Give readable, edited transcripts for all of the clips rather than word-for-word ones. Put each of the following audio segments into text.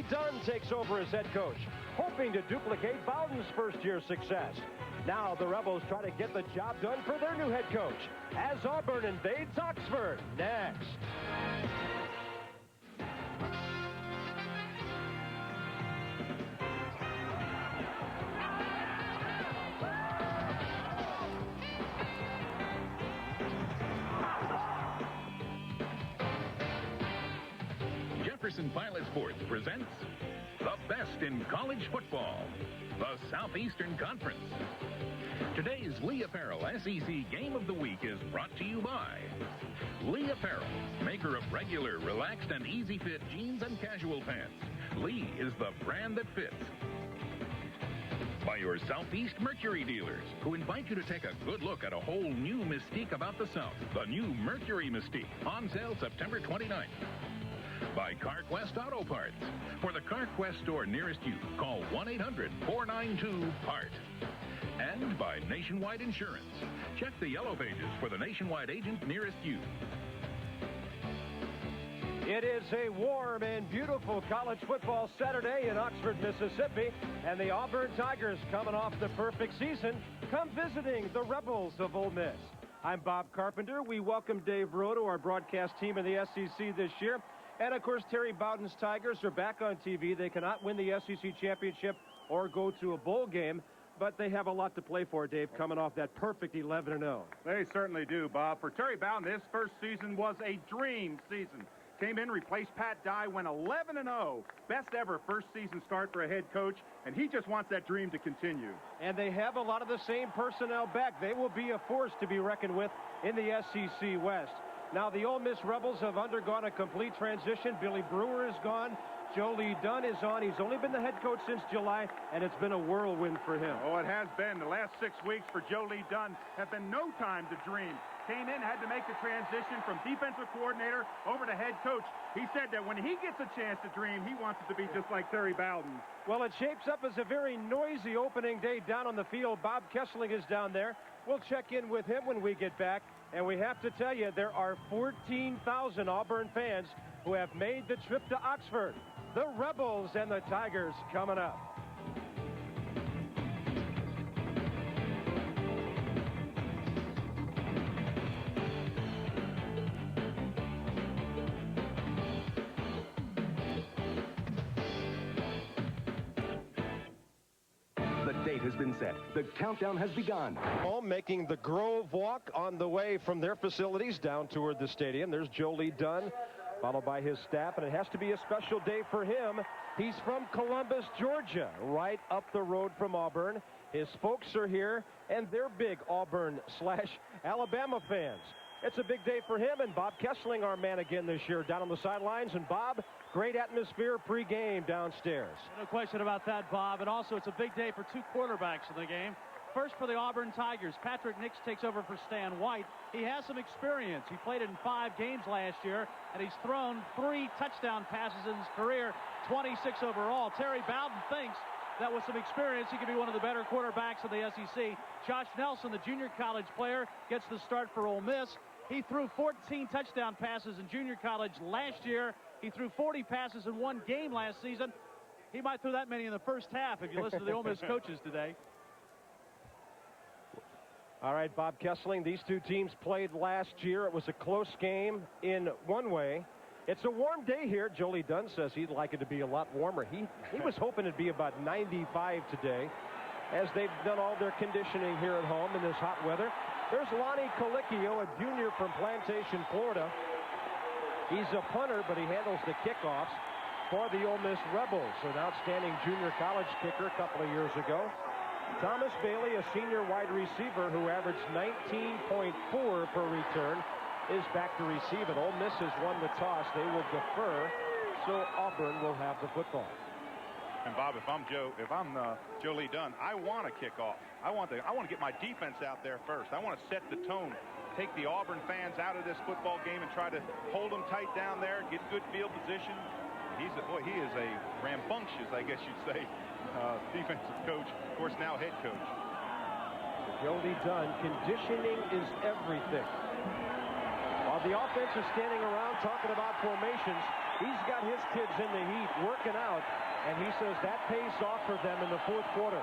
Dunn takes over as head coach, hoping to duplicate Bowden's first-year success. Now the Rebels try to get the job done for their new head coach as Auburn invades Oxford next. Jefferson Pilot Sports presents the best in college football, the Southeastern Conference. Today's Lee Apparel SEC Game of the Week is brought to you by Lee Apparel, maker of regular, relaxed, and easy-fit jeans and casual pants. Lee is the brand that fits. By your Southeast Mercury dealers, who invite you to take a good look at a whole new mystique about the South, the new Mercury Mystique, on sale September 29th. By CarQuest Auto Parts. For the CarQuest store nearest you, call 1-800-492-PART. And by Nationwide Insurance. Check the yellow pages for the Nationwide agent nearest you. It is a warm and beautiful college football Saturday in Oxford, Mississippi, and the Auburn Tigers, coming off the perfect season, come visiting the Rebels of Ole Miss. I'm Bob Carpenter. We welcome Dave Rowe to our broadcast team in the SEC this year. And, of course, Terry Bowden's Tigers are back on TV. They cannot win the SEC championship or go to a bowl game, but they have a lot to play for, Dave, coming off that perfect 11-0. They certainly do, Bob. For Terry Bowden, this first season was a dream season. Came in, replaced Pat Dye, went 11-0. Best ever first season start for a head coach, and he just wants that dream to continue. And they have a lot of the same personnel back. They will be a force to be reckoned with in the SEC West. Now, the Ole Miss Rebels have undergone a complete transition. Billy Brewer is gone. Joe Lee Dunn is on. He's only been the head coach since July, and it's been a whirlwind for him. Oh, it has been. The last 6 weeks for Joe Lee Dunn have been no time to dream. Came in, had to make the transition from defensive coordinator over to head coach. He said that when he gets a chance to dream, he wants it to be just like Terry Bowden. Well, it shapes up as a very noisy opening day down on the field. Bob Kessling is down there. We'll check in with him when we get back. And we have to tell you, there are 14,000 Auburn fans who have made the trip to Oxford. The Rebels and the Tigers coming up. The date has been set. The countdown has begun. All making the Grove walk on the way from their facilities down toward the stadium. There's Joe Lee Dunn, followed by his staff, and it has to be a special day for him. He's from Columbus, Georgia, right up the road from Auburn. His folks are here, and they're big Auburn/Alabama fans. It's a big day for him, and Bob Kessling, our man again this year, down on the sidelines. And Bob, great atmosphere pregame downstairs. No question about that, Bob. And also, it's a big day for two quarterbacks in the game. First, for the Auburn Tigers, Patrick Nix takes over for Stan White. He has some experience. He played in 5 games last year, and he's thrown 3 touchdown passes in his career, 26 overall. Terry Bowden thinks that with some experience, he could be one of the better quarterbacks in the SEC. Josh Nelson, the junior college player, gets the start for Ole Miss. He threw 14 touchdown passes in junior college last year. He threw 40 passes in 1 game last season. He might throw that many in the first half if you listen to the Ole Miss coaches today. All right, Bob Kessling, these two teams played last year. It was a close game in one way. It's a warm day here. Joe Lee Dunn says he'd like it to be a lot warmer. He was hoping it'd be about 95 today, as they've done all their conditioning here at home in this hot weather. There's Lonnie Colicchio, a junior from Plantation, Florida. He's a punter, but he handles the kickoffs for the Ole Miss Rebels, an outstanding junior college kicker a couple of years ago. Thomas Bailey, a senior wide receiver who averaged 19.4 per return, is back to receive it. Ole Miss has won the toss. They will defer, so Auburn will have the football. And Bob, if I'm Joe Lee Dunn, I want to kick off. I want to get my defense out there first. I want to set the tone, take the Auburn fans out of this football game and try to hold them tight down there, get good field position. He is a rambunctious, I guess you'd say, defensive coach. Of course, now head coach. Joe Lee Dunn, conditioning is everything. While the offense is standing around talking about formations, he's got his kids in the heat working out he says that pays off for them in the fourth quarter.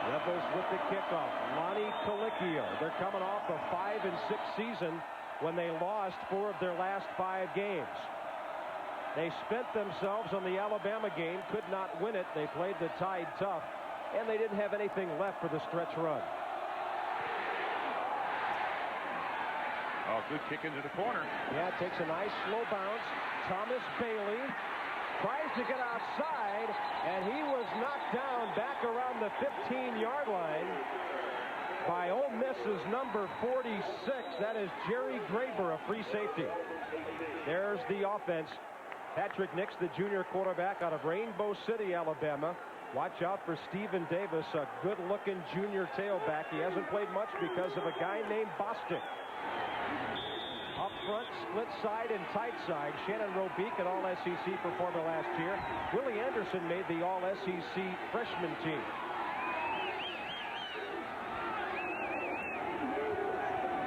Rebels with the kickoff. Lonnie Colicchio. They're coming off a 5-6 season when they lost 4 of their last 5 games. They spent themselves on the Alabama game, could not win it. They played the Tide tough, and they didn't have anything left for the stretch run. Oh, good kick into the corner. Yeah, it takes a nice slow bounce. Thomas Bailey tries to get outside, and he was knocked down back around the 15-yard line by Ole Miss's number 46. That is Jerry Graber, a free safety. There's the offense. Patrick Nix, the junior quarterback out of Rainbow City, Alabama. Watch out for Stephen Davis, a good-looking junior tailback. He hasn't played much because of a guy named Bostic. Up front, split side and tight side. Shannon Robique, an All-SEC performer last year. Willie Anderson made the All-SEC freshman team.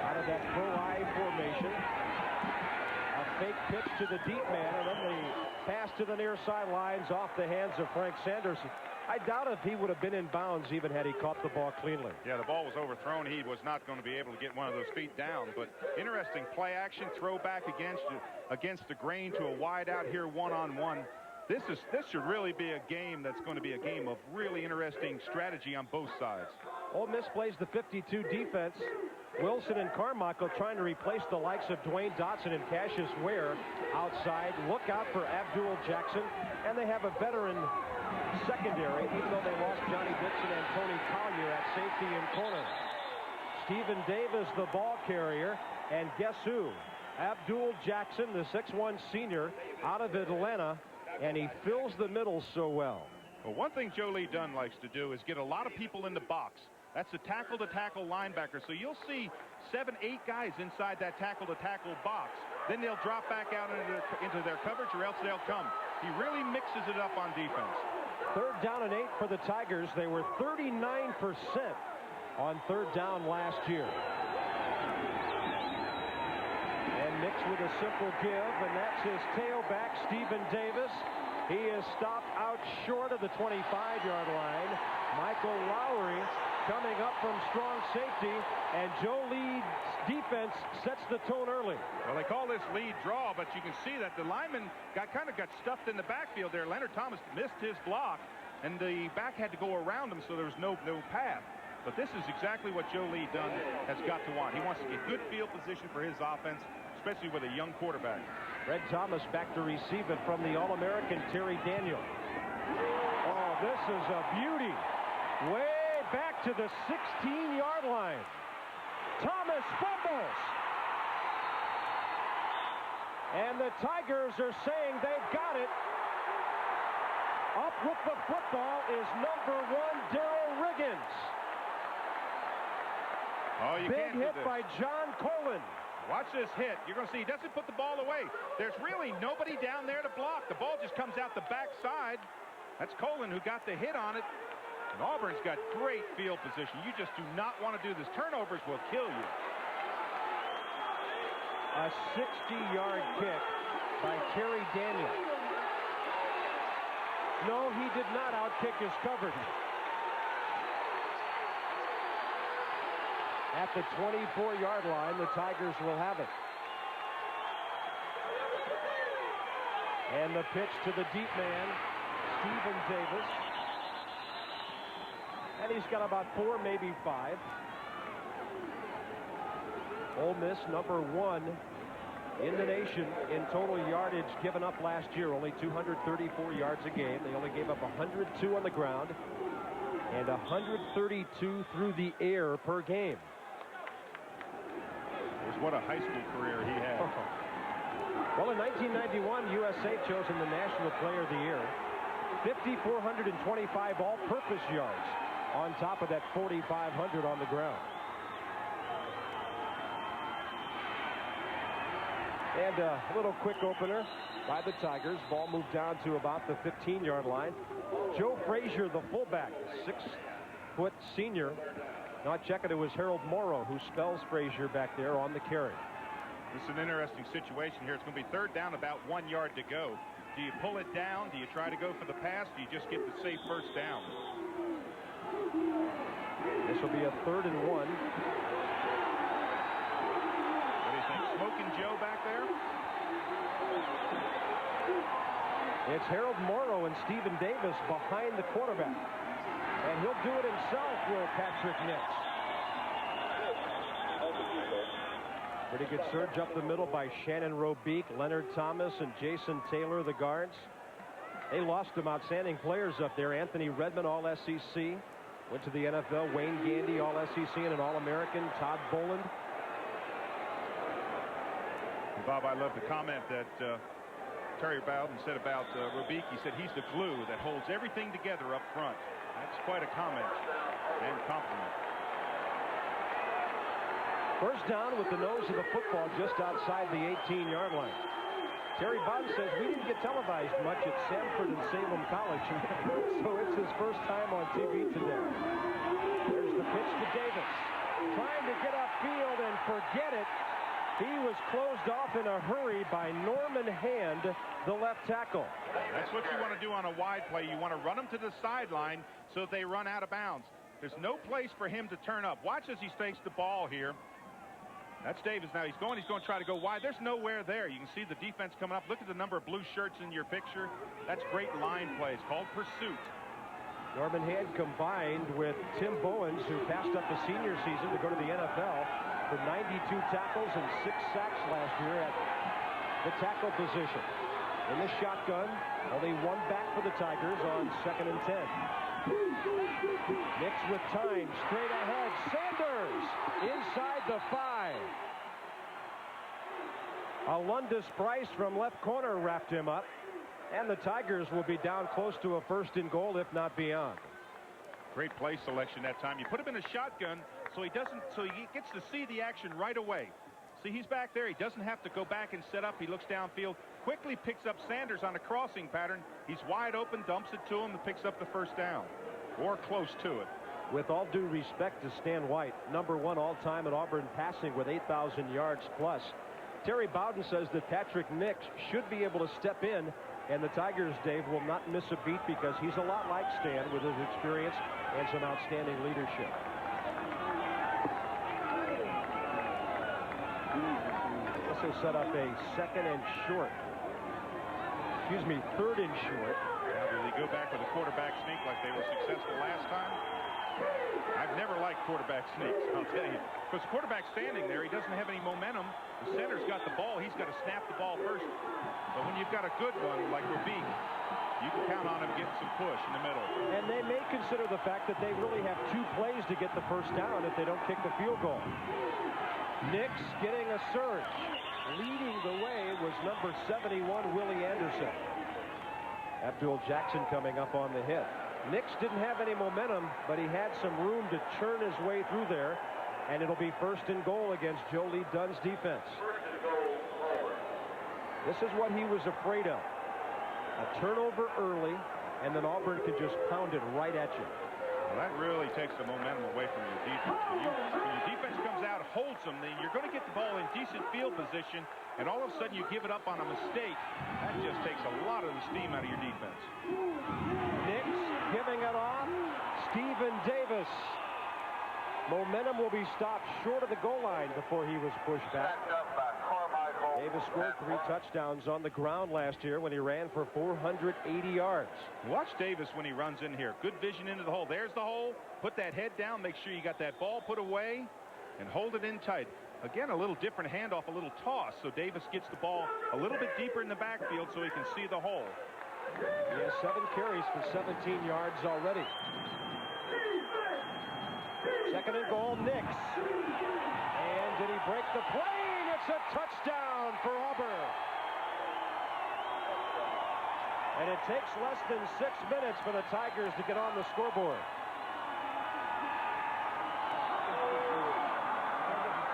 Out of that pro-eye formation. A fake pitch to the deep man, and then the pass to the near sidelines off the hands of Frank Sanderson. I doubt if he would have been in bounds even had he caught the ball cleanly. Yeah, the ball was overthrown. He was not going to be able to get one of those feet down. But interesting play action, throw back against the grain to a wide out here one-on-one. This should really be a game that's going to be a game of really interesting strategy on both sides. Ole Miss plays the 52 defense. Wilson and Carmichael trying to replace the likes of Dwayne Dotson and Cassius Ware outside. Look out for Abdul Jackson. And they have a veteran secondary, even though they lost Johnny Dixon and Tony Collier at safety and corner. Stephen Davis, the ball carrier. And guess who? Abdul Jackson, the 6'1 senior out of Atlanta. And he fills the middle so well. Well, one thing Joe Lee Dunn likes to do is get a lot of people in the box. That's a tackle-to-tackle linebacker. So you'll see 7, 8 guys inside that tackle-to-tackle box. Then they'll drop back out into their coverage, or else they'll come. He really mixes it up on defense. 3rd down and 8 for the Tigers. They were 39% on 3rd down last year. And Nix with a simple give, and that's his tailback, Stephen Davis. He is stopped out short of the 25-yard line. Michael Lowry coming up from strong safety, and Joe Lee's defense sets the tone early. Well, they call this lead draw, but you can see that the lineman kind of got stuffed in the backfield there. Leonard Thomas missed his block, and the back had to go around him, so there was no path. But this is exactly what Joe Lee Dunn has got to want. He wants to get good field position for his offense, especially with a young quarterback. Red Thomas back to receive it from the All-American Terry Daniel. Oh, this is a beauty. Way back to the 16-yard line. Thomas fumbles. And the Tigers are saying they've got it. Up with the football is number 1, Darrell Riggins. Oh, you Big can't hit by John Colin. Watch this hit. You're going to see he doesn't put the ball away. There's really nobody down there to block. The ball just comes out the backside. That's Colin who got the hit on it. And Auburn's got great field position. You just do not want to do this. Turnovers will kill you. A 60-yard kick by Terry Daniel. No, he did not outkick his coverage. At the 24-yard line, the Tigers will have it. And the pitch to the deep man, Stephen Davis. And he's got about 4, maybe 5. Ole Miss, number 1 in the nation in total yardage given up last year. Only 234 yards a game. They only gave up 102 on the ground and 132 through the air per game. What a high school career he had. Well, in 1991, USA chose him the National Player of the Year. 5,425 all-purpose yards on top of that 4,500 on the ground. And a little quick opener by the Tigers. Ball moved down to about the 15-yard line. Joe Frazier, the fullback, 6-foot senior. Not checking, it was Harold Morrow who spells Frazier back there on the carry. This is an interesting situation here. It's going to be 3rd down, about 1 yard to go. Do you pull it down? Do you try to go for the pass? Do you just get the safe first down? This will be a 3rd and 1. What do you think? Smoking Joe back there? It's Harold Morrow and Stephen Davis behind the quarterback. And he'll do it himself, will Patrick Nix. Pretty good surge up the middle by Shannon Robeek, Leonard Thomas, and Jason Taylor, the guards. They lost some outstanding players up there. Anthony Redmond, All-SEC. Went to the NFL. Wayne Gandy, All-SEC and an All-American. Todd Boland. Bob, I love the comment that Terry Bowden said about Robeek. He said he's the glue that holds everything together up front. That's quite a comment and compliment. First down with the nose of the football just outside the 18-yard line. Terry Bowden says we didn't get televised much at Sanford and Salem College, so it's his first time on TV today. There's the pitch to Davis. Trying to get upfield and forget it. He was closed off in a hurry by Norman Hand, the left tackle. That's what you want to do on a wide play. You want to run them to the sideline so that they run out of bounds. There's no place for him to turn up. Watch as he takes the ball here. That's Davis now. He's going to try to go wide. There's nowhere there. You can see the defense coming up. Look at the number of blue shirts in your picture. That's great line play. It's called pursuit. Norman Hand combined with Tim Bowens, who passed up the senior season to go to the NFL, for 92 tackles and 6 sacks last year at the tackle position. In the shotgun, only one back for the Tigers on 2nd and 10. Nix with time, straight ahead. Sanders inside the 5. Alundis Price from left corner wrapped him up. And the Tigers will be down close to a 1st and goal, if not beyond. Great play selection that time. You put him in a shotgun so he gets to see the action right away. See, he's back there. He doesn't have to go back and set up. He looks downfield, quickly picks up Sanders on a crossing pattern. He's wide open, dumps it to him, and picks up the 1st down, or close to it. With all due respect to Stan White, #1 all-time at Auburn passing with 8,000 yards plus, Terry Bowden says that Patrick Nix should be able to step in, and the Tigers, Dave, will not miss a beat because he's a lot like Stan with his experience and some outstanding leadership. This will set up a 2nd and short. Excuse me, 3rd and short. Now, do they go back with a quarterback sneak like they were successful last time? I've never liked quarterback sneaks, I'll tell you. Because the quarterback's standing there, he doesn't have any momentum. The center's got the ball, he's got to snap the ball first. But when you've got a good one like Robeek, you can count on him getting some push in the middle. And they may consider the fact that they really have 2 plays to get the 1st down if they don't kick the field goal. Nix getting a surge. Leading the way was number 71, Willie Anderson. Abdul Jackson coming up on the hit. Nix didn't have any momentum, but he had some room to churn his way through there, and it'll be 1st and goal against Joe Lee Dunn's defense. This is what he was afraid of. A turnover early, and then Auburn could just pound it right at you. Well, that really takes the momentum away from your defense. When your defense comes out, holds them, then you're going to get the ball in decent field position, and all of a sudden you give it up on a mistake. That just takes a lot of the steam out of your defense. Nix giving it off. Stephen Davis. Momentum will be stopped short of the goal line before he was pushed back. Davis scored 3 touchdowns on the ground last year when he ran for 480 yards. Watch Davis when he runs in here. Good vision into the hole. There's the hole. Put that head down. Make sure you got that ball put away and hold it in tight. Again, a little different handoff, a little toss. So Davis gets the ball a little bit deeper in the backfield so he can see the hole. He has 7 carries for 17 yards already. 2nd and goal, Nix. And did he break the plane? It's a touchdown for Auburn. And it takes less than 6 minutes for the Tigers to get on the scoreboard.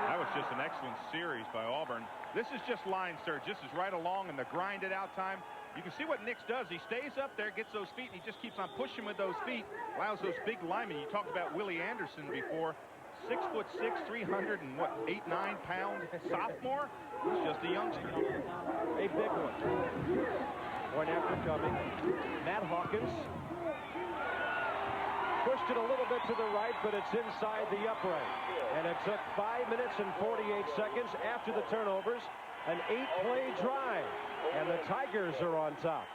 That was just an excellent series by Auburn. This is just line surge. This is right along in the grinded out time. You can see what Nix does. He stays up there, gets those feet, and he just keeps on pushing with those feet. Allows those big linemen. You talked about Willie Anderson before. 6'6", 300 and what, 8, 9 pound sophomore? He's just a youngster. A big one. Boy, point after coming. Matt Hawkins pushed it a little bit to the right, but it's inside the upright. And it took 5 minutes and 48 seconds after the turnovers. An 8-play drive, and the Tigers are on top.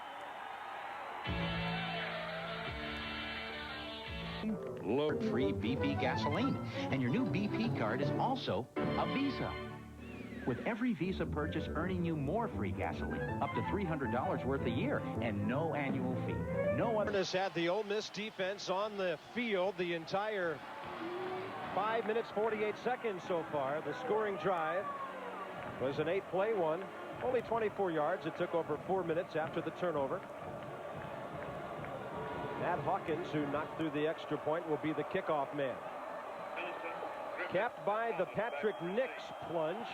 Low free BP gasoline, and your new BP card is also a Visa. With every Visa purchase earning you more free gasoline, up to $300 worth a year, and no annual fee. No one has had the Ole Miss defense on the field the entire 5 minutes 48 seconds so far. The scoring drive was an 8-play one, only 24 yards. It took over 4 minutes after the turnover. Matt Hawkins, who knocked through the extra point, will be the kickoff man. Capped by the Patrick Nix plunge.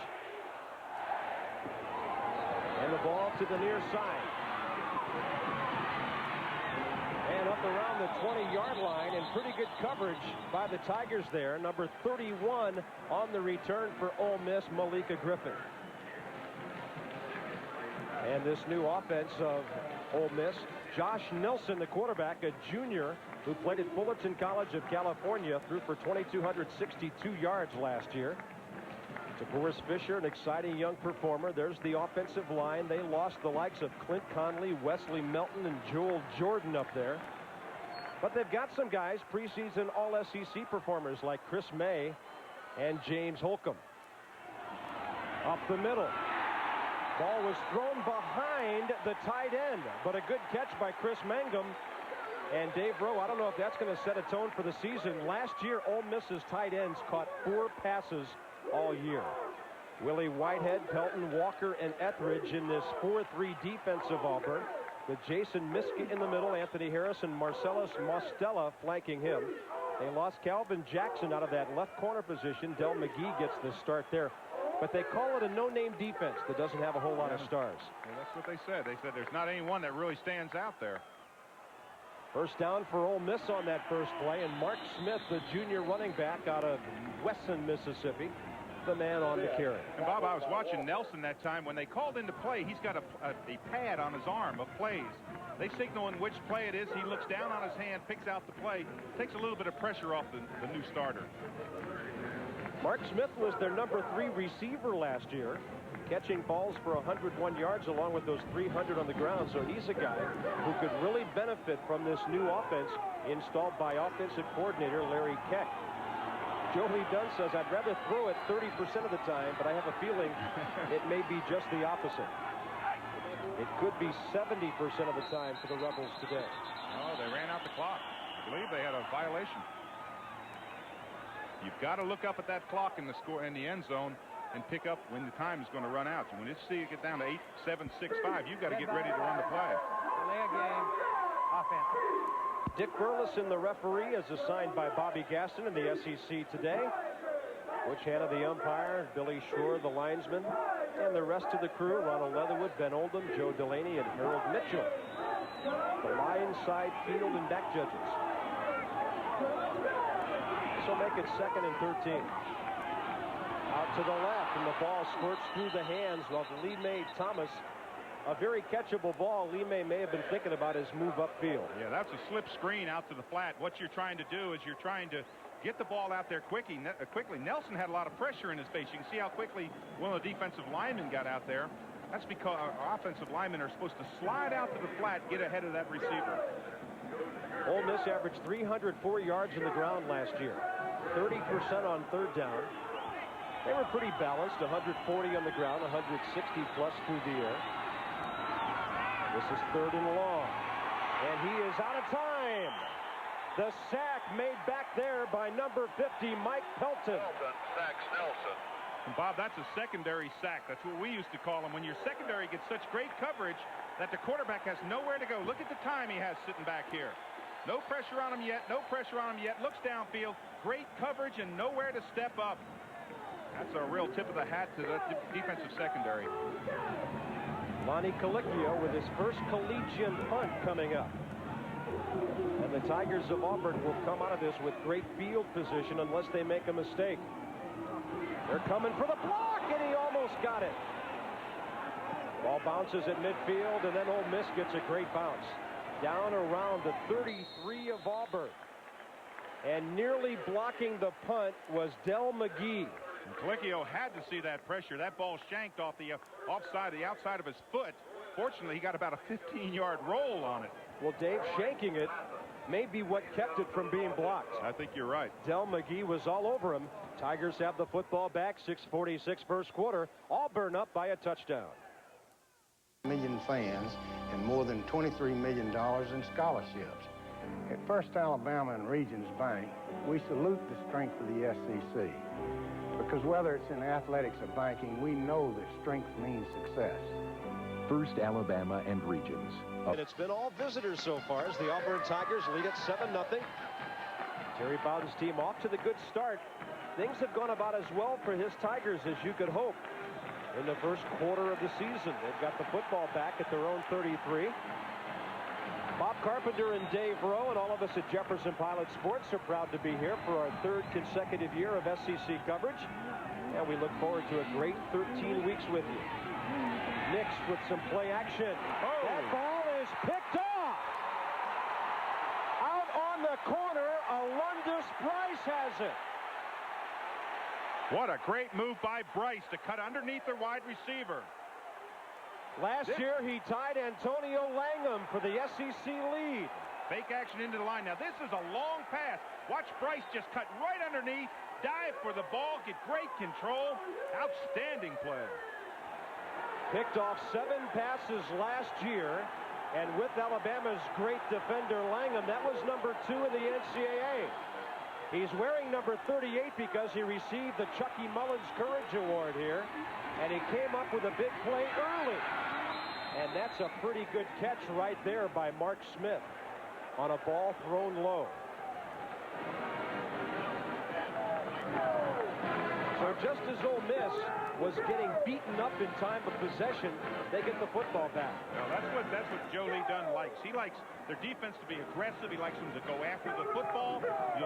And the ball to the near side. And up around the 20-yard line, and pretty good coverage by the Tigers there. Number 31 on the return for Ole Miss, Malika Griffin. And this new offense of Ole Miss, Josh Nelson, the quarterback, a junior who played at Fullerton College of California, threw for 2,262 yards last year. DeForest Fisher, an exciting young performer. There's the offensive line. They lost the likes of Clint Conley, Wesley Melton, and Joel Jordan up there. But they've got some guys, preseason All-SEC performers like Chris May and James Holcomb. Up the middle. Ball was thrown behind the tight end, but a good catch by Chris Mangum. And Dave Rowe, I don't know if that's going to set a tone for the season. Last year, Ole Miss's tight ends caught 4 passes all year. Willie Whitehead, Pelton, Walker, and Etheridge in this 4-3 defense of Auburn, with Jason Miska in the middle, Anthony Harris and Marcellus Mostella flanking him. They lost Calvin Jackson out of that left corner position. Del McGee gets the start there. But they call it a no-name defense that doesn't have a whole lot of stars. Yeah, that's what they said. They said there's not anyone that really stands out there. First down for Ole Miss on that first play, and Mark Smith, the junior running back out of Wesson, Mississippi, the man on the carry. And Bob, I was watching Nelson that time. When they called into play, he's got a pad on his arm of plays. They signal in which play it is. He looks down on his hand, picks out the play, takes a little bit of pressure off the new starter. Mark Smith was their number 3 receiver last year, catching balls for 101 yards along with those 300 on the ground. So he's a guy who could really benefit from this new offense installed by offensive coordinator Larry Keck. Joey Dunn says, I'd rather throw it 30% of the time, but I have a feeling it may be just the opposite. It could be 70% of the time for the Rebels today. Oh, they ran out the clock. I believe they had a violation. You've got to look up at that clock in the end zone and pick up when the time is going to run out. So when you see it get down to 8, 7, 6, 5, you've got to get ready to run the play. Delay a game. Offense. Dick Burleson, the referee, is assigned by Bobby Gaston in the SEC today. Butch Hanna, the umpire, Billy Shore, the linesman, and the rest of the crew, Ronald Leatherwood, Ben Oldham, Joe Delaney, and Harold Mitchell. The line, side, field, and back judges. This will make it 2nd and 13. Out to the left, and the ball squirts through the hands of Lee May Thomas. A very catchable ball. Lee may have been thinking about his move upfield. Yeah, that's a slip screen out to the flat. What you're trying to do is you're trying to get the ball out there quickly. Nelson had a lot of pressure in his face. You can see how quickly one of the defensive linemen got out there. That's because our offensive linemen are supposed to slide out to the flat, get ahead of that receiver. Ole Miss averaged 304 yards in the ground last year. 30% on third down. They were pretty balanced, 140 on the ground, 160 plus through the air. This is 3rd and long. And he is out of time. The sack made back there by number 50, Mike Pelton. Sacks Nelson. And Bob, that's a secondary sack. That's what we used to call them. When your secondary gets such great coverage that the quarterback has nowhere to go. Look at the time he has sitting back here. No pressure on him yet. No pressure on him yet. Looks downfield. Great coverage and nowhere to step up. That's a real tip of the hat to the defensive secondary. Lonnie Colicchio with his first collegiate punt coming up. And the Tigers of Auburn will come out of this with great field position unless they make a mistake. They're coming for the block, and he almost got it. Ball bounces at midfield, and then Ole Miss gets a great bounce. Down around the 33 of Auburn. And nearly blocking the punt was Del McGee. Colicchio had to see that pressure. That ball shanked off the outside of his foot. Fortunately, he got about a 15-yard roll on it. Well, Dave, shanking it may be what kept it from being blocked. I think you're right. Del McGee was all over him. Tigers have the football back. 6:46 first quarter. Auburn up by a touchdown. Million fans and more than $23 million in scholarships. At First Alabama and Regions Bank, we salute the strength of the SEC. Because whether it's in athletics or banking, we know that strength means success. First Alabama and Regions. And it's been all visitors so far as the Auburn Tigers lead at 7-0. Terry Bowden's team off to the good start. Things have gone about as well for his Tigers as you could hope. In the first quarter of the season, they've got the football back at their own 33. Bob Carpenter and Dave Rowe and all of us at Jefferson Pilot Sports are proud to be here for our third consecutive year of SEC coverage. And we look forward to a great 13 weeks with you. Nix with some play action. Oh. That ball is picked off. Out on the corner, Alundis Bryce has it. What a great move by Bryce to cut underneath their wide receiver. Last year, he tied Antonio Langham for the SEC lead. Fake action into the line. Now, this is a long pass. Watch Bryce just cut right underneath, dive for the ball, get great control. Outstanding play. Picked off 7 passes last year, and with Alabama's great defender Langham, that was number 2 in the NCAA. He's wearing number 38 because he received the Chucky Mullins Courage Award here, and he came up with a big play early. And that's a pretty good catch right there by Mark Smith on a ball thrown low. So just as Ole Miss was getting beaten up in time of possession, they get the football back. Well, that's what Joe Lee Dunn likes. He likes their defense to be aggressive. He likes them to go after the football.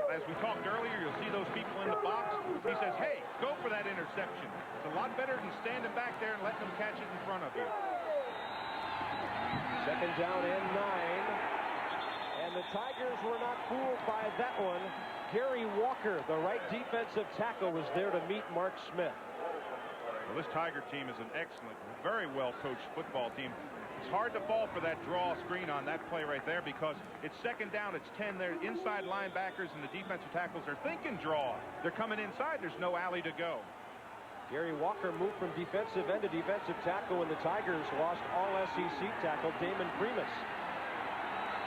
As we talked earlier, you'll see those people in the box. He says, hey, go for that interception. It's a lot better than standing back there and letting them catch it in front of you. Second down and 9. And the Tigers were not fooled by that one. Gary Walker, the right defensive tackle, was there to meet Mark Smith. Well, this Tiger team is an excellent, very well-coached football team. It's hard to fall for that draw screen on that play right there because it's second down, it's 10. Their inside linebackers and the defensive tackles are thinking draw. They're coming inside. There's no alley to go. Gary Walker moved from defensive end to defensive tackle when the Tigers lost all SEC tackle Damon Primus.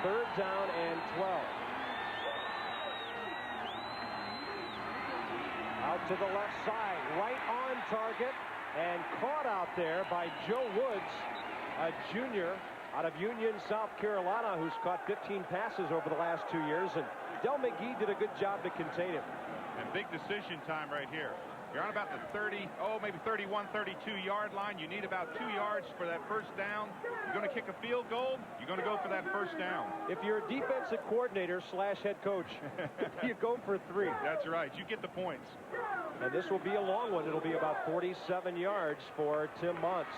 Third down and 12. Out to the left side, right on target, and caught out there by Joe Woods, a junior out of Union, South Carolina, who's caught 15 passes over the last 2 years, and Del McGee did a good job to contain him. And big decision time right here. You're on about the 30, maybe 31, 32-yard line. You need about 2 yards for that first down. You're going to kick a field goal. You're going to go for that first down. If you're a defensive coordinator / head coach, you go for 3. That's right. You get the points. And this will be a long one. It'll be about 47 yards for Tim Montz.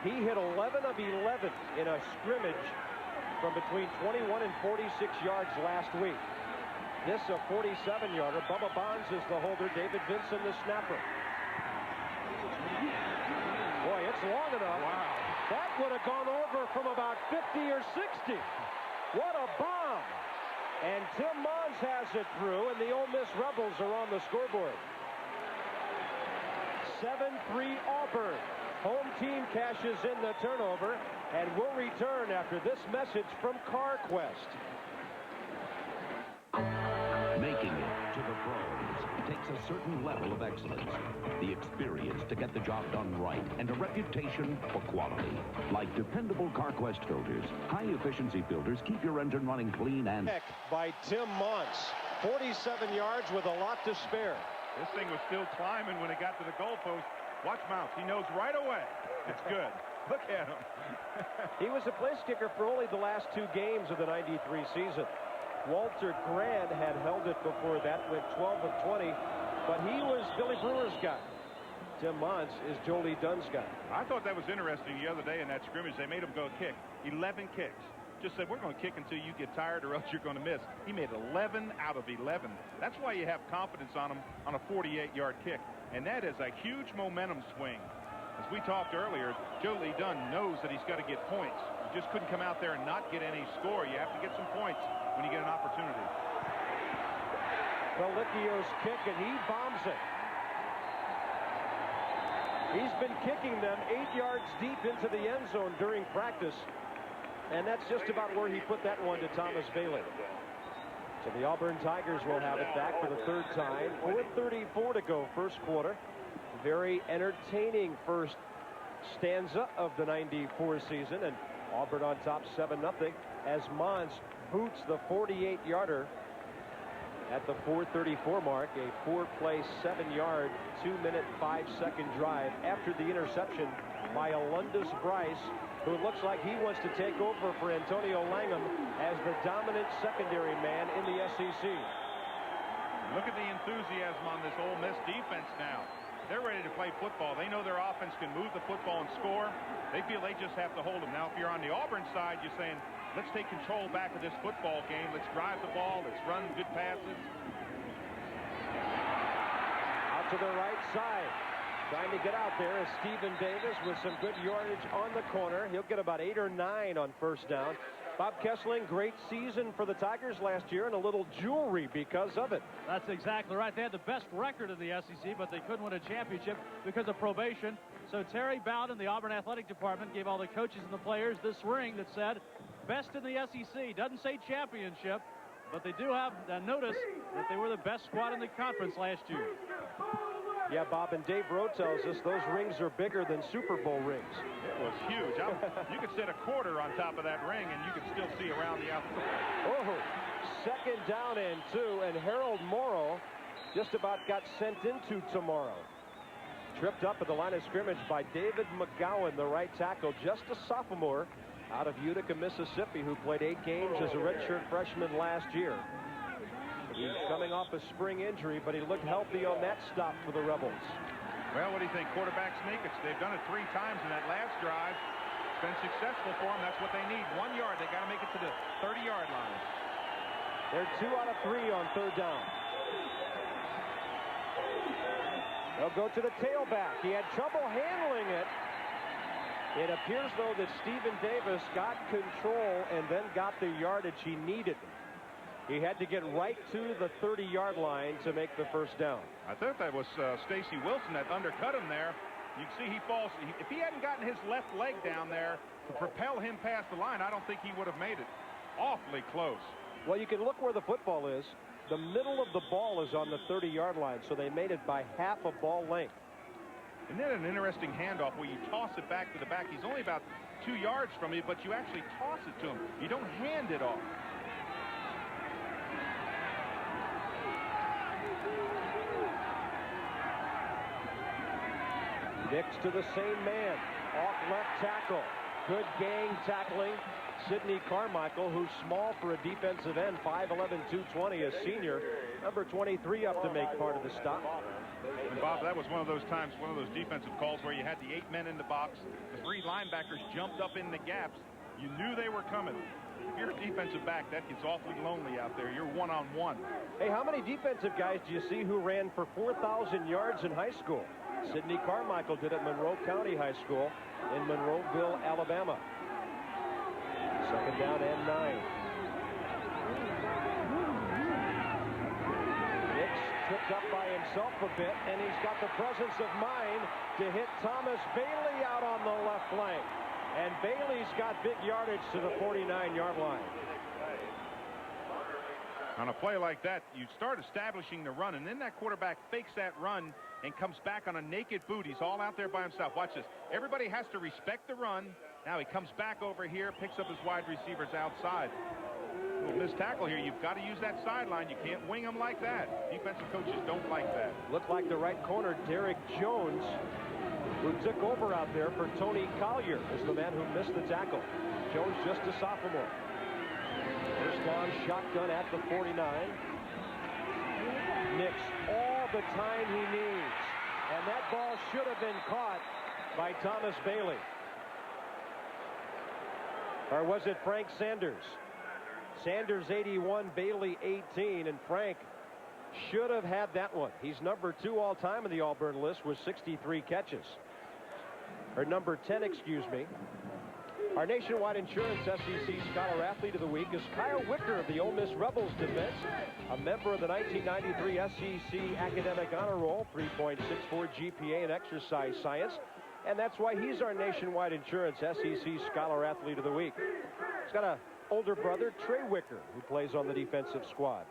He hit 11 of 11 in a scrimmage from between 21 and 46 yards last week. This a 47-yarder. Bubba Bonds is the holder. David Vinson the snapper. Boy, it's long enough. Wow. That would have gone over from about 50 or 60. What a bomb. And Tim Mons has it through, and the Ole Miss Rebels are on the scoreboard. 7-3 Auburn. Home team cashes in the turnover, and will return after this message from CarQuest. Making it to the pros takes a certain level of excellence, the experience to get the job done right, and a reputation for quality. Like dependable CarQuest filters, high-efficiency filters keep your engine running clean and... By Tim Montz, 47 yards with a lot to spare. This thing was still climbing when it got to the goalpost. Watch Mounts. He knows right away. It's good. Look at him. He was a place kicker for only the last 2 games of the '93 season. Walter Grand had held it before that, went 12 of 20, but he was Billy Brewer's guy. Tim Mons is Jolie Dunn's guy. I thought that was interesting the other day in that scrimmage. They made him go kick 11 kicks. Just said, we're going to kick until you get tired or else you're going to miss. He made 11 out of 11. That's why you have confidence on him on a 48-yard kick. And that is a huge momentum swing. As we talked earlier, Jolie Dunn knows that he's got to get points. You just couldn't come out there and not get any score. You have to get some points when you get an opportunity. Bellicchio's kick, and he bombs it. He's been kicking them 8 yards deep into the end zone during practice, and that's just about where he put that one to Thomas Bailey. So the Auburn Tigers will have it back for the third time. 4:34 to go, first quarter. Very entertaining first stanza of the '94 season, and Auburn on top 7-0 as Mons boots the 48-yarder at the 4:34 mark. A 4-play, 7-yard, 2-minute, 5-second drive after the interception by Alundis Bryce, who looks like he wants to take over for Antonio Langham as the dominant secondary man in the SEC. Look at the enthusiasm on this Ole Miss defense now. They're ready to play football. They know their offense can move the football and score. They feel they just have to hold them. Now, if you're on the Auburn side, you're saying, let's take control back of this football game. Let's drive the ball. Let's run good passes. Out to the right side. Trying to get out there is Stephen Davis with some good yardage on the corner. He'll get about 8 or 9 on first down. Bob Kessling, great season for the Tigers last year, and a little jewelry because of it. That's exactly right. They had the best record in the SEC, but they couldn't win a championship because of probation. So Terry Bowden, the Auburn Athletic Department, gave all the coaches and the players this ring that said, best in the SEC. Doesn't say championship, but they do have notice that they were the best squad in the conference last year. Yeah, Bob, and Dave Rowe tells us those rings are bigger than Super Bowl rings. It was huge. You could set a quarter on top of that ring, and you could still see around the outside. Oh, second down and 2, and Harold Morrow just about got sent into tomorrow. Tripped up at the line of scrimmage by David McGowan, the right tackle, just a sophomore out of Utica, Mississippi, who played 8 games as a redshirt freshman last year. He's coming off a spring injury, but he looked healthy on that stop for the Rebels. Well, what do you think? Quarterback sneak. They've done it 3 times in that last drive. It's been successful for them. That's what they need. 1 yard. They got to make it to the 30-yard line. They're 2 out of 3 on third down. They'll go to the tailback. He had trouble handling it. It appears, though, that Stephen Davis got control and then got the yardage he needed. He had to get right to the 30-yard line to make the first down. I thought that was Stacy Wilson that undercut him there. You can see he falls. If he hadn't gotten his left leg down there to propel him past the line, I don't think he would have made it. Awfully close. Well, you can look where the football is. The middle of the ball is on the 30-yard line, so they made it by half a ball length. Isn't that an interesting handoff where you toss it back to the back? He's only about 2 yards from you, but you actually toss it to him. You don't hand it off. Next to the same man, off left tackle. Good gang tackling. Sidney Carmichael, who's small for a defensive end, 5'11", 220, a senior. Number 23 up to make part of the stop. And Bob, that was one of those times, one of those defensive calls where you had the 8 men in the box. The 3 linebackers jumped up in the gaps. You knew they were coming. If you're a defensive back, that gets awfully lonely out there. You're one-on-one. Hey, how many defensive guys do you see who ran for 4,000 yards in high school? Sidney Carmichael did at Monroe County High School in Monroeville, Alabama. Second down and 9. Nix tripped up by himself a bit, and he's got the presence of mind to hit Thomas Bailey out on the left flank. And Bailey's got big yardage to the 49-yard line. On a play like that, you start establishing the run, and then that quarterback fakes that run and comes back on a naked boot. He's all out there by himself. Watch this. Everybody has to respect the run. Now he comes back over here, picks up his wide receivers outside. Little missed tackle here. You've got to use that sideline. You can't wing them like that. Defensive coaches don't like that. Looked like the right corner, Derek Jones, who took over out there for Tony Collier, is the man who missed the tackle. Jones just a sophomore. First down, shotgun at the 49. Nix all the time he needs. And that ball should have been caught by Thomas Bailey. Or was it Frank Sanders? Sanders 81, Bailey 18, and Frank should have had that one. He's number 2 all time in the Auburn list with 63 catches. Or number 10, excuse me. Our Nationwide Insurance SEC Scholar Athlete of the Week is Kyle Wicker of the Ole Miss Rebels defense, a member of the 1993 SEC Academic Honor Roll, 3.64 GPA in exercise science, and that's why he's our Nationwide Insurance SEC Scholar Athlete of the Week. He's got an older brother, Trey Wicker, who plays on the defensive squad.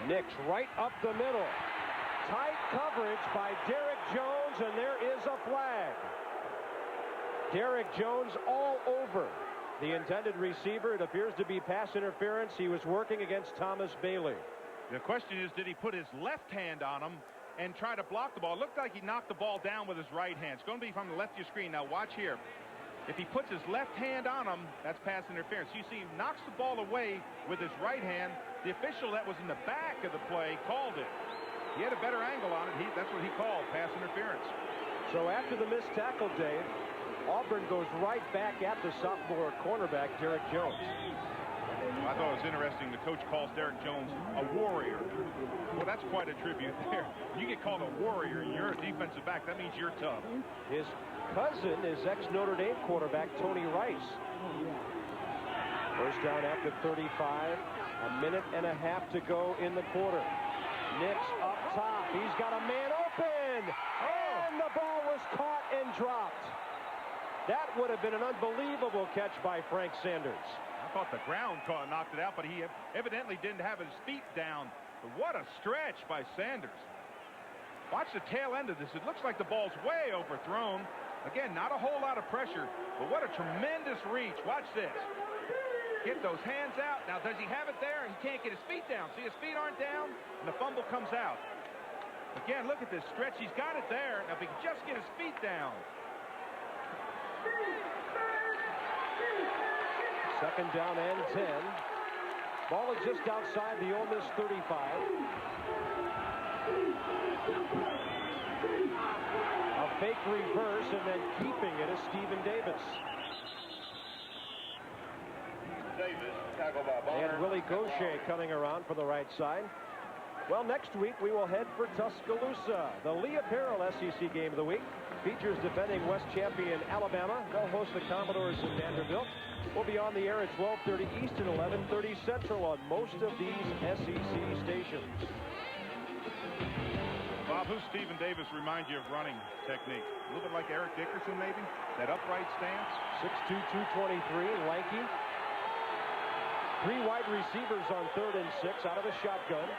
Nix right up the middle. Tight coverage by Derek Jones, and there is a flag. Derek Jones all over the intended receiver. It appears to be pass interference. He was working against Thomas Bailey. The question is, did he put his left hand on him and try to block the ball? It looked like he knocked the ball down with his right hand. It's going to be from the left of your screen. Now watch here. If he puts his left hand on him, that's pass interference. You see, he knocks the ball away with his right hand. The official that was in the back of the play called it. He had a better angle on it. That's what he called, pass interference. So after the missed tackle, Dave, Auburn goes right back at the sophomore cornerback, Derek Jones. I thought it was interesting. The coach calls Derek Jones a warrior. Well, that's quite a tribute there. You get called a warrior and you're a defensive back. That means you're tough. His cousin is ex-Notre Dame quarterback Tony Rice. First down after 35. A minute and a half to go in the quarter. Nix up top. He's got a man open. And the ball was caught and dropped. That would have been an unbelievable catch by Frank Sanders. I thought the ground knocked it out, but he evidently didn't have his feet down. But what a stretch by Sanders. Watch the tail end of this. It looks like the ball's way overthrown. Again, not a whole lot of pressure, but what a tremendous reach. Watch this. Get those hands out. Now, does he have it there? He can't get his feet down. See, his feet aren't down, and the fumble comes out. Again, look at this stretch. He's got it there. Now, if he can just get his feet down. Second down and 10. Ball is just outside the Ole Miss 35. A fake reverse and then keeping it is Stephen Davis. And Willie Gaucher coming around for the right side. Well, next week we will head for Tuscaloosa. The Lee Apparel SEC Game of the Week features defending West champion Alabama. They'll host the Commodores in Vanderbilt. We'll be on the air at 12:30 Eastern, 11:30 Central on most of these SEC stations. Bob, who's Stephen Davis remind you of running technique? A little bit like Eric Dickerson, maybe? That upright stance? 6'2", 223, lanky. 3 wide receivers on 3rd and 6 out of the shotgun.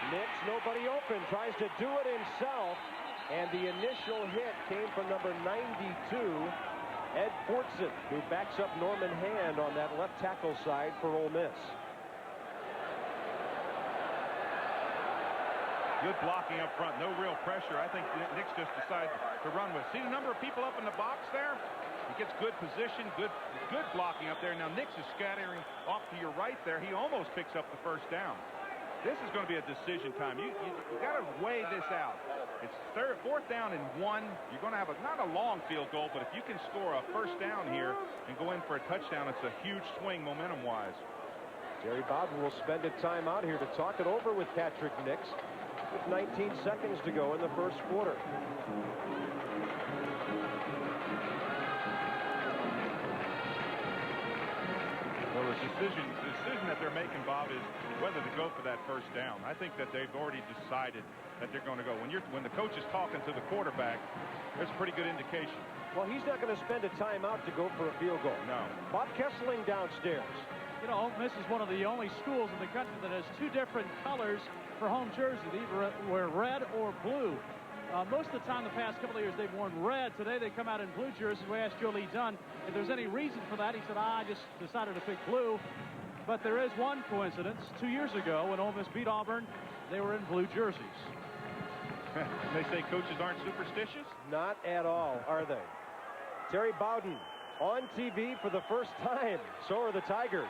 Nix, nobody open, tries to do it himself, and the initial hit came from number 92, Ed Fortson, who backs up Norman Hand on that left tackle side for Ole Miss. Good blocking up front, no real pressure. I think Nix just decided to run with. See the number of people up in the box there? He gets good position, good blocking up there. Now Nix is scattering off to your right there. He almost picks up the first down. This is going to be a decision time. You got to weigh this out. It's 4th down and 1. You're going to have not a long field goal, but if you can score a first down here and go in for a touchdown, it's a huge swing momentum-wise. Jerry Bowden will spend a time out here to talk it over with Patrick Nix with 19 seconds to go in the first quarter. Well, the decision that they're making, Bob, is whether to go for that first down. I think that they've already decided that they're going to go. When the coach is talking to the quarterback, there's a pretty good indication. Well, he's not going to spend a timeout to go for a field goal. No. Bob Kesseling downstairs. You know, Ole Miss is one of the only schools in the country that has 2 different colors for home jersey. They either wear red or blue. Most of the time, the past couple of years, they've worn red. Today, they come out in blue jerseys. We asked Joe Lee Dunn if there's any reason for that. He said, I just decided to pick blue. But there is one coincidence. 2 years ago, when Ole Miss beat Auburn, they were in blue jerseys. They say coaches aren't superstitious? Not at all, are they? Terry Bowden on TV for the first time. So are the Tigers.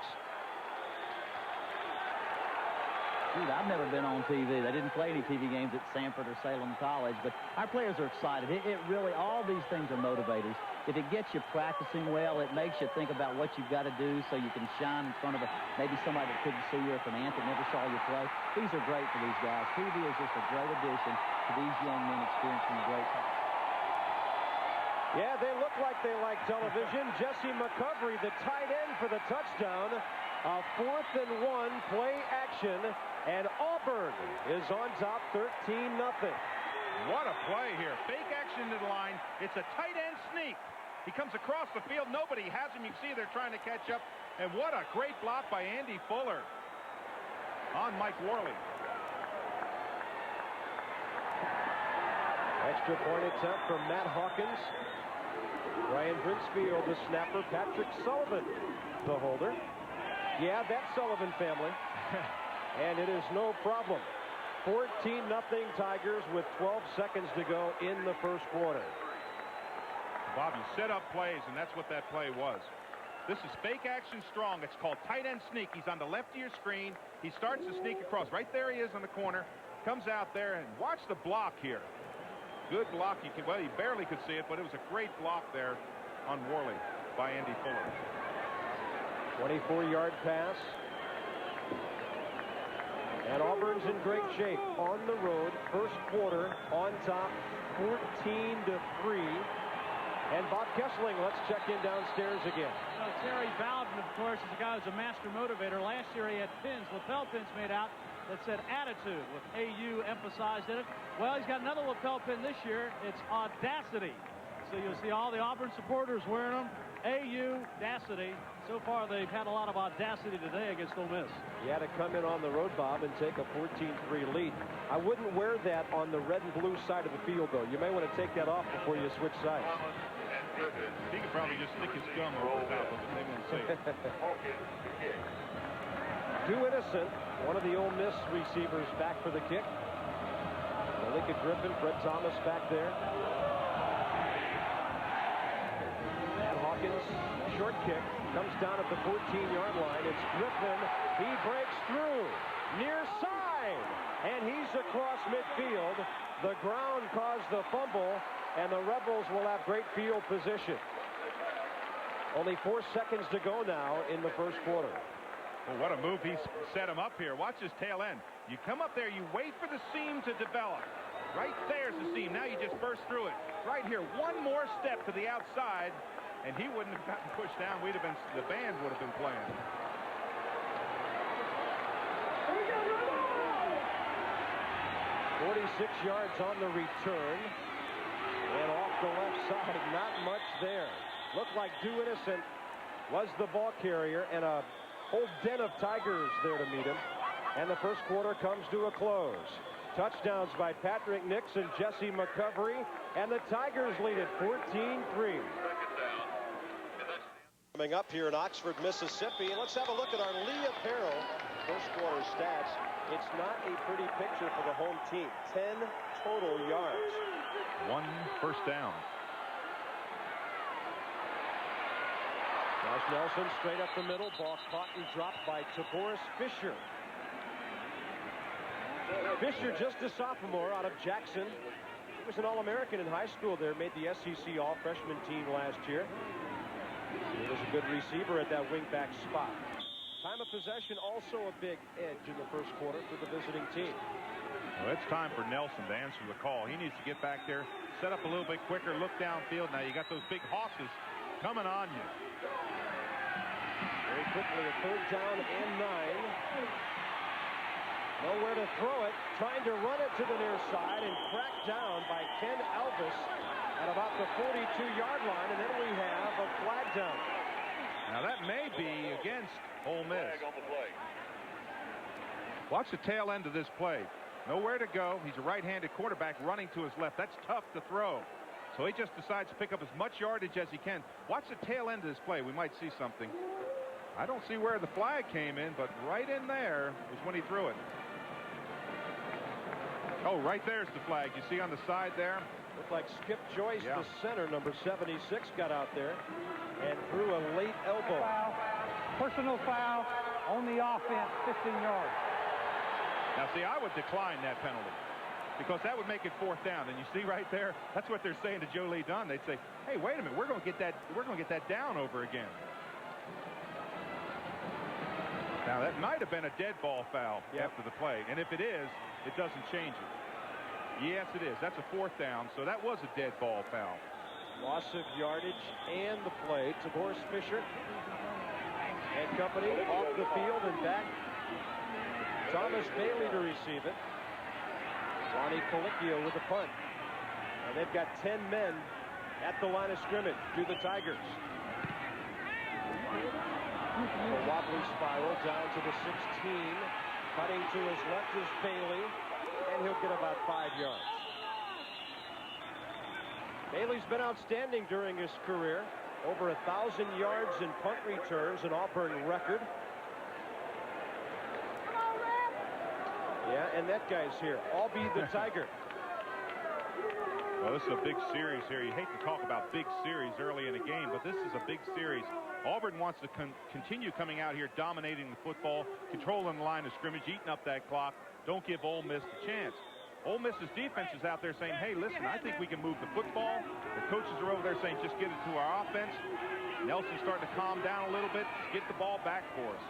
Shoot, I've never been on TV. They didn't play any TV games at Sanford or Salem College, but our players are excited. It really, all these things are motivators. If it gets you practicing well, it makes you think about what you've got to do so you can shine in front of maybe somebody that couldn't see you, or an aunt that never saw you play. These are great for these guys. TV is just a great addition to these young men experiencing great time. Yeah, they look like they like television. Jesse McCovery, the tight end for the touchdown. A 4th and 1 play action, and Auburn is on top 13-0. What a play here. Fake action to the line. It's a tight end sneak. He comes across the field. Nobody has him. You can see they're trying to catch up. And what a great block by Andy Fuller on Mike Worley. Extra point attempt from Matt Hawkins. Brian Brinsfield, the snapper. Patrick Sullivan, the holder. Yeah, that's Sullivan family. And it is no problem. 14-0 Tigers with 12 seconds to go in the first quarter. Bob, you set up plays, and that's what that play was. This is fake action strong. It's called tight end sneak. He's on the left of your screen. He starts to sneak across. Right there he is on the corner. Comes out there, and watch the block here. Good block. Well, you barely could see it, but it was a great block there on Worley by Andy Fuller. 24-yard pass. And Auburn's in great shape on the road. First quarter on top, 14-3. And Bob Kessling, let's check in downstairs again. Terry Bowden, of course, is a guy who's a master motivator. Last year he had pins, lapel pins made out that said attitude with AU emphasized in it. Well, he's got another lapel pin this year. It's audacity. So you'll see all the Auburn supporters wearing them. AU, audacity. So far, they've had a lot of audacity today against Ole Miss. You had to come in on the road, Bob, and take a 14-3 lead. I wouldn't wear that on the red and blue side of the field, though. You may want to take that off before you switch sides. He could probably just stick his gum over the top of it. They won't see it. Dew Innocent, one of the Ole Miss receivers, back for the kick. Malika Griffin, Fred Thomas back there. Matt Hawkins, short kick, comes down at the 14-yard line. It's Griffin. He breaks through near side, and he's across midfield. The ground caused the fumble, and the Rebels will have great field position. Only 4 seconds to go now in the first quarter. Well, what a move he set him up here. Watch his tail end. You come up there, you wait for the seam to develop. Right there's the seam. Now you just burst through it. Right here, one more step to the outside, and he wouldn't have gotten pushed down. The band would have been playing. "46 yards on the return, and off the left side, not much there. Looked like Dew Innocent was the ball carrier, and a whole den of Tigers there to meet him. And the first quarter comes to a close. Touchdowns by Patrick Nix and Jesse McCovery, and the Tigers lead at 14-3. Coming up here in Oxford, Mississippi, and let's have a look at our Lee Apparel first quarter stats. It's not a pretty picture for the home team. 10 total yards. 1 first down. Josh Nelson straight up the middle. Ball caught and dropped by Taboris Fisher. Fisher, just a sophomore out of Jackson. He was an All-American in high school there. Made the SEC All-Freshman team last year. He was a good receiver at that wingback spot. Time of possession also a big edge in the first quarter for the visiting team. Well, it's time for Nelson to answer the call. He needs to get back there, set up a little bit quicker, look downfield. Now you got those big hawks coming on you. Very quickly, a 3rd down and 9. Nowhere to throw it. Trying to run it to the near side and cracked down by Ken Alvis at about the 42-yard line. And then we have a flag down. Now that may be against Ole Miss. Watch the tail end of this play. Nowhere to go. He's a right-handed quarterback running to his left. That's tough to throw. So he just decides to pick up as much yardage as he can. Watch the tail end of this play. We might see something. I don't see where the flag came in, but right in there was when he threw it. Oh, right there's the flag. You see on the side there? Looked like Skip Joyce, the center, number 76, got out there and threw a late elbow. Foul. Personal foul on the offense, 15 yards. Now, see, I would decline that penalty because that would make it 4th down. And you see right there, that's what they're saying to Joe Lee Dunn. They'd say, hey, wait a minute, we're going to get that down over again. Now, that might have been a dead ball foul after the play. And if it is, it doesn't change it. Yes, it is. That's a 4th down, so that was a dead ball foul. Loss of yardage and the play to Boris Fisher and company off the field and back. Thomas Bailey to receive it. Ronnie Colicchio with the punt. And they've got 10 men at the line of scrimmage to the Tigers. A wobbly spiral down to the 16. Cutting to his left is Bailey, and he'll get about 5 yards. Bailey's been outstanding during his career. Over 1,000 yards in punt returns, an Auburn record. Yeah, and that guy's here. I'll be the Tiger. Well, this is a big series here. You hate to talk about big series early in a game, but this is a big series. Auburn wants to continue coming out here, dominating the football, controlling the line of scrimmage, eating up that clock. Don't give Ole Miss the chance. Ole Miss's defense is out there saying, hey, listen, I think we can move the football. The coaches are over there saying, just get it to our offense. Nelson's starting to calm down a little bit. Get the ball back for us.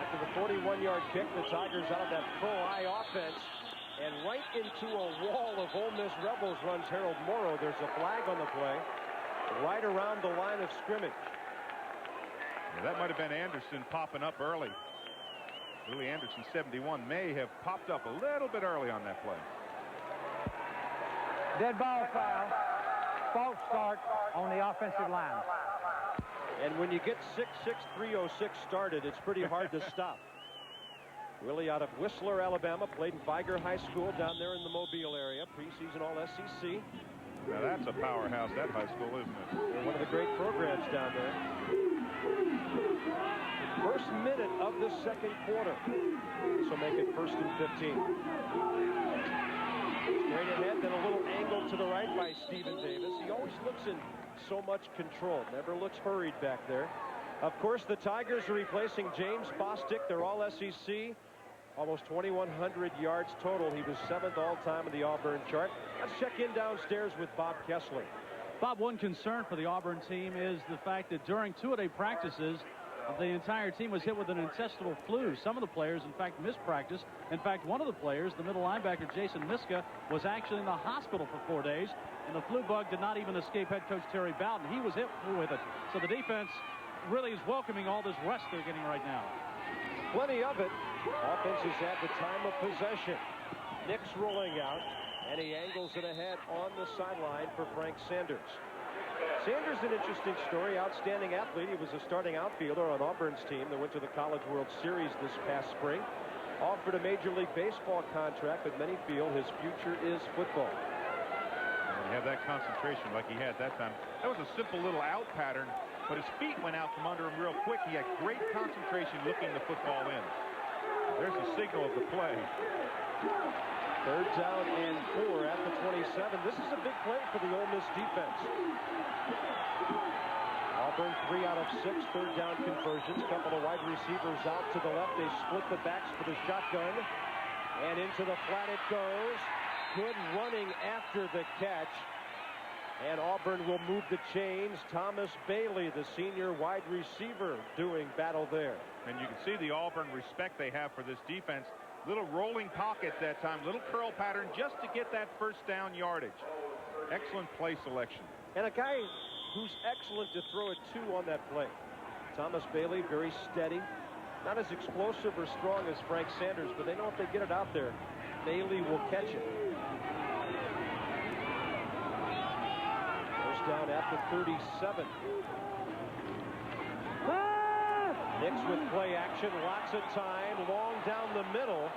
After the 41-yard kick, the Tigers out of that full-eye offense. And right into a wall of Ole Miss Rebels runs Harold Morrow. There's a flag on the play right around the line of scrimmage. Yeah, that might have been Anderson popping up early. Willie Anderson, 71, may have popped up a little bit early on that play. Dead ball foul. False start on the offensive line. And when you get 6'6", 306 started, it's pretty hard to stop. Willie out of Whistler, Alabama, played in Viger High School down there in the Mobile area, preseason All-SEC. Now that's a powerhouse, that high school, isn't it? One of the great programs down there. First minute of the second quarter. This will make it 1st and 15. Straight ahead, then a little angle to the right by Stephen Davis. He always looks in so much control, never looks hurried back there. Of course, the Tigers are replacing James Bostic. They're all SEC. Almost 2,100 yards total. He was 7th all-time in the Auburn chart. Let's check in downstairs with Bob Kessler. Bob, one concern for the Auburn team is the fact that during two-a-day practices, the entire team was hit with an intestinal flu. Some of the players, in fact, missed practice. In fact, one of the players, the middle linebacker, Jason Miska, was actually in the hospital for 4 days, and the flu bug did not even escape head coach Terry Bowden. He was hit with it. So the defense really is welcoming all this rest they're getting right now. Plenty of it. Offense is at the time of possession. Nick's rolling out, and he angles it ahead on the sideline for Frank Sanders. Sanders, an interesting story, outstanding athlete. He was a starting outfielder on Auburn's team that went to the College World Series this past spring. Offered a Major League Baseball contract, but many feel his future is football. And have that concentration like he had that time. That was a simple little out pattern, but his feet went out from under him real quick. He had great concentration looking the football in. There's the signal of the play. 3rd down and 4 at the 27. This is a big play for the Ole Miss defense. Auburn 3 out of 6 3rd down conversions. Couple of wide receivers out to the left. They split the backs for the shotgun. And into the flat it goes. Good running after the catch. And Auburn will move the chains. Thomas Bailey, the senior wide receiver, doing battle there. And you can see the Auburn respect they have for this defense. Little rolling pocket that time, little curl pattern just to get that 1st down yardage. Excellent play selection. And a guy who's excellent to throw it to on that play. Thomas Bailey, very steady. Not as explosive or strong as Frank Sanders, but they know if they get it out there, Bailey will catch it. First down at the 37. Nix with play action, lots of time, long down the middle.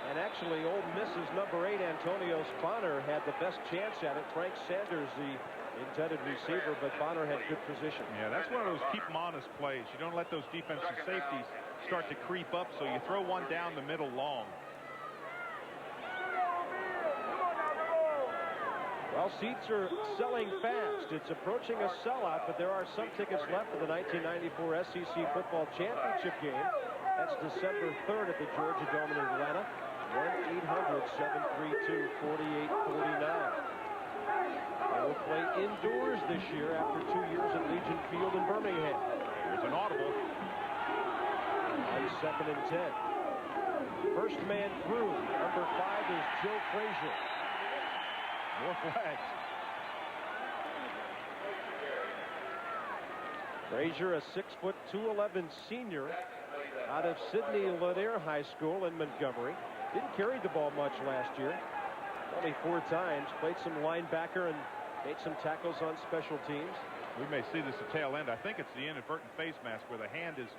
And actually, Ole Miss's number 8, Antonio Spanner, had the best chance at it. Frank Sanders, the intended receiver, but Bonner had good position. Yeah, that's one of those keep them honest plays. You don't let those defensive safeties start to creep up, so you throw one down the middle long. Well, seats are selling fast. It's approaching a sellout, but there are some tickets left for the 1994 SEC Football Championship game. That's December 3rd at the Georgia Dome in Atlanta. 1-800-732-4849. They will play indoors this year after 2 years at Legion Field in Birmingham. Here's an audible. On 2nd and 10. First man through. Number 5 is Joe Frazier. More flags. Frazier, a 6', 211 senior out of Sidney Lanier High School in Montgomery. Didn't carry the ball much last year. Only 4 times. Played some linebacker and made some tackles on special teams. We may see this at tail end. I think it's the inadvertent face mask where the hand is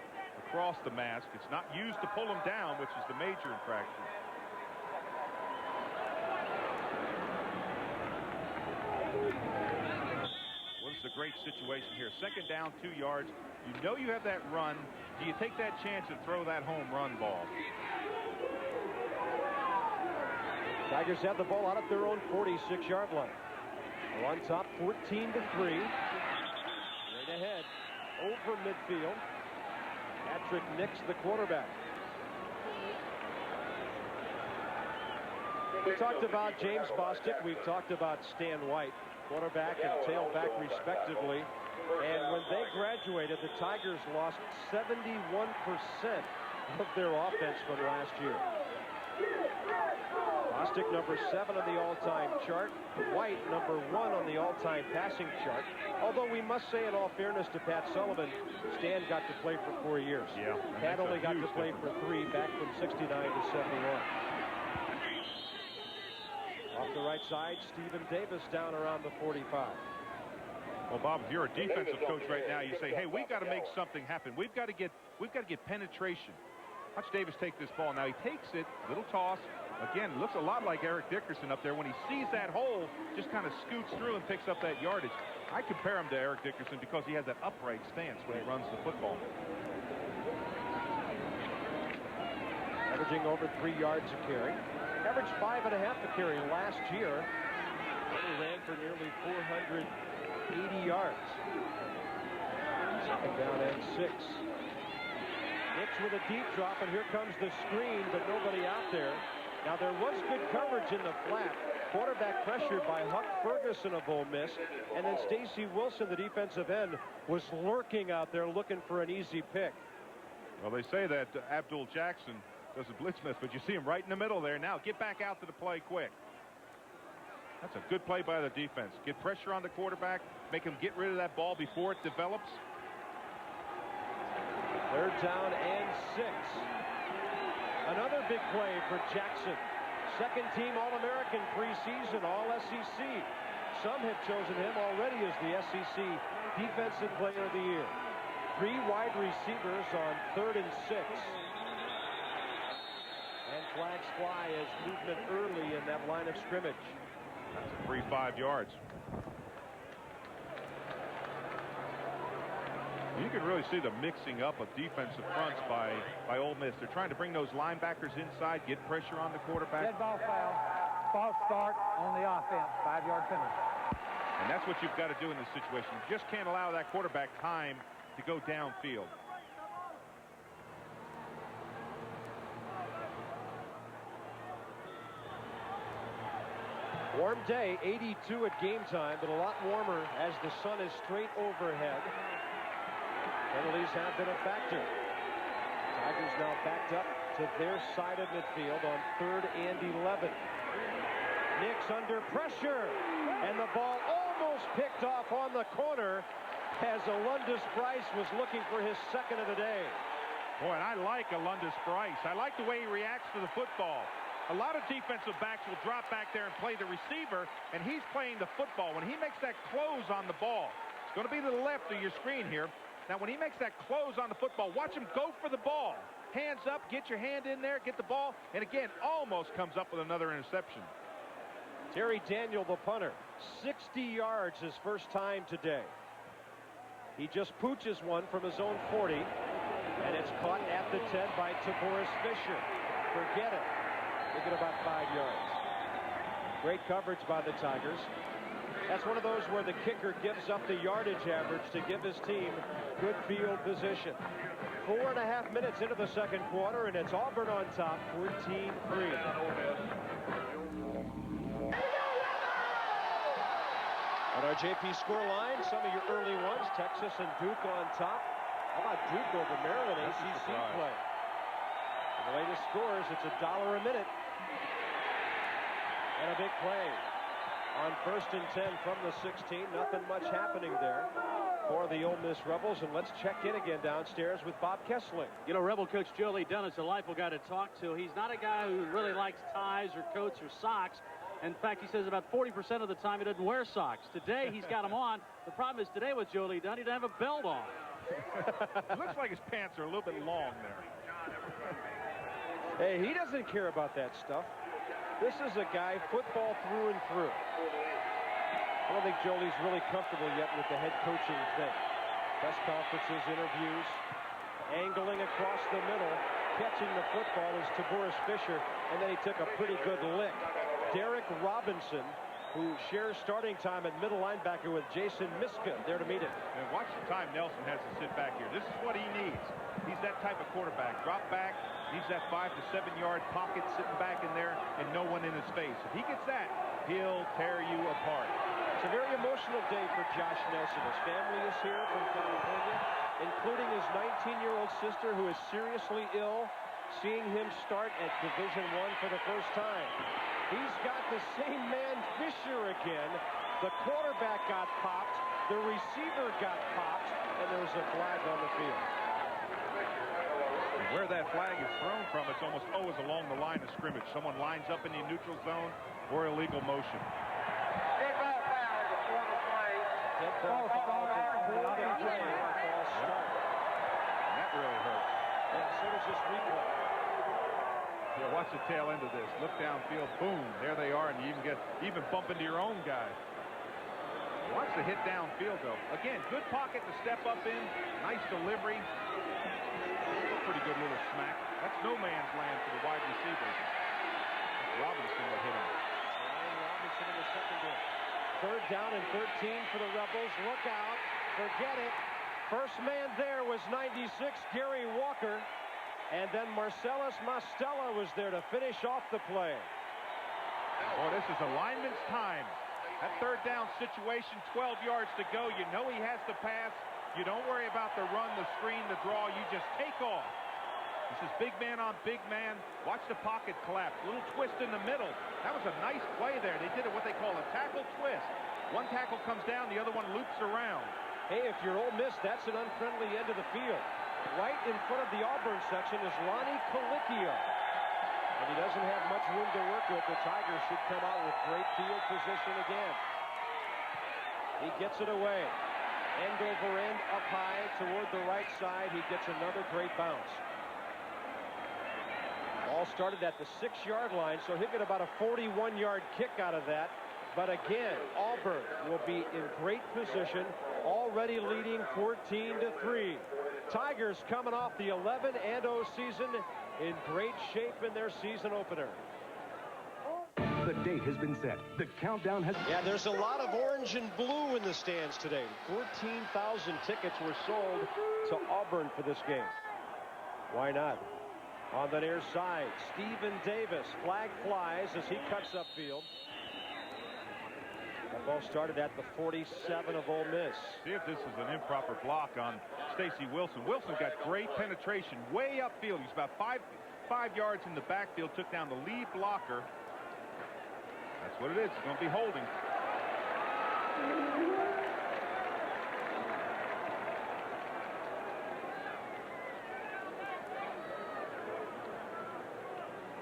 across the mask. It's not used to pull him down, which is the major infraction. Well, this is a great situation here. 2nd down, 2 yards. You know you have that run. Do you take that chance and throw that home run ball? Tigers have the ball out at their own 46-yard line. They're on top 14-3. Right ahead over midfield. Patrick Nix, the quarterback. We talked about James Bostic. We've talked about Stan White, quarterback and tailback respectively. And when they graduated, the Tigers lost 71% of their offense from last year. Bostic, number 7 on the all-time chart. White, number 1 on the all-time passing chart. Although we must say, in all fairness to Pat Sullivan, Stan got to play for 4 years. Yeah, Pat only got to play for 3, back from 69 to 71. Off the right side, Stephen Davis down around the 45. Well, Bob, if you're a defensive coach right now, you say, hey, we've got to make something happen. We've got to get penetration. Watch Davis take this ball. Now he takes it, little toss. Again, looks a lot like Eric Dickerson up there. When he sees that hole, just kind of scoots through and picks up that yardage. I compare him to Eric Dickerson because he has that upright stance when he runs the football. Averaging over 3 yards a carry. Averaged 5.5 a carry last year. He ran for nearly 480 yards. 2nd down and 6. Nix with a deep drop, and here comes the screen, but nobody out there. Now, there was good coverage in the flat. Quarterback pressured by Huck Ferguson of Ole Miss. And then Stacy Wilson, the defensive end, was lurking out there looking for an easy pick. Well, they say that Abdul Jackson does a blitz miss, but you see him right in the middle there. Now, get back out to the play quick. That's a good play by the defense. Get pressure on the quarterback, make him get rid of that ball before it develops. 3rd down and 6. Another big play for Jackson. 2nd team All-American preseason, All-SEC. Some have chosen him already as the SEC Defensive Player of the Year. 3 wide receivers on 3rd and 6. And flags fly as movement early in that line of scrimmage. That's a free 5 yards. You can really see the mixing up of defensive fronts by Ole Miss. They're trying to bring those linebackers inside, get pressure on the quarterback. Dead ball foul. False start on the offense. 5-yard penalty. And that's what you've got to do in this situation. You just can't allow that quarterback time to go downfield. Warm day, 82 at game time, but a lot warmer as the sun is straight overhead. Penalties have been a factor. Tigers now backed up to their side of midfield on 3rd and 11. Nix under pressure, and the ball almost picked off on the corner as Alundis Bryce was looking for his 2nd of the day. Boy, and I like Alundis Bryce. I like the way he reacts to the football. A lot of defensive backs will drop back there and play the receiver, and he's playing the football. When he makes that close on the ball, it's going to be to the left of your screen here. Now, when he makes that close on the football, watch him go for the ball. Hands up, get your hand in there, get the ball, and again, almost comes up with another interception. Terry Daniel, the punter, 60 yards his first time today. He just pooches one from his own 40, and it's caught at the 10 by Taboris Fisher. Forget it. They get about 5 yards. Great coverage by the Tigers. That's one of those where the kicker gives up the yardage average to give his team good field position. 4.5 minutes into the second quarter, and it's Auburn on top, 14-3. On our JP score line, some of your early ones, Texas and Duke on top. How about Duke over Maryland ACC play? And the latest scores, it's $1 a minute. And a big play on 1st and 10 from the 16. Nothing much happening there for the Ole Miss Rebels. And let's check in again downstairs with Bob Kessling. You know, Rebel coach Joe Lee Dunn is a delightful guy to talk to. He's not a guy who really likes ties or coats or socks. In fact, he says about 40% of the time he doesn't wear socks. Today, he's got them on. The problem is today with Joe Lee Dunn, he doesn't have a belt on. It looks like his pants are a little bit long there. Hey, he doesn't care about that stuff. This is a guy football through and through. I don't think Joe Lee's really comfortable yet with the head coaching thing. Press conferences, interviews, angling across the middle, catching the football is Taboris Fisher, and then he took a pretty good lick. Derek Robinson, who shares starting time at middle linebacker with Jason Miska there to meet him. And watch the time Nelson has to sit back here. This is what he needs. He's that type of quarterback. Drop back, needs that 5 to 7 yard pocket sitting back in there and no one in his face. If he gets that, he'll tear you apart. It's a very emotional day for Josh Nelson. His family is here from California, including his 19-year-old sister who is seriously ill, seeing him start at Division I for the first time. He's got the same man, Fisher, again. The quarterback got popped, the receiver got popped, and there's a flag on the field. And where that flag is thrown from, it's almost always along the line of scrimmage. Someone lines up in the neutral zone or illegal motion. And that really hurts. Yeah, so does this replay. Yeah, watch the tail end of this. Look downfield, boom, there they are, and you even bump into your own guy. Watch the hit downfield, though. Again, good pocket to step up in. Nice delivery. Pretty good little smack. That's no man's land for the wide receivers. Robinson will hit him. Robinson in the secondary. 3rd down and 13 for the Rebels. Look out. Forget it. First man there was 96, Gary Walker. And then Marcellus Mastella was there to finish off the play. Oh, this is a lineman's time. That 3rd down situation, 12 yards to go. You know he has the pass. You don't worry about the run, the screen, the draw. You just take off. This is big man on big man. Watch the pocket collapse. Little twist in the middle. That was a nice play there. They did it what they call a tackle twist. One tackle comes down, the other one loops around. Hey, if you're Ole Miss, that's an unfriendly end of the field. Right in front of the Auburn section is Ronnie Colicchio. And he doesn't have much room to work with. The Tigers should come out with great field position again. He gets it away. End over end, up high toward the right side. He gets another great bounce. Ball started at the 6-yard line, so he'll get about a 41-yard kick out of that. But again, Auburn will be in great position, already leading 14-3. Tigers coming off the 11-0 season in great shape in their season opener. The date has been set. The countdown has... Yeah, there's a lot of orange and blue in the stands today. 14,000 tickets were sold to Auburn for this game. Why not? On the near side, Stephen Davis. Flag flies as he cuts upfield. The ball started at the 47 of Ole Miss. See if this is an improper block on Stacy Wilson. Wilson got great penetration way upfield. He's about five yards in the backfield. Took down the lead blocker. That's what it is. He's going to be holding.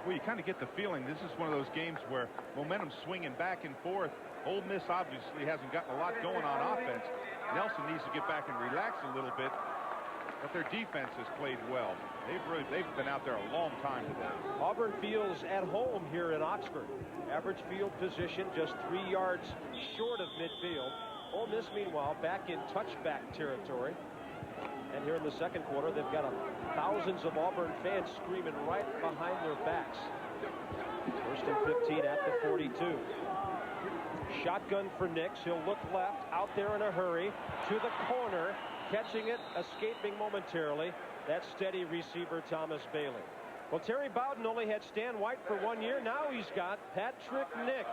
Well, you kind of get the feeling this is one of those games where momentum's swinging back and forth. Ole Miss obviously hasn't gotten a lot going on offense. Nelson needs to get back and relax a little bit, but their defense has played well. They've been out there a long time today. Auburn feels at home here in Oxford. Average field position just 3 yards short of midfield. Ole Miss, meanwhile, back in touchback territory. And here in the second quarter, they've got thousands of Auburn fans screaming right behind their backs. 1st and 15 at the 42. Shotgun for Nix. He'll look left, out there in a hurry, to the corner, catching it, escaping momentarily. That steady receiver, Thomas Bailey. Well, Terry Bowden only had Stan White for 1 year. Now he's got Patrick Nix.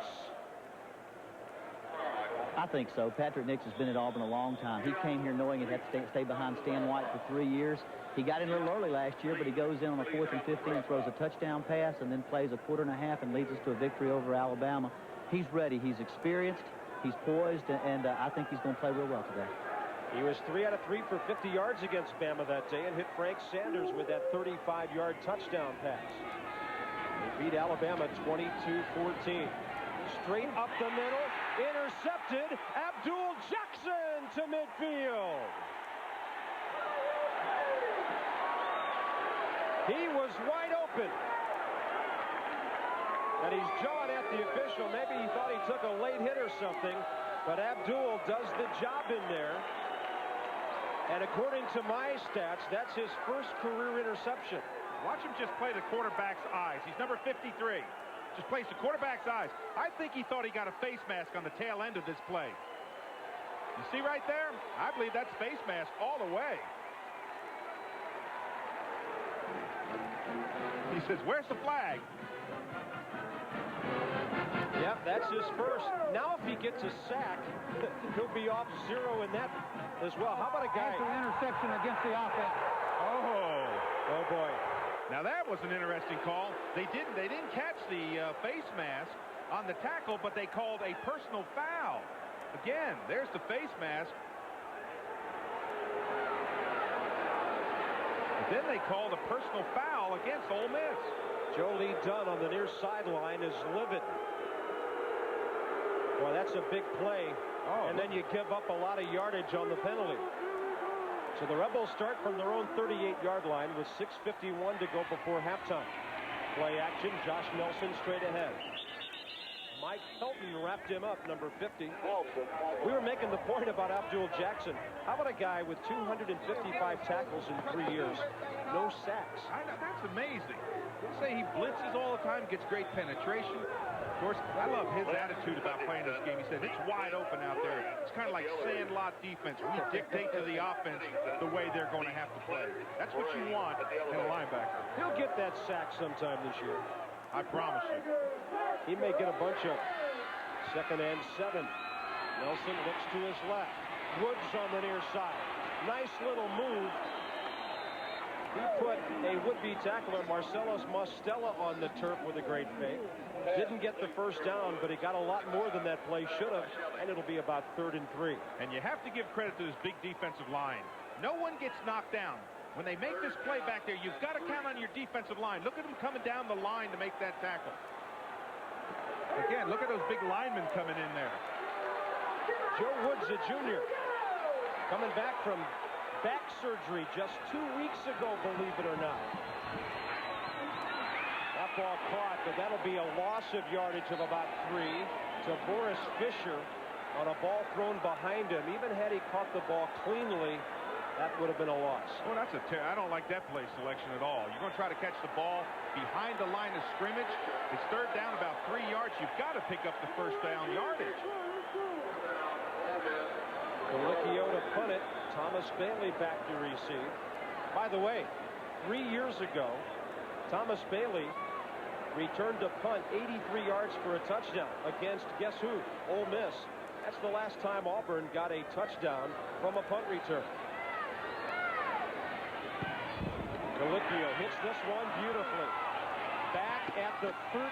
I think so. Patrick Nix has been at Auburn a long time. He came here knowing he had to stay behind Stan White for 3 years. He got in a little early last year, but he goes in on a 4th and 15 and throws a touchdown pass and then plays a quarter and a half and leads us to a victory over Alabama. He's ready. He's experienced. He's poised, and I think he's going to play real well today. He was 3 out of 3 for 50 yards against Bama that day and hit Frank Sanders with that 35-yard touchdown pass. They beat Alabama 22-14. Straight up the middle, intercepted. Abdul Jackson to midfield. He was wide open. And he's jawing at the official. Maybe he thought he took a late hit or something. But Abdul does the job in there. And according to my stats, that's his first career interception. Watch him just play the quarterback's eyes. He's number 53. Just plays the quarterback's eyes. I think he thought he got a face mask on the tail end of this play. You see right there? I believe that's face mask all the way. He says, where's the flag? Yep, that's his first. Now if he gets a sack, he'll be off 0 in that as well. How about a guy? That's an interception against the offense. Oh boy. Now that was an interesting call. They didn't catch the face mask on the tackle, but they called a personal foul. Again, there's the face mask. But then they called a personal foul against Ole Miss. Joe Lee Dunn on the near sideline is livid. Boy, that's a big play. And then you give up a lot of yardage on the penalty. So the Rebels start from their own 38-yard line with 6:51 to go before halftime. Play action, Josh Nelson straight ahead. Mike Hilton wrapped him up, number 50. We were making the point about Abdul Jackson. How about a guy with 255 tackles in 3 years? No sacks. I know, that's amazing. They say he blitzes all the time, gets great penetration. Of course, I love his attitude about playing this game. He said, it's wide open out there. It's kind of like sandlot defense. We dictate to the offense the way they're going to have to play. That's what you want in a linebacker. He'll get that sack sometime this year. I promise you. He may get a bunch of 2nd and 7. Nelson looks to his left. Woods on the near side. Nice little move. He put a would-be tackler, Marcellus Mostella, on the turf with a great fake. Didn't get the first down, but he got a lot more than that play should have, and it'll be about 3rd and 3. And you have to give credit to this big defensive line. No one gets knocked down. When they make this play back there, you've got to count on your defensive line. Look at them coming down the line to make that tackle. Again, look at those big linemen coming in there. Joe Woods, a junior, coming back from back surgery just 2 weeks ago, believe it or not. That ball caught, but that'll be a loss of yardage of about 3 to Boris Fisher on a ball thrown behind him. Even had he caught the ball cleanly, that would have been a loss. Oh, that's I don't like that play selection at all. You're going to try to catch the ball behind the line of scrimmage. It's 3rd down, about 3 yards. You've got to pick up the first down yardage. Colicchio to punt it. Thomas Bailey back to receive. By the way, 3 years ago, Thomas Bailey returned to punt 83 yards for a touchdown against, guess who? Ole Miss. That's the last time Auburn got a touchdown from a punt return. Colicchio hits this one beautifully. Back at the 13.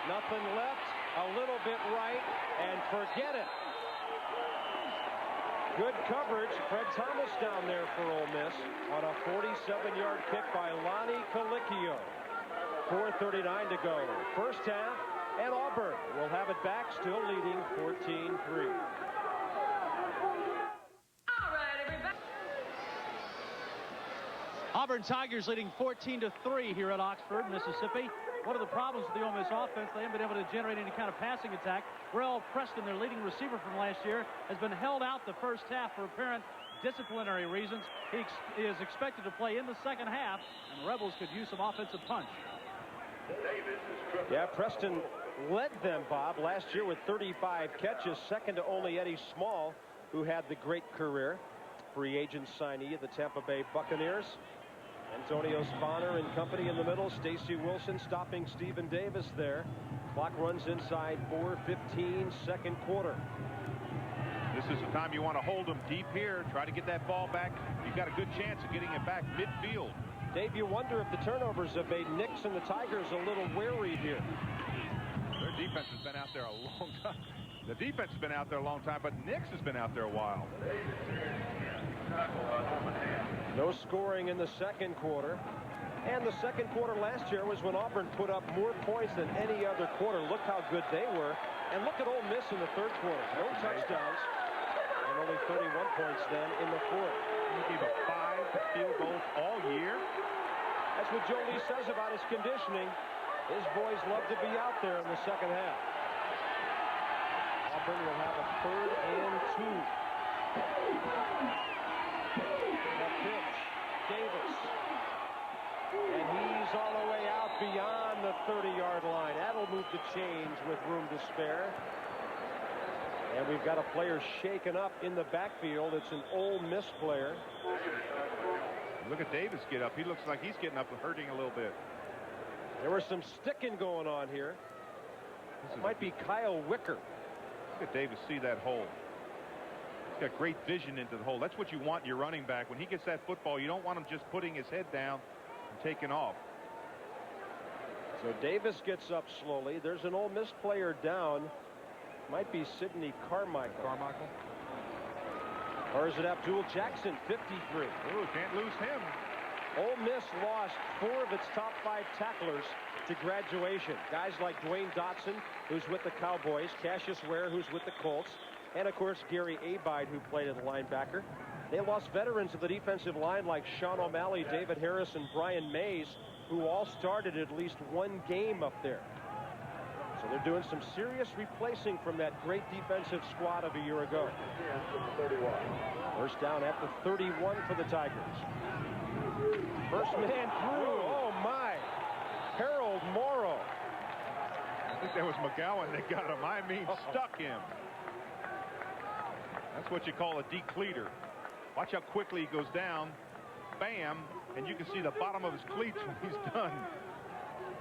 Nothing left. A little bit right. And forget it. Good coverage. Fred Thomas down there for Ole Miss on a 47-yard kick by Lonnie Colicchio. 4:39 to go. First half, and Auburn will have it back, still leading 14-3. Auburn Tigers leading 14-3 here at Oxford, Mississippi. One of the problems with the Ole Miss offense, they haven't been able to generate any kind of passing attack. Rel Preston, their leading receiver from last year, has been held out the first half for apparent disciplinary reasons. He is expected to play in the second half, and the Rebels could use some offensive punch. Yeah, Preston led them, Bob, last year with 35 catches, second to only Eddie Small, who had the great career. Free agent signee of the Tampa Bay Buccaneers. Antonio Spanner and company in the middle. Stacy Wilson stopping Stephen Davis there. Clock runs inside 4:15, second quarter. This is the time you want to hold them deep here. Try to get that ball back. You've got a good chance of getting it back midfield. Dave, you wonder if the turnovers have made Nix and the Tigers a little wary here. Their defense has been out there a long time. The defense has been out there a long time, but Nix has been out there a while. No scoring in the second quarter. And the second quarter last year was when Auburn put up more points than any other quarter. Look how good they were. And look at Ole Miss in the third quarter. No touchdowns. And only 31 points then in the fourth. He gave up 5 field goals all year. That's what Joe Lee says about his conditioning. His boys love to be out there in the second half. Auburn will have a 3rd and 2. The pitch. Davis. And he's all the way out beyond the 30-yard line. That'll move the chains with room to spare. And we've got a player shaken up in the backfield. It's an Ole Miss player. Look at Davis get up. He looks like he's getting up and hurting a little bit. There was some sticking going on here. This might be Kyle Wicker. Look at Davis see that hole. He's got great vision into the hole. That's what you want in your running back. When he gets that football, you don't want him just putting his head down and taking off. So Davis gets up slowly. There's an Ole Miss player down. Might be Sidney Carmichael. Or is it Abdul Jackson, 53? Oh, can't lose him. Ole Miss lost 4 of its top 5 tacklers to graduation. Guys like Dwayne Dotson, who's with the Cowboys, Cassius Ware, who's with the Colts, and of course Gary Abide, who played at linebacker. They lost veterans of the defensive line like Sean O'Malley, David Harris, and Brian Mays, who all started at least 1 game up there. So they're doing some serious replacing from that great defensive squad of a year ago. First down at the 31 for the Tigers. First man through. Oh my. Harold Morrow. I think that was McGowan that got him. I mean, stuck him. That's what you call a decleater. Watch how quickly he goes down. Bam. And you can see the bottom of his cleats when he's done.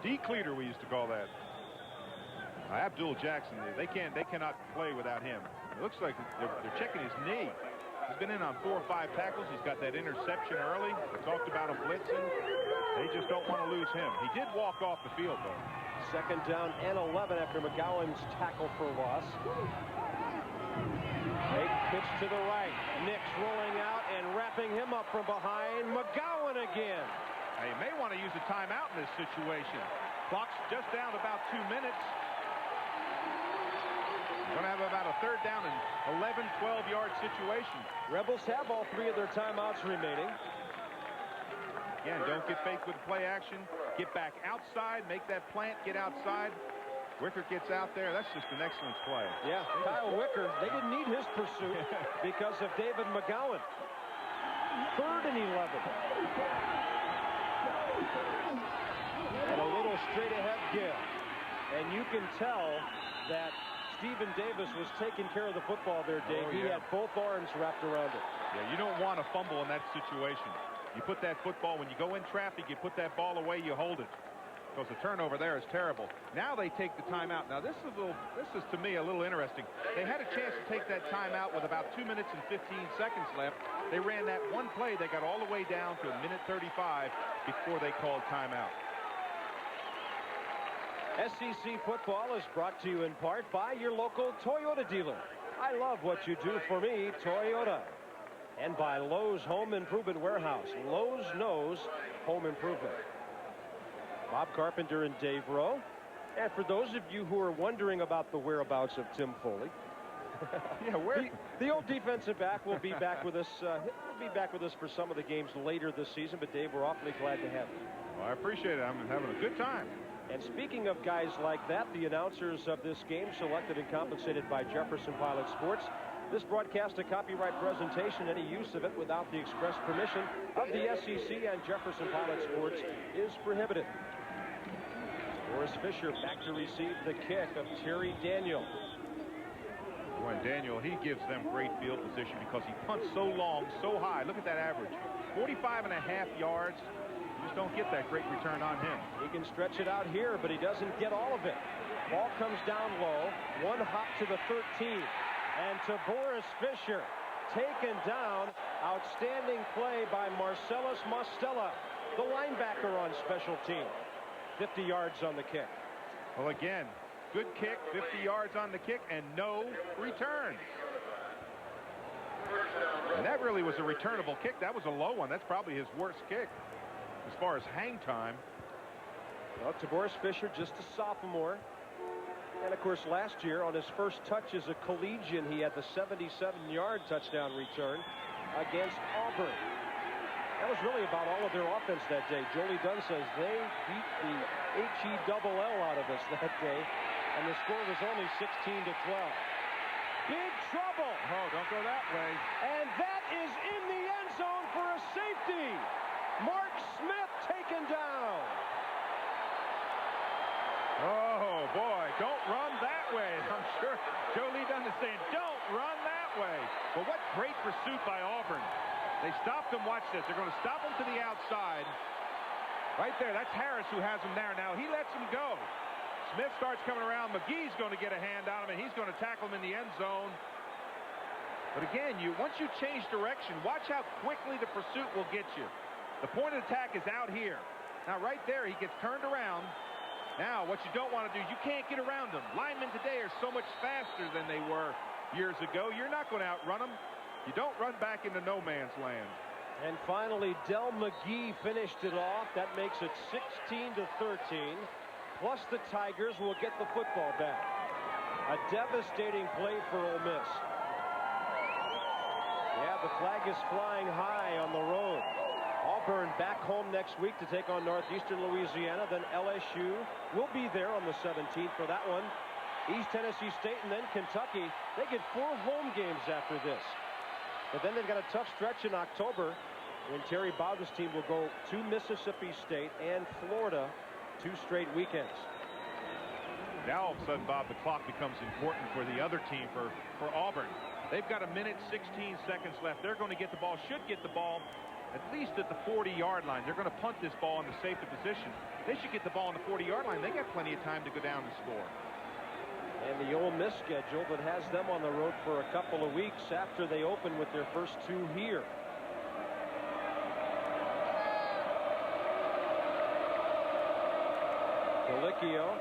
Decleater, we used to call that. Abdul Jackson, they cannot play without him. It looks like they're checking his knee. He's been in on 4 or 5 tackles. He's got that interception early. We talked about him blitzing. They just don't want to lose him. He did walk off the field, though. Second down and 11 after McGowan's tackle for loss. Fake pitch to the right. Nix rolling out and wrapping him up from behind. McGowan again. Now, you may want to use a timeout in this situation. Clock's just down about 2 minutes. Going to have about a 3rd down and 11, 12-yard situation. Rebels have all 3 of their timeouts remaining. Again, don't get faked with play action. Get back outside, make that plant, get outside. Wicker gets out there. That's just an excellent play. Yeah, Kyle Wicker, they didn't need his pursuit because of David McGowan. 3rd and 11. And a little straight ahead give. And you can tell that Stephen Davis was taking care of the football there, Dave. Oh, He yeah. had both arms wrapped around it. Yeah, you don't want to fumble in that situation. You put that football, when you go in traffic, you put that ball away, you hold it. Because the turnover there is terrible. Now they take the timeout. Now this is to me a little interesting. They had a chance to take that timeout with about 2 minutes and 15 seconds left. They ran that one play. They got all the way down to 1:35 before they called timeout. SEC football is brought to you in part by your local Toyota dealer. I love what you do for me, Toyota. And by Lowe's Home Improvement Warehouse. Lowe's knows home improvement. Bob Carpenter and Dave Rowe. And for those of you who are wondering about the whereabouts of Tim Foley, yeah, where the old defensive back will be back with us. He'll be back with us for some of the games later this season. But Dave, we're awfully glad to have you. Well, I appreciate it. I'm having a good time. And speaking of guys like that, the announcers of this game selected and compensated by Jefferson Pilot Sports. This broadcast a copyright presentation. Any use of it without the express permission of the SEC and Jefferson Pilot Sports is prohibited. Boris Fisher back to receive the kick of Terry Daniel. When Daniel, he gives them great field position because he punts so long, so high. Look at that average. 45.5 yards. You just don't get that great return on him. He can stretch it out here, but he doesn't get all of it. Ball comes down low. One hop to the 13. And to Boris Fisher. Taken down. Outstanding play by Marcellus Mostella, the linebacker on special team. 50 yards on the kick. Well, again, good kick, 50 yards on the kick, and no return. And that really was a returnable kick. That was a low one. That's probably his worst kick as far as hang time. Well, to Boris Fisher, just a sophomore. And, of course, last year on his first touch as a collegian, he had the 77-yard touchdown return against Auburn. That was really about all of their offense that day. Jolie Dunn says they beat the H-E-double-L out of us that day, and the score was only 16-12. Big trouble. Oh, don't go that way. And that is in the end zone for a safety. Mark Smith taken down. Oh, boy, don't run that way. I'm sure Jolie Dunn is saying, don't run that way. But what great pursuit by Auburn. They stopped him. Watch this. They're going to stop him to the outside. Right there. That's Harris who has him there. Now he lets him go. Smith starts coming around. McGee's going to get a hand on him, and he's going to tackle him in the end zone. But again, once you change direction, watch how quickly the pursuit will get you. The point of attack is out here. Now right there, he gets turned around. Now what you don't want to do is you can't get around them. Linemen today are so much faster than they were years ago. You're not going to outrun them. You don't run back into no man's land. And finally, Del McGee finished it off. That makes it 16-13. Plus the Tigers will get the football back. A devastating play for Ole Miss. Yeah, the flag is flying high on the road. Auburn back home next week to take on Northeastern Louisiana. Then LSU will be there on the 17th for that one. East Tennessee State and then Kentucky. They get 4 home games after this. But then they've got a tough stretch in October when Terry Bowden's team will go to Mississippi State and Florida 2 straight weekends. Now all of a sudden, Bob, the clock becomes important for the other team, for Auburn. They've got 1 minute 16 seconds left. They're going to get the ball, should get the ball at least at the 40-yard line. They're going to punt this ball in the safety position. They should get the ball on the 40-yard line. They got plenty of time to go down and score. And the Ole Miss schedule that has them on the road for a couple of weeks after they open with their first 2 here. Colicchio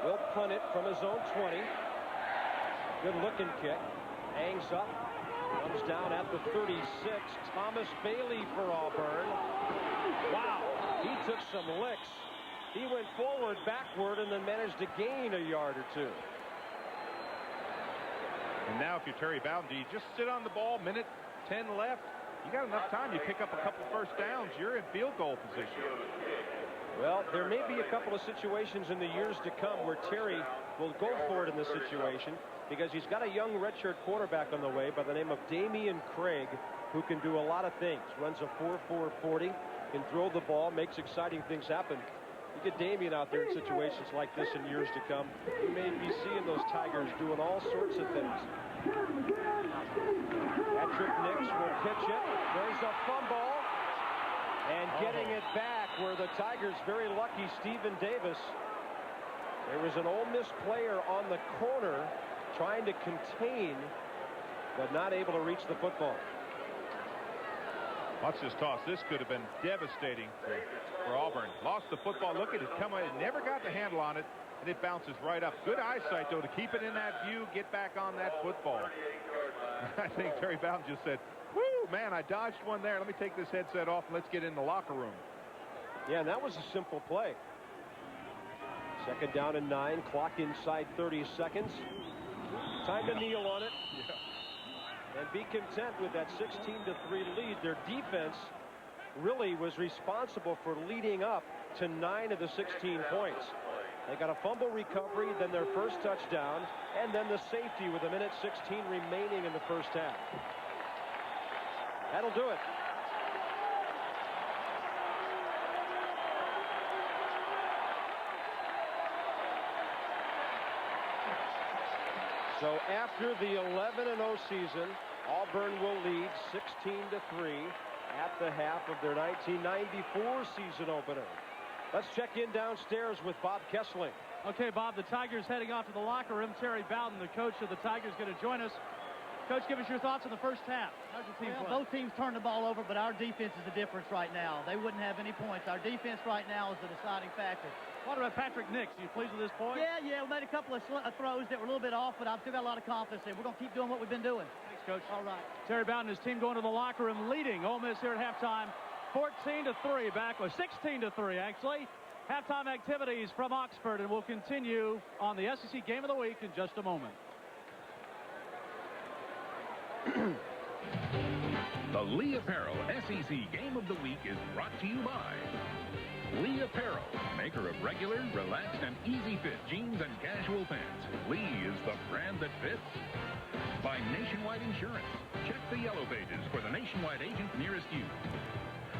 will punt it from his own 20. Good looking kick. Hangs up. Comes down at the 36. Thomas Bailey for Auburn. Wow. He took some licks. He went forward, backward, and then managed to gain a yard or 2. And now if you're Terry Bowden, do you just sit on the ball, minute 10 left? You got enough time. You pick up a couple first downs. You're in field goal position. Well, there may be a couple of situations in the years to come where Terry will go for it in this situation because he's got a young redshirt quarterback on the way by the name of Damian Craig, who can do a lot of things. Runs a 4.4 40, can throw the ball, makes exciting things happen. You get Damian out there in situations like this in years to come. You may be seeing those Tigers doing all sorts of things. Patrick Nix will pitch it. There's a fumble. And getting it back were the Tigers. Very lucky, Stephen Davis. There was an Ole Miss player on the corner trying to contain, but not able to reach the football. Watch this toss. This could have been devastating for Auburn. Lost the football. Look at it come. It never got the handle on it, and it bounces right up. Good eyesight, though, to keep it in that view, get back on that football. I think Terry Bowden just said, whoo, man, I dodged one there. Let me take this headset off and let's get in the locker room. Yeah, and that was a simple play. 2nd down and 9. Clock inside 30 seconds. Time to kneel on it. Yeah. And be content with that 16-3 lead. Their defense really was responsible for leading up to 9 of the 16 points. They got a fumble recovery, then their first touchdown, and then the safety with 1 minute 16 remaining in the first half. That'll do it. So after the 11-0 season, Auburn will lead 16-3 at the half of their 1994 season opener. Let's check in downstairs with Bob Kessling. Okay, Bob, the Tigers heading off to the locker room. Terry Bowden, the coach of the Tigers, going to join us. Coach, give us your thoughts on the first half. How's your team play? Both teams turned the ball over, but our defense is the difference right now. They wouldn't have any points. Our defense right now is the deciding factor. What about Patrick Nix? Are you pleased with his point? Yeah, we made a couple of throws that were a little bit off, but I've still got a lot of confidence in. We're going to keep doing what we've been doing. Thanks, Coach. All right. Terry Bowden and his team going to the locker room, leading Ole Miss here at halftime, 14-3, back with 16-3, actually. Halftime activities from Oxford, and we'll continue on the SEC Game of the Week in just a moment. The Lee Apparel SEC Game of the Week is brought to you by Lee Apparel, maker of regular, relaxed, and easy fit jeans and casual pants. Lee is the brand that fits. By Nationwide Insurance. Check the yellow pages for the Nationwide agent nearest you.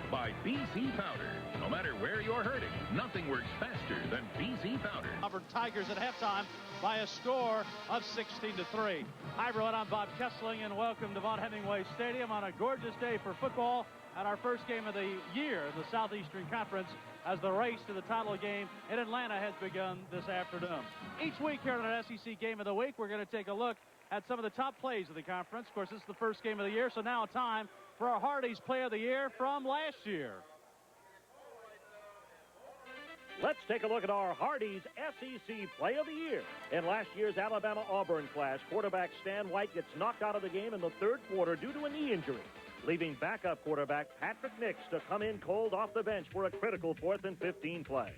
By BC Powder. No matter where you're hurting, nothing works faster than BC Powder. Auburn Tigers at halftime by a score of 16-3. Hi, everyone. I'm Bob Kessling, and welcome to Vaught Hemingway Stadium on a gorgeous day for football and our first game of the year in the Southeastern Conference as the race to the title game in Atlanta has begun this afternoon. Each week here on an SEC Game of the Week, we're going to take a look at some of the top plays of the conference. Of course, this is the first game of the year, so now time for our Hardee's Play of the Year from last year. Let's take a look at our Hardee's SEC Play of the Year. In last year's Alabama-Auburn clash, quarterback Stan White gets knocked out of the game in the third quarter due to a knee injury, leaving backup quarterback Patrick Nix to come in cold off the bench for a critical 4th and 15 play.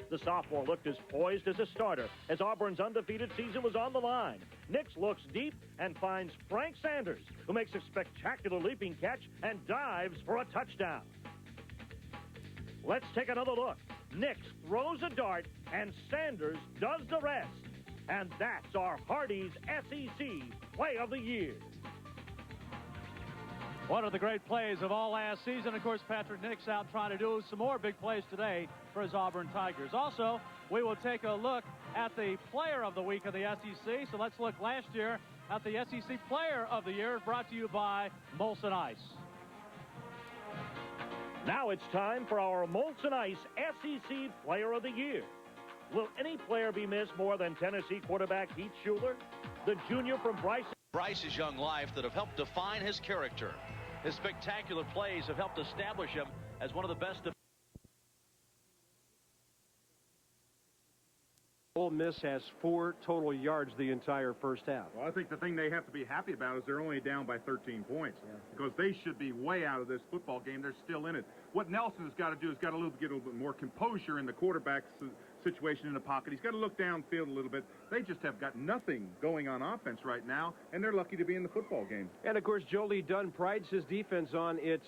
The sophomore looked as poised as a starter as Auburn's undefeated season was on the line. Nix looks deep and finds Frank Sanders, who makes a spectacular leaping catch and dives for a touchdown. Let's take another look. Nix throws a dart, and Sanders does the rest. And that's our Hardee's SEC Play of the Year. One of the great plays of all last season. Of course, Patrick Nix out trying to do some more big plays today for his Auburn Tigers. Also, we will take a look at the Player of the Week of the SEC. So let's look last year at the SEC Player of the Year, brought to you by Molson Ice. Now it's time for our Molson Ice SEC Player of the Year. Will any player be missed more than Tennessee quarterback Heath Schuler, the junior from Bryce's young life that have helped define his character? His spectacular plays have helped establish him as one of the best. Ole Miss has 4 total yards the entire first half. Well, I think the thing they have to be happy about is they're only down by 13 points. Because they should be way out of this football game. They're still in it. What Nelson has got to do is got to get a little bit more composure in the quarterback situation in the pocket. He's got to look downfield a little bit. They just have got nothing going on offense right now, and they're lucky to be in the football game. And, of course, Joe Lee Dunn prides his defense on its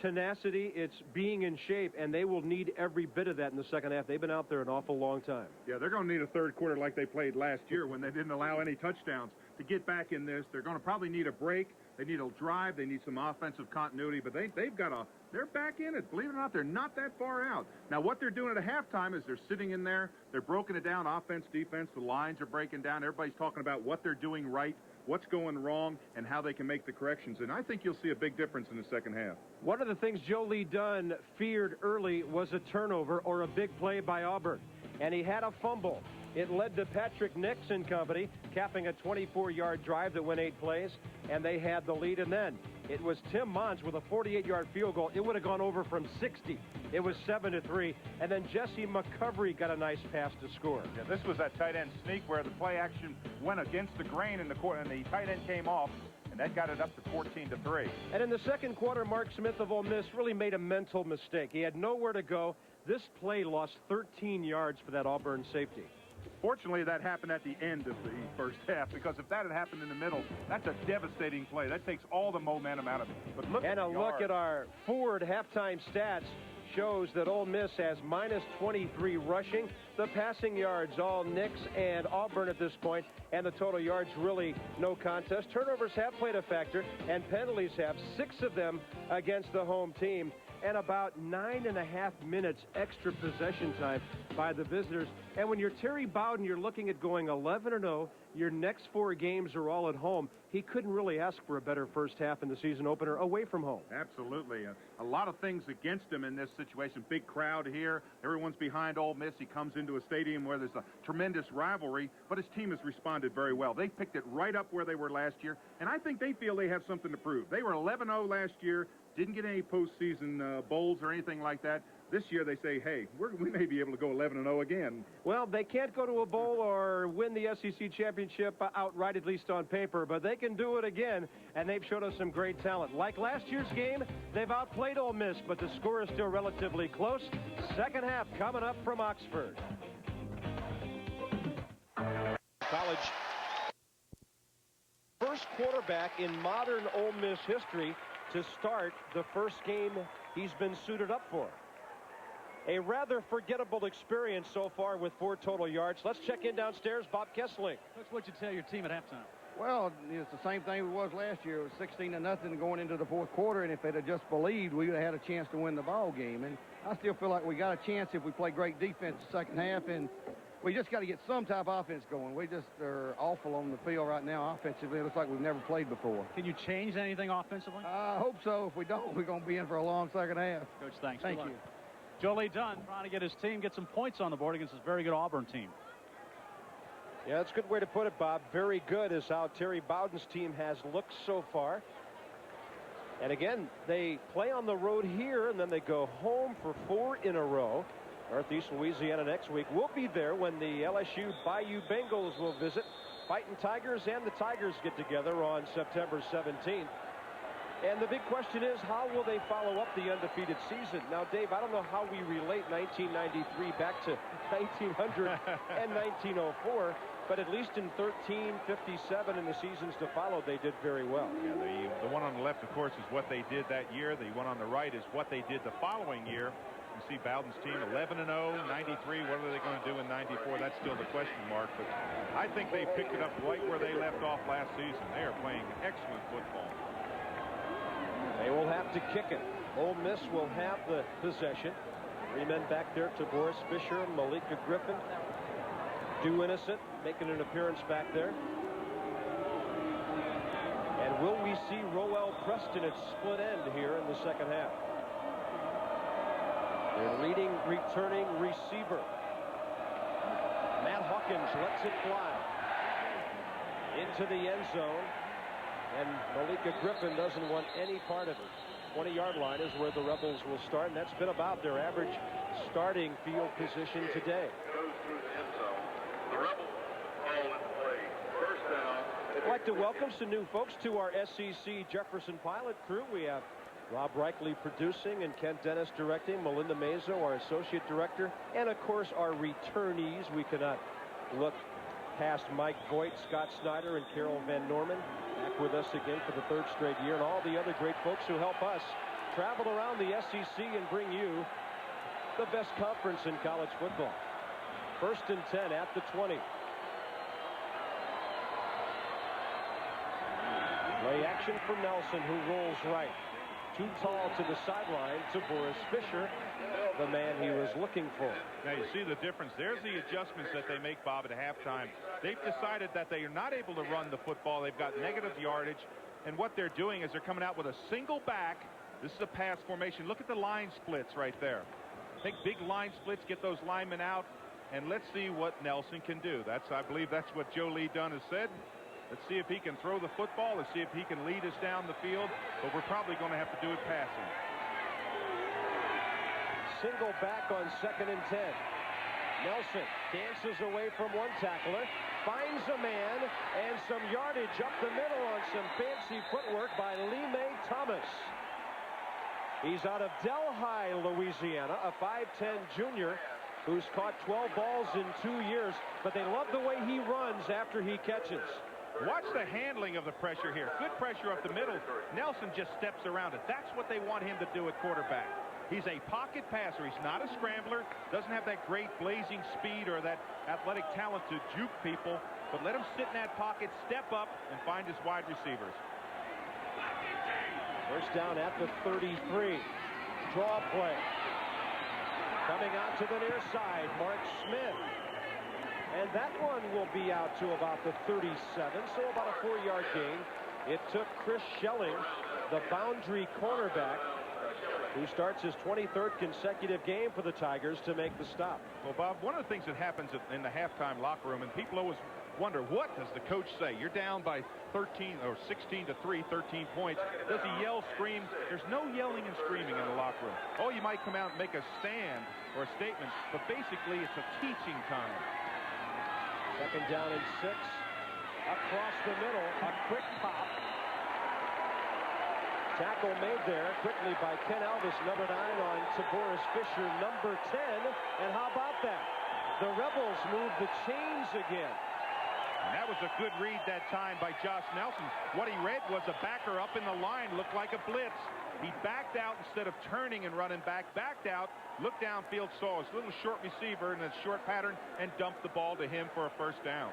tenacity, it's being in shape, and they will need every bit of that in the second half. They've been out there an awful long time. Yeah, they're going to need a third quarter like they played last year when they didn't allow any touchdowns to get back in this. They're going to probably need a break. They need a drive. They need some offensive continuity, but they're back in it. Believe it or not, they're not that far out. Now, what they're doing at halftime is they're sitting in there. They're broken it down, offense, defense. The lines are breaking down. Everybody's talking about what they're doing right, what's going wrong, and how they can make the corrections. And I think you'll see a big difference in the second half. One of the things Joe Lee Dunn feared early was a turnover or a big play by Auburn. And he had a fumble. It led to Patrick Nix and company capping a 24-yard drive that went 8 plays, and they had the lead. And then it was Tim Mons with a 48-yard field goal. It would have gone over from 60. It was 7-3. And then Jesse McCovery got a nice pass to score. Yeah, this was that tight end sneak where the play action went against the grain in the court, and the tight end came off, and that got it up to 14-3. And in the second quarter, Mark Smith of Ole Miss really made a mental mistake. He had nowhere to go. This play lost 13 yards for that Auburn safety. Fortunately, that happened at the end of the first half, because if that had happened in the middle, that's a devastating play. That takes all the momentum out of it. But look look at our forward halftime stats shows that Ole Miss has -23 rushing. The passing yards, all Nix and Auburn at this point, and the total yards really no contest. Turnovers have played a factor, and penalties have, 6 of them against the home team. and about 9.5 minutes extra possession time by the visitors. And when you're Terry Bowden, you're looking at going 11-0. Your next 4 games are all at home. He couldn't really ask for a better first half in the season opener away from home. Absolutely. A lot of things against him in this situation. Big crowd here. Everyone's behind Ole Miss. He comes into a stadium where there's a tremendous rivalry, but his team has responded very well. They picked it right up where they were last year, and I think they feel they have something to prove. They were 11-0 last year, didn't get any postseason bowls or anything like that. This year they say, hey, we may be able to go 11-0 again. Well, they can't go to a bowl or win the SEC championship outright, at least on paper, but they can do it again, and they've showed us some great talent. Like last year's game, they've outplayed Ole Miss, but the score is still relatively close. Second half coming up from Oxford. College first quarterback in modern Ole Miss history to start the first game he's been suited up for. A rather forgettable experience so far with 4 total yards. Let's check in downstairs. Bob Kessling. Coach, what'd you tell your team at halftime? Well, it's the same thing it was last year. It was 16-0 going into the fourth quarter, and if they'd have just believed, we would have had a chance to win the ball game. And I still feel like we got a chance if we play great defense the second half, and we just got to get some type of offense going. We just are awful on the field right now offensively. It looks like we've never played before. Can you change anything offensively? I hope so. If we don't, we're going to be in for a long second half. Coach, thanks. Thank you. Jolie Dunn trying to get his team, get some points on the board against this very good Auburn team. Yeah, that's a good way to put it, Bob. Very good is how Terry Bowden's team has looked so far. And again, they play on the road here, and then they go home for 4 in a row. Northeast Louisiana next week. We'll be there when the LSU Bayou Bengals will visit. Fighting Tigers and the Tigers get together on September 17th. And the big question is, how will they follow up the undefeated season? Now, Dave, I don't know how we relate 1993 back to 1900 and 1904, but at least in 1357 in the seasons to follow, they did very well. Yeah, the one on the left, of course, is what they did that year. The one on the right is what they did the following year. You see Bowden's team 11-0, 93. What are they going to do in 94? That's still the question mark. But I think they picked it up right where they left off last season. They are playing excellent football. They will have to kick it. Ole Miss will have the possession. 3 men back there to Boris Fisher, Malika Griffin, Dew Innocent making an appearance back there. And will we see Roel Preston at split end here in the second half? Their leading returning receiver, Matt Hawkins, lets it fly into the end zone. And Malika Griffin doesn't want any part of it. 20-yard line is where the Rebels will start, and that's been about their average starting field position today. I'd like to welcome some new folks to our SEC Jefferson Pilot crew. We have Rob Reichley producing and Kent Dennis directing, Melinda Mazo, our associate director, and of course our returnees. We cannot look past Mike Voigt, Scott Snyder, and Carol Van Norman, back with us again for the 3rd straight year, and all the other great folks who help us travel around the SEC and bring you the best conference in college football. 1st and 10 at the 20. Play action for Nelson, who rolls right. Too tall to the sideline to Boris Fisher, the man he was looking for. Now you see the difference. There's the adjustments that they make, Bob, at halftime. They've decided that they are not able to run the football. They've got negative yardage, and what they're doing is they're coming out with a single back. This is a pass formation. Look at the line splits right there. Take big line splits, get those linemen out, and let's see what Nelson can do. I believe that's what Joe Lee Dunn has said. Let's see if he can throw the football. Let's see if he can lead us down the field. But we're probably going to have to do it passing. Single back on 2nd and 10. Nelson dances away from one tackler, finds a man, and some yardage up the middle on some fancy footwork by Lee-May Thomas. He's out of Delhi, Louisiana, a 5'10 junior who's caught 12 balls in 2 years, but they love the way he runs after he catches. Watch the handling of the pressure here. Good pressure up the middle. Nelson just steps around it. That's what they want him to do at quarterback. He's a pocket passer. He's not a scrambler. Doesn't have that great blazing speed or that athletic talent to juke people. But let him sit in that pocket, step up, and find his wide receivers. First down at the 33. Draw play. Coming out to the near side, Mark Smith. And that one will be out to about the 37, so about a 4-yard gain. It took Chris Schelling, the boundary cornerback, who starts his 23rd consecutive game for the Tigers, to make the stop. Well, Bob, one of the things that happens in the halftime locker room, and people always wonder, what does the coach say? You're down by 13 or 16 to 3, 13 points. Does he yell, scream? There's no yelling and screaming in the locker room. Oh, you might come out and make a stand or a statement, but basically it's a teaching time. Second down and 6. Across the middle, a quick pop. Tackle made there quickly by Ken Elvis, number 9, on Taboris Fisher, number 10. And how about that? The Rebels move the chains again. And that was a good read that time by Josh Nelson. What he read was a backer up in the line, looked like a blitz. He backed out instead of turning and running back, backed out, looked downfield, saw his little short receiver in a short pattern, and dumped the ball to him for a first down.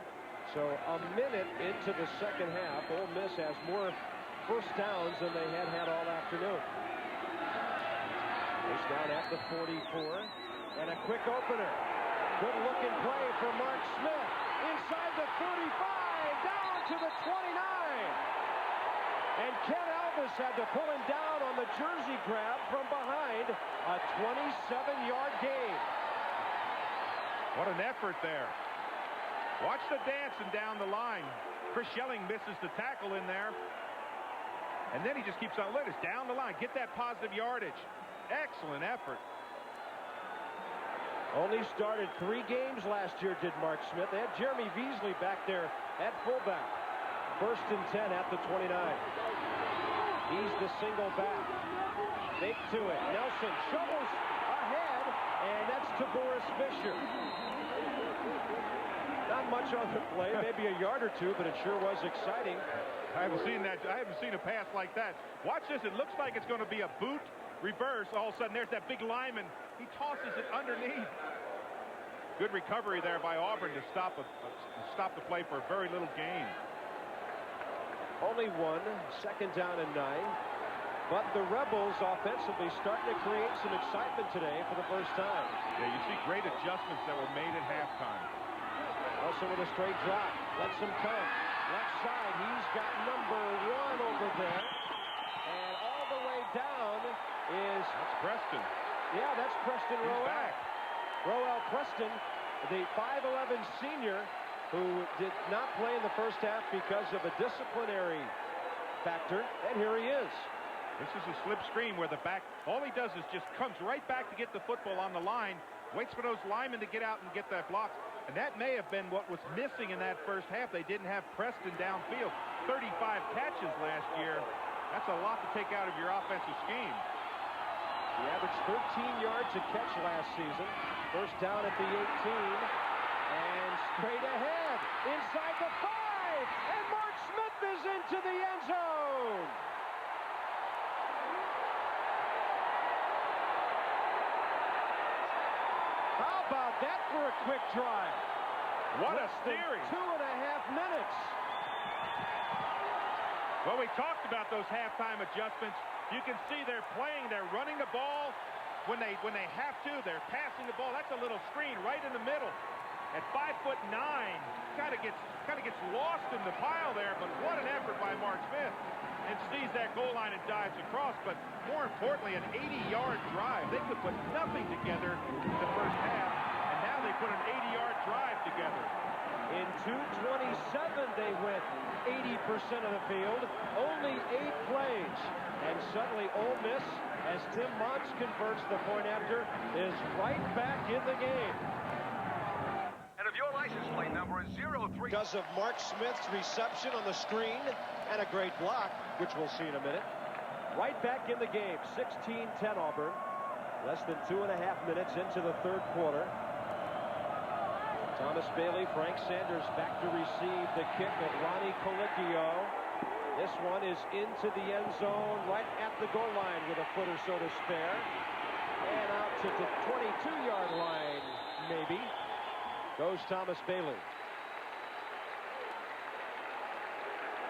So a minute into the second half, Ole Miss has more first downs than they had all afternoon. First down at the 44, and a quick opener. Good looking play for Mark Smith. Inside the 35, down to the 29. And Ken Elvis had to pull him down on the jersey grab from behind. A 27-yard gain. What an effort there. Watch the dancing down the line. Chris Schelling misses the tackle in there. And then he just keeps on. Look, it's down the line. Get that positive yardage. Excellent effort. Only started 3 games last year, did Mark Smith. They had Jeremy Beasley back there at fullback. First and 10 at the 29. He's the single back. Fake to it. Nelson shovels ahead, and that's Taboris Fisher. Not much on the play, maybe a yard or two, but it sure was exciting. I haven't seen that. I haven't seen a pass like that. Watch this. It looks like it's going to be a boot reverse. All of a sudden, there's that big lineman. He tosses it underneath. Good recovery there by Auburn to stop the play for a very little gain. Only one, second down and 9. But the Rebels offensively starting to create some excitement today for the first time. Yeah, you see great adjustments that were made at halftime. Also with a straight drop. Lets him come. Left side, he's got number 1 over there. And all the way down is... That's Preston. Yeah, that's Preston Roel. Roel Preston, the 5'11 senior who did not play in the first half because of a disciplinary factor. And here he is. This is a slip screen where the back, all he does is just comes right back to get the football on the line, waits for those linemen to get out and get that block. And that may have been what was missing in that first half. They didn't have Preston downfield. 35 catches last year. That's a lot to take out of your offensive scheme. He averaged 13 yards a catch last season. First down at the 18. And straight ahead. Inside the 5. And Mark Smith is into the end zone. How about that for a quick drive? What a steering. 2.5 minutes. Well, we talked about those halftime adjustments. You can see they're playing, they're running the ball. When they have to, they're passing the ball. That's a little screen right in the middle. At 5'9", kind of gets lost in the pile there, but what an effort by Mark Smith. And sees that goal line and dives across, but more importantly, an 80-yard drive. They could put nothing together in the first half, and now they put an 80-yard drive together. In 2:27, they went 80% of the field, only 8 plays. And suddenly Ole Miss, as Tim Monts converts the point after, is right back in the game. And if your license plate number is 03... Because of Mark Smith's reception on the screen and a great block, which we'll see in a minute. Right back in the game, 16-10 Auburn. Less than 2.5 minutes into the third quarter. Thomas Bailey, Frank Sanders back to receive the kick of Ronnie Colicchio. This one is into the end zone, right at the goal line with a foot or so to spare. And out to the 22-yard line, maybe, goes Thomas Bailey.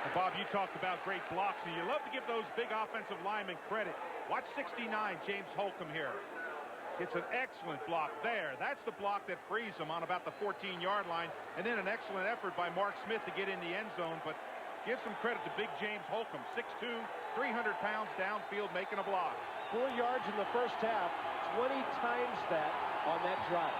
Well, Bob, you talked about great blocks, and you love to give those big offensive linemen credit. Watch 69, James Holcomb here. It's an excellent block there. That's the block that frees him on about the 14-yard line. And then an excellent effort by Mark Smith to get in the end zone. But give some credit to big James Holcomb, 6'2", 300 pounds downfield making a block. 4 yards in the first half, 20 times that on that drive.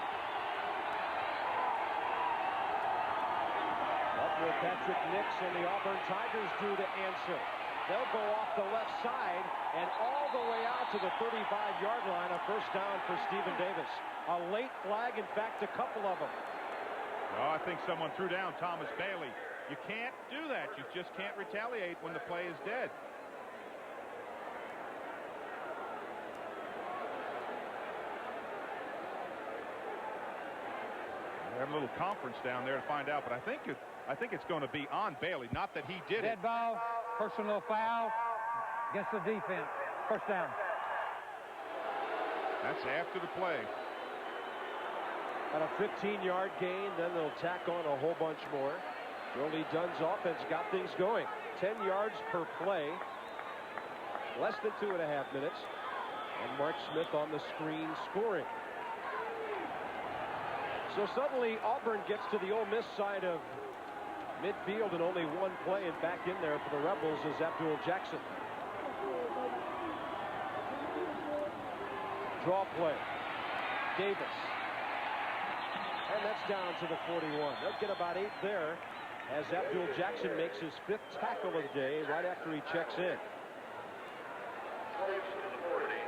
What will Patrick Nix and the Auburn Tigers do to answer? They'll go off the left side and all the way out to the 35-yard line. A first down for Stephen Davis. A late flag, in fact, a couple of them. Oh, I think someone threw down Thomas Bailey. You can't do that. You just can't retaliate when the play is dead. They have a little conference down there to find out, but I think it's going to be on Bailey. Not that he did it. Dead ball, personal foul against the defense. First down. That's after the play. At a 15-yard gain, then they'll tack on a whole bunch more. Jolie Dunn's offense got things going. 10 yards per play. Less than 2.5 minutes. And Mark Smith on the screen scoring. So suddenly Auburn gets to the Ole Miss side of midfield and only one play, and back in there for the Rebels is Abdul Jackson. Draw play. Davis. And that's down to the 41. They'll get about 8 there as Abdul Jackson makes his 5th tackle of the day right after he checks in.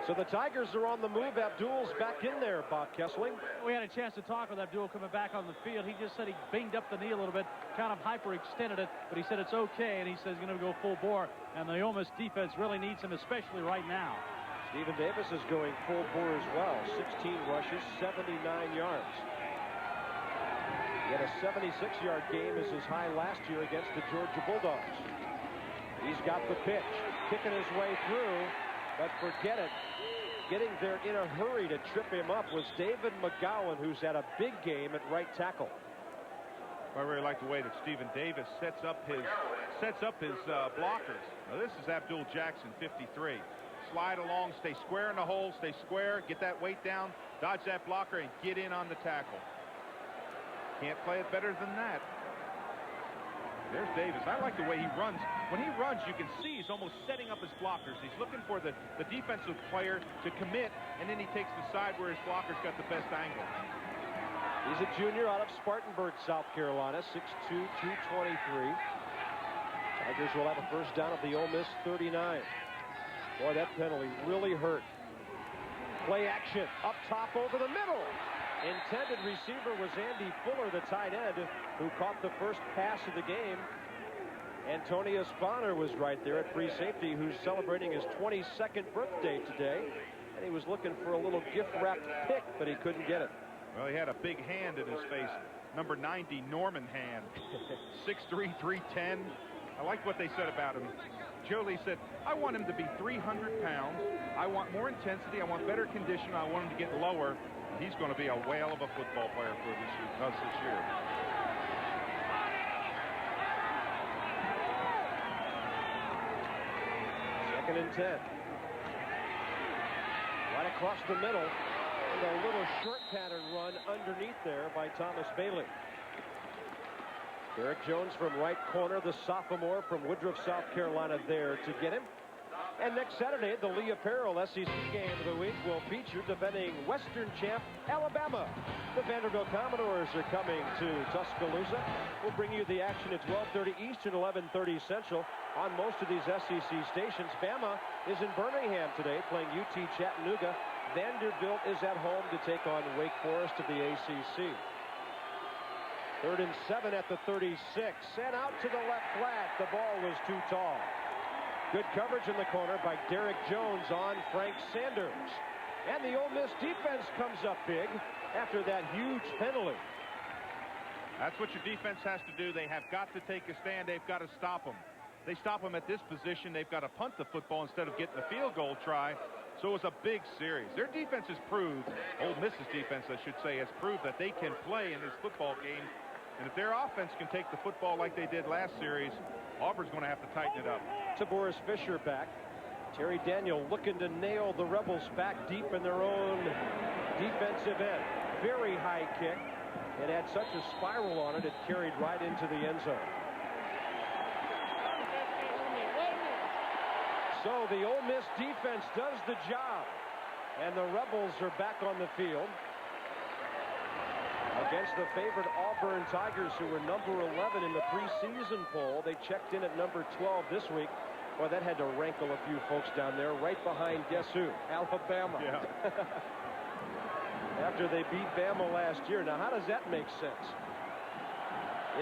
So the Tigers are on the move. Abdul's back in there, Bob Kessling. We had a chance to talk with Abdul coming back on the field. He just said he banged up the knee a little bit, kind of hyperextended it, but he said it's okay, and he says he's going to go full bore. And the Ole Miss defense really needs him, especially right now. Stephen Davis is going full bore as well. 16 rushes, 79 yards. He had a 76-yard game as his high last year against the Georgia Bulldogs. He's got the pitch, kicking his way through, but forget it. Getting there in a hurry to trip him up was David McGowan, who's had a big game at right tackle. I really like the way that Stephen Davis sets up his blockers. Now this is Abdul Jackson, 53. Slide along, stay square in the hole, stay square, get that weight down, dodge that blocker, and get in on the tackle. Can't play it better than that. There's Davis. I like the way he runs. When he runs, you can see he's almost setting up his blockers. He's looking for the defensive player to commit, and then he takes the side where his blocker's got the best angle. He's a junior out of Spartanburg, South Carolina, 6'2", 223. Tigers will have a first down at the Ole Miss 39. Boy, that penalty really hurt. Play action, up top over the middle. Intended receiver was Andy Fuller, the tight end, who caught the first pass of the game. Antonio Spanner was right there at free safety, who's celebrating his 22nd birthday today. And he was looking for a little gift-wrapped pick, but he couldn't get it. Well, he had a big hand in his face. Number 90, Norman Hand. 6'3", 310. I liked what they said about him. Jolie said, I want him to be 300 pounds. I want more intensity. I want better condition. I want him to get lower. He's going to be a whale of a football player for us this year. Second and 10. Right across the middle. And a little short pattern run underneath there by Thomas Bailey. Derek Jones from right corner, the sophomore from Woodruff, South Carolina, there to get him. And next Saturday, the Lee Apparel SEC Game of the Week will feature defending Western champ Alabama. The Vanderbilt Commodores are coming to Tuscaloosa. We'll bring you the action at 12:30 Eastern, 11:30 Central on most of these SEC stations. Bama is in Birmingham today playing UT Chattanooga. Vanderbilt is at home to take on Wake Forest of the ACC. 3rd and 7 at the 36. And out to the left flat. The ball was too tall. Good coverage in the corner by Derek Jones on Frank Sanders. And the Ole Miss defense comes up big after that huge penalty. That's what your defense has to do. They have got to take a stand. They've got to stop them. They stop them at this position. They've got to punt the football instead of getting a field goal try. So it was a big series. Their defense has proved, Ole Miss's defense, I should say, has proved that they can play in this football game. And if their offense can take the football like they did last series, Auburn's going to have to tighten it up. To Boris Fisher back. Terry Daniel looking to nail the Rebels back deep in their own defensive end. Very high kick. It had such a spiral on it, it carried right into the end zone. So the Ole Miss defense does the job. And the Rebels are back on the field against the favorite Auburn Tigers, who were number 11 in the preseason poll. They checked in at number 12 this week. Boy, that had to rankle a few folks down there, right behind guess who? Alabama. Yeah. After they beat Bama last year. Now, how does that make sense?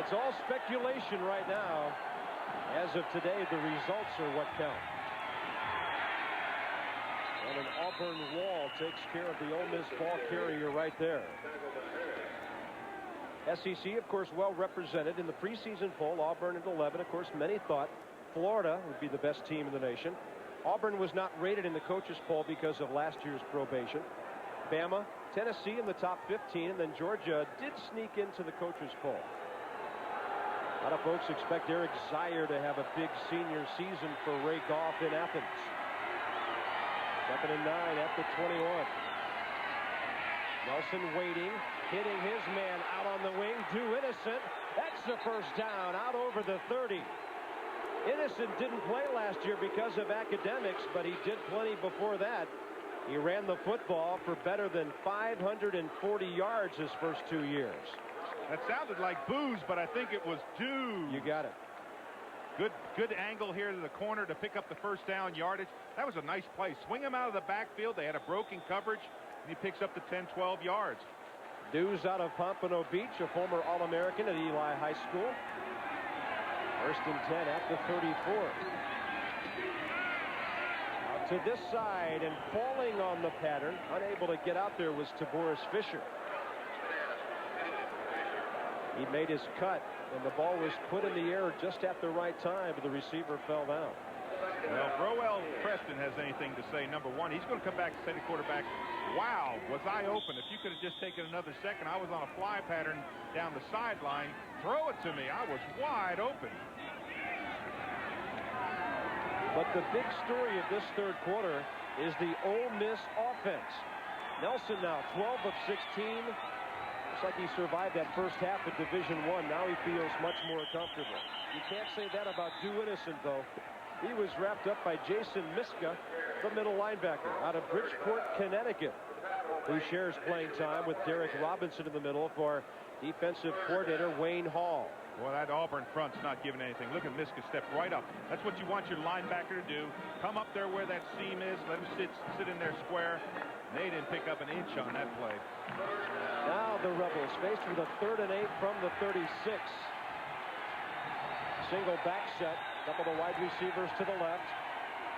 It's all speculation right now. As of today, the results are what count. And an Auburn wall takes care of the Ole Miss ball carrier right there. SEC, of course, well represented in the preseason poll. Auburn at 11. Of course, many thought Florida would be the best team in the nation. Auburn was not rated in the coaches poll because of last year's probation. Bama, Tennessee in the top 15, and then Georgia did sneak into the coaches poll. A lot of folks expect Eric Zier to have a big senior season for Ray Goff in Athens. 2nd and 9 at the 21. Nelson waiting, hitting his man out on the wing. Due Innocent. That's the first down out over the 30. Innocent didn't play last year because of academics, but he did plenty before that. He ran the football for better than 540 yards his first 2 years. That sounded like booze, but I think it was Due. You got it. Good angle here to the corner to pick up the first down yardage. That was a nice play. Swing him out of the backfield. They had a broken coverage, and he picks up the 10-12 yards. Due's out of Pompano Beach, a former All-American at Eli High School. 1st and 10 at the 34. Out to this side and falling on the pattern. Unable to get out there was Boris Fisher. He made his cut, and the ball was put in the air just at the right time, but the receiver fell down. Well, if Roel Preston has anything to say, number one, he's going to come back and say to the quarterback, wow, was I open? If you could have just taken another second, I was on a fly pattern down the sideline. Throw it to me. I was wide open. But the big story of this third quarter is the Ole Miss offense. Nelson now 12 of 16. Looks like he survived that first half of Division I. Now he feels much more comfortable. You can't say that about Due Innocent, though. He was wrapped up by Jason Miska, the middle linebacker out of Bridgeport, Connecticut, who shares playing time with Derek Robinson in the middle for defensive coordinator Wayne Hall. Well, that Auburn front's not giving anything. Look at Miska step right up. That's what you want your linebacker to do. Come up there where that seam is. Let him sit in there square. They didn't pick up an inch on that play. Now the Rebels faced with a 3rd and 8 from the 36. Single back set. Couple of wide receivers to the left.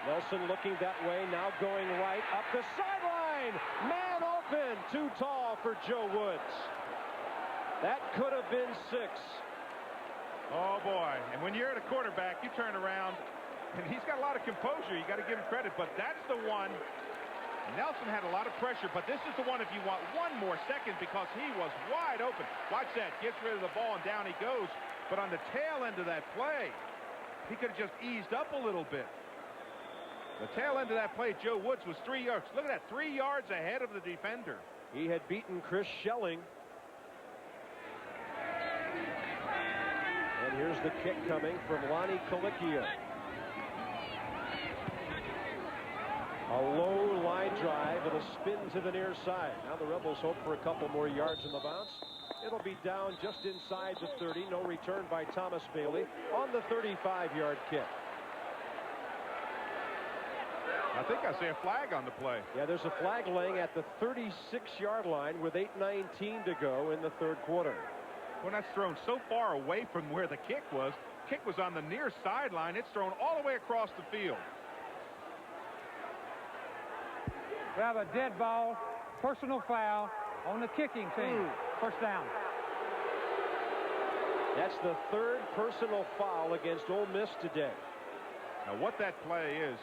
Nelson looking that way. Now going right up the sideline. Man open. Too tall for Joe Woods. That could have been 6. Oh, boy. And when you're at a quarterback, you turn around, and he's got a lot of composure. You got to give him credit, but that's the one. Nelson had a lot of pressure, but this is the one if you want one more second because he was wide open. Watch that. Gets rid of the ball, and down he goes. But on the tail end of that play, he could have just eased up a little bit. The tail end of that play, Joe Woods was 3 yards. Look at that, 3 yards ahead of the defender. He had beaten Chris Schelling. And here's the kick coming from Lonnie Colicchio. A low line drive. It'll spin to the near side. Now the Rebels hope for a couple more yards in the bounce. It'll be down just inside the 30. No return by Thomas Bailey on the 35-yard kick. I think I see a flag on the play. Yeah, there's a flag laying at the 36-yard line with 8:19 to go in the third quarter. When that's thrown so far away from where the kick was on the near sideline. It's thrown all the way across the field. We have a dead ball, personal foul on the kicking team. First down. That's the 3rd personal foul against Ole Miss today. Now what that play is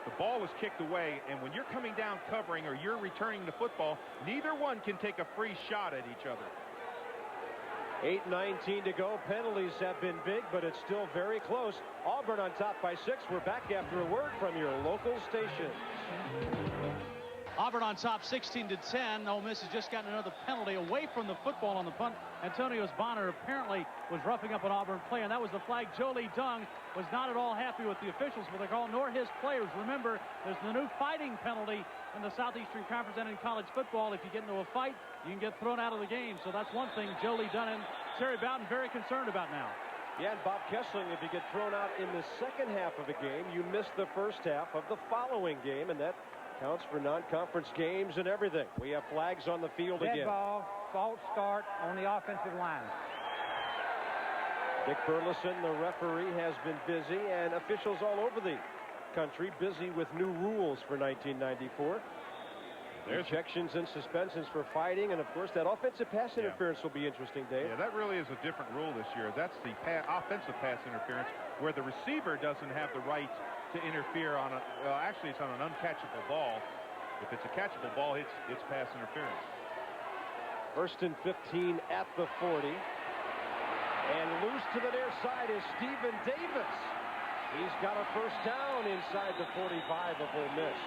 the ball was kicked away, and when you're coming down covering or you're returning the football, neither one can take a free shot at each other. 8:19 to go. Penalties have been big, but it's still very close. Auburn on top by 6. We're back after a word from your local station. Auburn on top 16-10. Ole Miss has just gotten another penalty away from the football on the punt. Antonio Bonner apparently was roughing up an Auburn player, and that was the flag. Jolie Dung was not at all happy with the officials for the call, nor his players. Remember, there's the new fighting penalty in the Southeastern Conference and in college football. If you get into a fight, you can get thrown out of the game. So that's one thing Jolie Dunn and Terry Bowden very concerned about now. Yeah, and Bob Kessling, if you get thrown out in the second half of a game, you miss the first half of the following game, and that counts for non-conference games and everything. We have flags on the field Dead again. ball, false start on the offensive line. Dick Burleson, the referee, has been busy, and officials all over the country busy with new rules for 1994. There's ejections and suspensions for fighting, and of course that offensive pass interference will be interesting, Dave. Yeah, that really is a different rule this year. That's the offensive pass interference, where the receiver doesn't have the right to interfere on a, actually it's on an uncatchable ball. If it's a catchable ball, it's pass interference. 1st and 15 at the 40. And loose to the near side is Stephen Davis. He's got a first down inside the 45 of Ole Miss.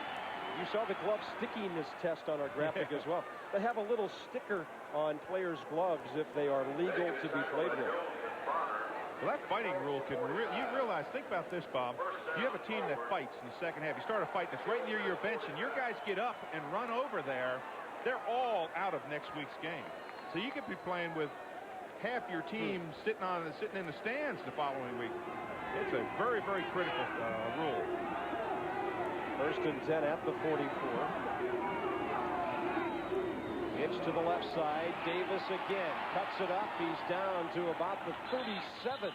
You saw the glove stickiness test on our graphic as well. They have a little sticker on players' gloves if they are legal to be played with. Well, that fighting rule can you realize, think about this, Bob. You have a team that fights in the second half. You start a fight that's right near your bench, and your guys get up and run over there. They're all out of next week's game. So you could be playing with half your team sitting in the stands the following week. It's a very, very critical rule. 1st and 10 at the 44. Pitch to the left side. Davis again cuts it up. He's down to about the 37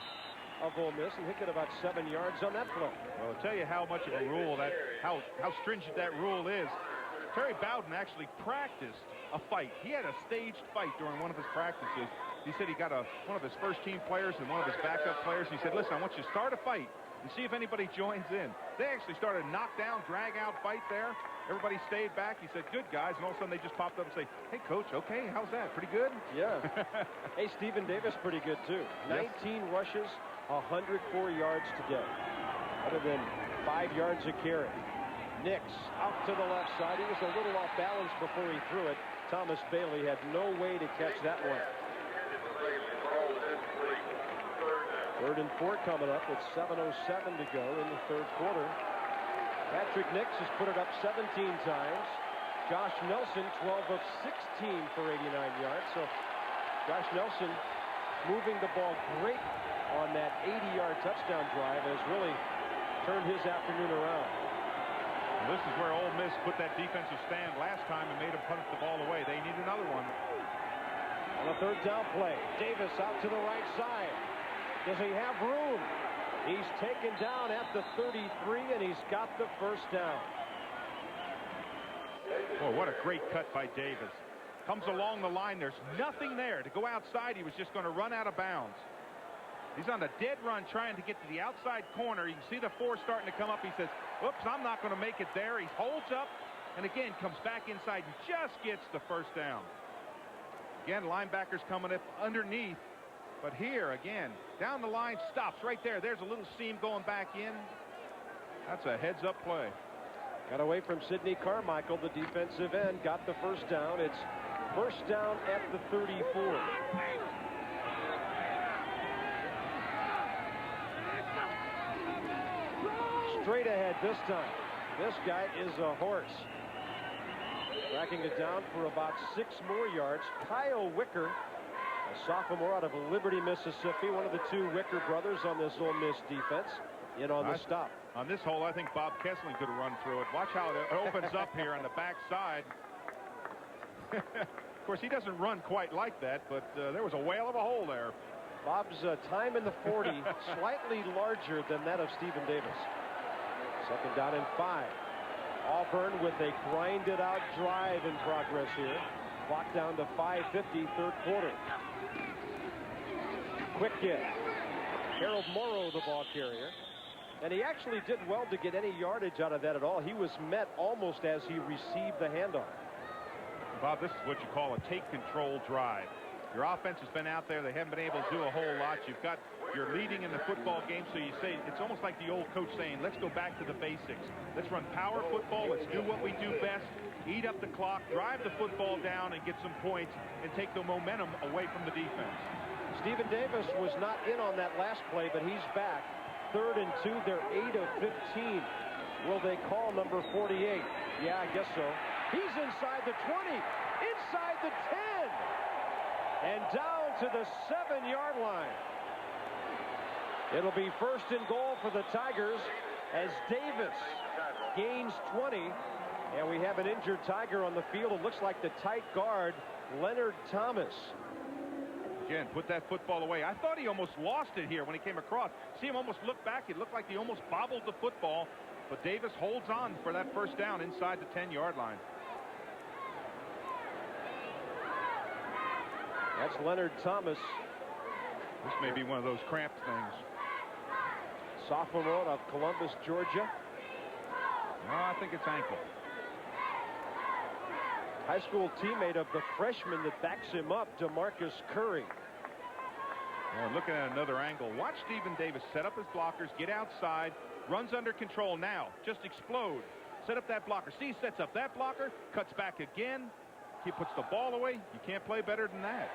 of Ole Miss, and he'll get about 7 yards on that play. Well, I'll tell you how much of a rule how stringent that rule is. Terry Bowden actually practiced a fight. He had a staged fight during one of his practices. He said he got one of his first-team players and one of his backup players. He said, listen, I want you to start a fight and see if anybody joins in. They actually started a knockdown, drag-out fight there. Everybody stayed back. He said, good, guys. And all of a sudden, they just popped up and say, hey, Coach, okay, how's that? Pretty good? Yeah. Hey, Stephen Davis, pretty good, too. Yes. 19 rushes, 104 yards today. Other than 5 yards a carry. Nix out to the left side. He was a little off balance before he threw it. Thomas Bailey had no way to catch that one. 3rd and 4 coming up with 7:07 to go in the 3rd quarter. Patrick Nix has put it up 17 times. Josh Nelson, 12 of 16 for 89 yards. So Josh Nelson moving the ball great on that 80-yard touchdown drive has really turned his afternoon around. Well, this is where Ole Miss put that defensive stand last time and made them punch the ball away. They need another one. On a 3rd down play, Davis out to the right side. Does he have room? He's taken down at the 33, and he's got the first down. Boy, what a great cut by Davis. Comes along the line. There's nothing there. To go outside, he was just going to run out of bounds. He's on a dead run trying to get to the outside corner. You can see the 4 starting to come up. He says, oops, I'm not going to make it there. He holds up and again comes back inside and just gets the first down. Again, linebackers coming up underneath. But here, again, down the line, stops right there. There's a little seam going back in. That's a heads-up play. Got away from Sidney Carmichael, the defensive end. Got the first down. It's first down at the 34. Straight ahead this time. This guy is a horse. Tracking it down for about 6 more yards. Kyle Wicker, a sophomore out of Liberty, Mississippi, one of the 2 Wicker brothers on this Ole Miss defense, in on the stop. On this hole, I think Bob Kessling could have run through it. Watch how it opens up here on the back side. Of course, he doesn't run quite like that, but there was a whale of a hole there. Bob's time in the 40, slightly larger than that of Stephen Davis. 2nd down and 5. Auburn with a grinded-out drive in progress here. Clock down to 5:50, 3rd quarter. Quick kick. Harold Morrow, the ball carrier. And he actually did well to get any yardage out of that at all. He was met almost as he received the handoff. Bob, this is what you call a take-control drive. Your offense has been out there. They haven't been able to do a whole lot. You're leading in the football game, so you say it's almost like the old coach saying, let's go back to the basics. Let's run power football. Let's do what we do best. Eat up the clock, drive the football down, and get some points, and take the momentum away from the defense. Stephen Davis was not in on that last play, but he's back. 3rd and 2. They're 8 of 15. Will they call number 48? Yeah, I guess so. He's inside the 20, inside the 10, and down to the 7-yard line. It'll be 1st and goal for the Tigers as Davis gains 20, and we have an injured Tiger on the field. It looks like the tight guard, Leonard Thomas. Again, put that football away. I thought he almost lost it here when he came across. See him almost look back. It looked like he almost bobbled the football, but Davis holds on for that 1st down inside the 10-yard line. That's Leonard Thomas. This may be one of those cramped things. Sophomore out of Columbus, Georgia. No, I think it's ankle. High school teammate of the freshman that backs him up, DeMarcus Curry. Oh, looking at another angle. Watch Stephen Davis set up his blockers, get outside, runs under control now. Just explode. Set up that blocker. See, sets up that blocker, cuts back again. He puts the ball away. You can't play better than that.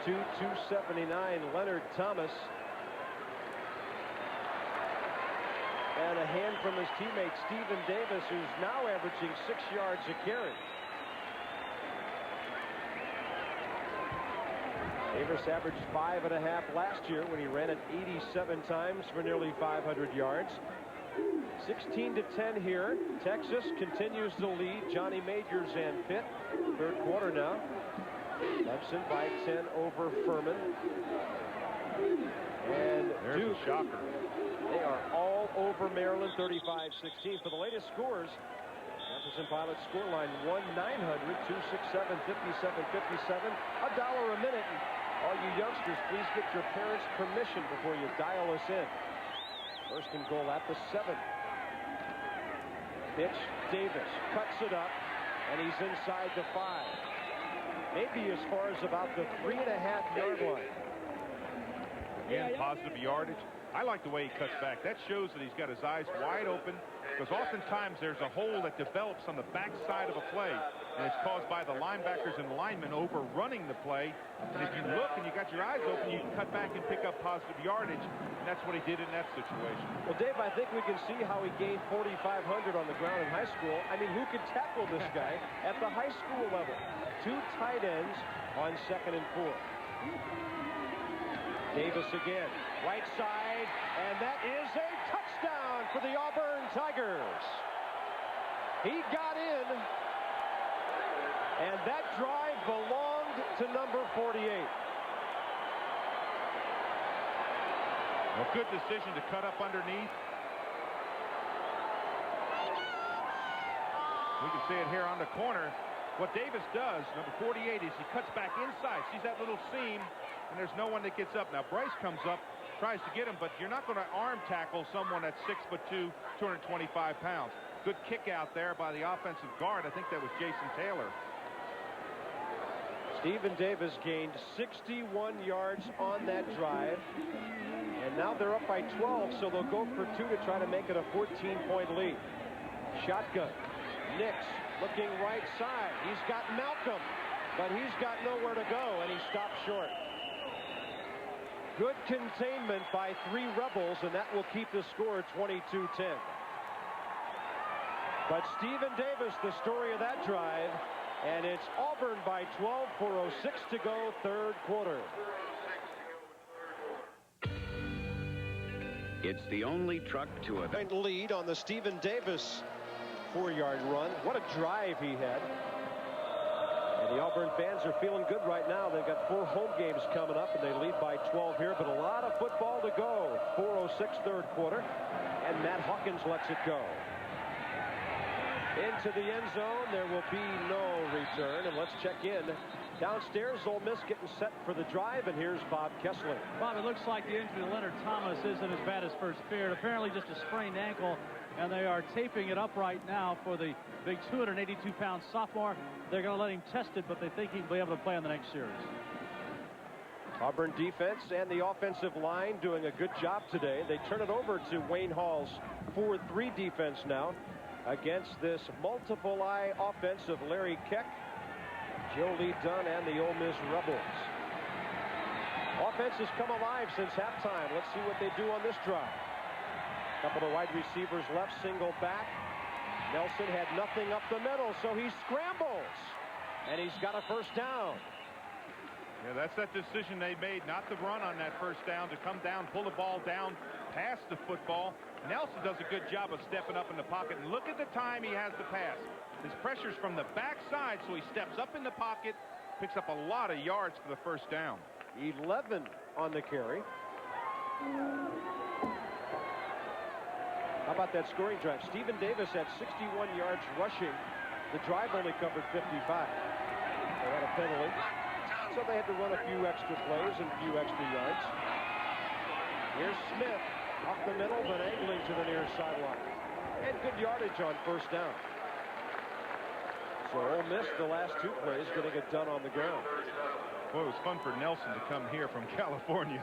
.6'2", 279, Leonard Thomas. And a hand from his teammate Stephen Davis, who's now averaging 6 yards a carry. Davis averaged 5.5 last year when he ran it 87 times for nearly 500 yards. 16-10 here. Texas continues to lead. Johnny Majors and Pitt. 3rd quarter now. Clemson by 10 over Furman. And there's Duke, a shocker. They are all over Maryland, 35-16. For the latest scores, Jefferson Pilot scoreline 1-900-267-5757. $1 a minute. And all you youngsters, please get your parents' permission before you dial us in. 1st and goal at the 7. Pitch, Davis cuts it up, and he's inside the 5. Maybe as far as about the 3.5-yard line. Again, positive yardage. I like the way he cuts back. That shows that he's got his eyes wide open, because oftentimes there's a hole that develops on the backside of a play, and it's caused by the linebackers and linemen overrunning the play. And if you look and you got your eyes open, you can cut back and pick up positive yardage, and that's what he did in that situation. Well, Dave, I think we can see how he gained 4,500 on the ground in high school. I mean, who could tackle this guy at the high school level? 2 tight ends on 2nd and 4. Davis again, right side, and that is a touchdown for the Auburn Tigers. He got in, and that drive belonged to number 48. A good decision to cut up underneath. We can see it here on the corner. What Davis does, number 48, is he cuts back inside. Sees that little seam, and there's no one that gets up. Now, Bryce comes up, tries to get him, but you're not going to arm tackle someone that's 6'2", 225 pounds. Good kick out there by the offensive guard. I think that was Jason Taylor. Stephen Davis gained 61 yards on that drive. And now they're up by 12, so they'll go for 2 to try to make it a 14-point lead. Shotgun. Nix looking right side. He's got Malcolm, but he's got nowhere to go, and he stopped short. Good containment by 3 Rebels, and that will keep the score 22-10. But Stephen Davis, the story of that drive, and it's Auburn by 12, 4:06 to go, 3rd quarter. It's the only truck to a lead on the Stephen Davis 4-yard run. What a drive he had. And the Auburn fans are feeling good right now. They've got 4 home games coming up, and they lead by 12 here, but a lot of football to go. 4:06 3rd quarter, and Matt Hawkins lets it go. into the end zone. There will be no return. And let's check in. Downstairs, Ole Miss getting set for the drive, and here's Bob Kessler. Bob, it looks like the injury to Leonard Thomas isn't as bad as first feared. Apparently just a sprained ankle, and they are taping it up right now for the big 282-pound sophomore. They're going to let him test it, but they think he'll be able to play in the next series. Auburn defense and the offensive line doing a good job today. They turn it over to Wayne Hall's 4-3 defense now against this multiple eye offense of Larry Keck, Jolie Dunn, and the Ole Miss Rebels. Offense has come alive since halftime. Let's see what they do on this drive. Couple of wide receivers left, single back. Nelson had nothing up the middle, so he scrambles, and he's got a first down. Yeah, that's that decision they made not to run on that first down, to come down, pull the ball down, pass the football. Nelson does a good job of stepping up in the pocket, and look at the time he has to pass. His pressure's from the backside, so he steps up in the pocket, picks up a lot of yards for the first down. 11 on the carry. How about that scoring drive? Stephen Davis had 61 yards rushing. The drive only covered 55. They had a penalty, so they had to run a few extra plays and a few extra yards. Here's Smith off the middle, but angling to the near sideline. And good yardage on first down. So Ole Miss, the last two plays, getting it done on the ground. Boy, it was fun for Nelson to come here from California.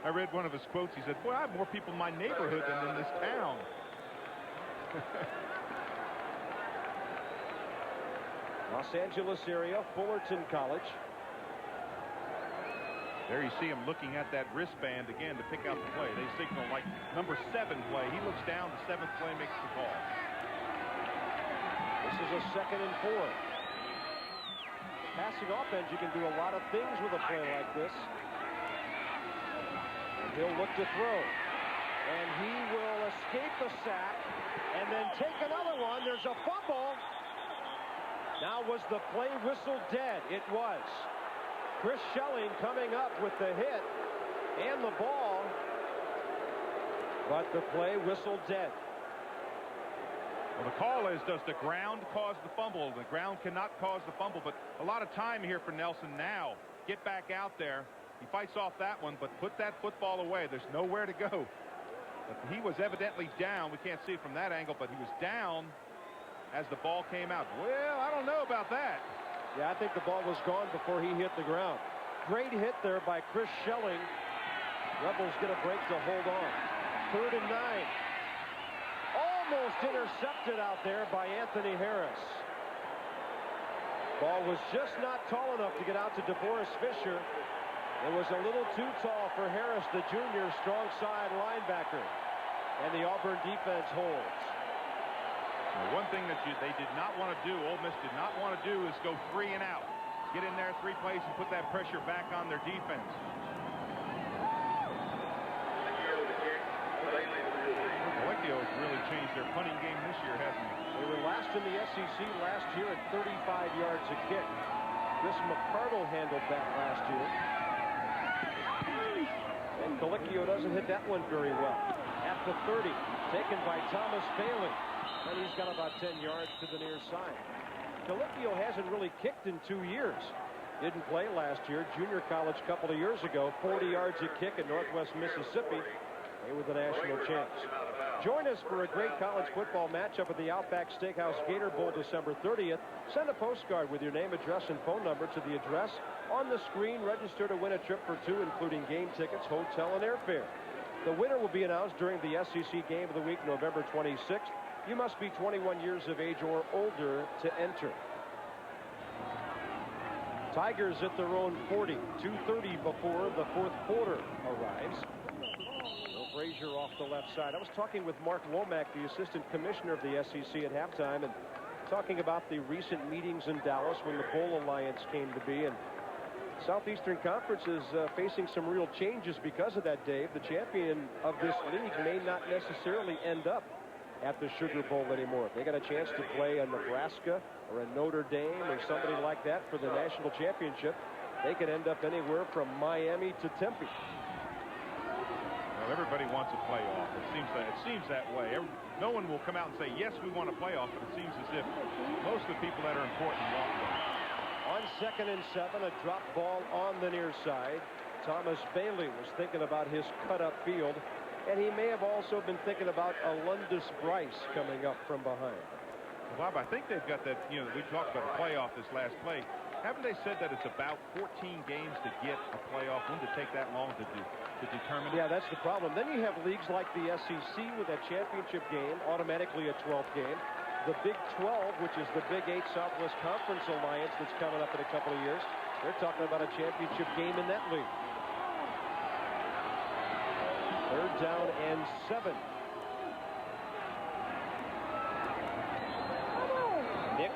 I read one of his quotes. He said, boy, I have more people in my neighborhood than in this town. Los Angeles area, Fullerton College. There you see him looking at that wristband again to pick out the play. They signal like number 7 play. He looks down, the 7th play makes the call. This is a 2nd and 4. Passing offense, you can do a lot of things with a play like this. And he'll look to throw. And he will escape the sack and then take another one. There's a fumble. Now, was the play whistle dead? It was. Chris Schelling coming up with the hit and the ball, but the play whistle dead. Well, the call is, does the ground cause the fumble? The ground cannot cause the fumble, but a lot of time here for Nelson now. Get back out there. He fights off that one, but put that football away. There's nowhere to go. But he was evidently down. We can't see it from that angle, but he was down as the ball came out. Well, I don't know about that. Yeah, I think the ball was gone before he hit the ground. Great hit there by Chris Schelling. Rebels get a break to hold on. 3rd and 9. Almost intercepted out there by Anthony Harris. Ball was just not tall enough to get out to DeForest Fisher. It was a little too tall for Harris, the junior strong side linebacker. And the Auburn defense holds. Well, one thing that they did not want to do, Ole Miss did not want to do, is go 3 and out. Get in there 3 plays and put that pressure back on their defense. Colecchio has really changed their punting game this year, hasn't he? They were last in the SEC last year at 35 yards a kick. Chris McCardle handled that last year. And Colecchio doesn't hit that one very well. At the 30, taken by Thomas Bailey. And he's got about 10 yards to the near side. Colecchio hasn't really kicked in 2 years. Didn't play last year. Junior college a couple of years ago. 40 yards a kick at Northwest Mississippi. They were the national champs. Join us for a great college football matchup at the Outback Steakhouse Gator Bowl December 30th. Send a postcard with your name, address, and phone number to the address on the screen. Register to win a trip for 2, including game tickets, hotel, and airfare. The winner will be announced during the SEC Game of the Week, November 26th. You must be 21 years of age or older to enter. Tigers at their own 40. 2:30 before the 4th quarter arrives. Frazier off the left side. I was talking with Mark Womack, the assistant commissioner of the SEC, at halftime, and talking about the recent meetings in Dallas when the Bowl Alliance came to be. And Southeastern Conference is facing some real changes because of that, Dave. The champion of this league may not necessarily end up at the Sugar Bowl anymore. If they got a chance to play a Nebraska or a Notre Dame or somebody like that for the national championship, they could end up anywhere from Miami to Tempe. Well, everybody wants a playoff. It seems that way. No one will come out and say, yes, we want a playoff, but it seems as if most of the people that are important want one. On 2nd and 7, a drop ball on the near side. Thomas Bailey was thinking about his cut-up field, and he may have also been thinking about Alundis Bryce coming up from behind. Well, Bob, I think they've got that, we talked about a playoff this last play. Haven't they said that it's about 14 games to get a playoff? Wouldn't it take that long to determine it? Yeah, that's the problem. Then you have leagues like the SEC with that championship game, automatically a 12th game. The Big 12, which is the Big 8 Southwest Conference Alliance that's coming up in a couple of years, they're talking about a championship game in that league. 3rd down and 7. Nix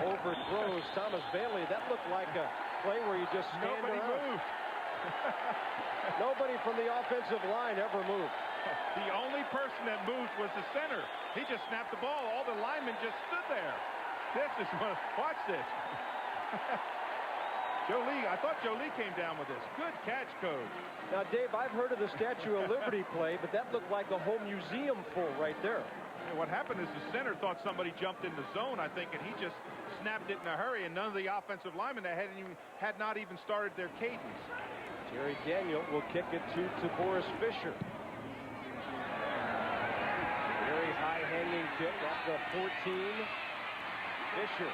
overthrows Thomas Bailey. That looked like a play where you just stand Nobody around. moved. Nobody from the offensive line ever moved. The only person that moved was the center. He just snapped the ball. All the linemen just stood there. Watch this. Joe Lee, I thought Joe Lee came down with this. Good catch, Coach. Now, Dave, I've heard of the Statue of Liberty play, but that looked like a whole museum full right there. And what happened is the center thought somebody jumped in the zone, I think, and he just snapped it in a hurry, and none of the offensive linemen had not even started their cadence. Terry Daniel will kick it to Boris Fisher. Very high-hanging kick at the 14. Fisher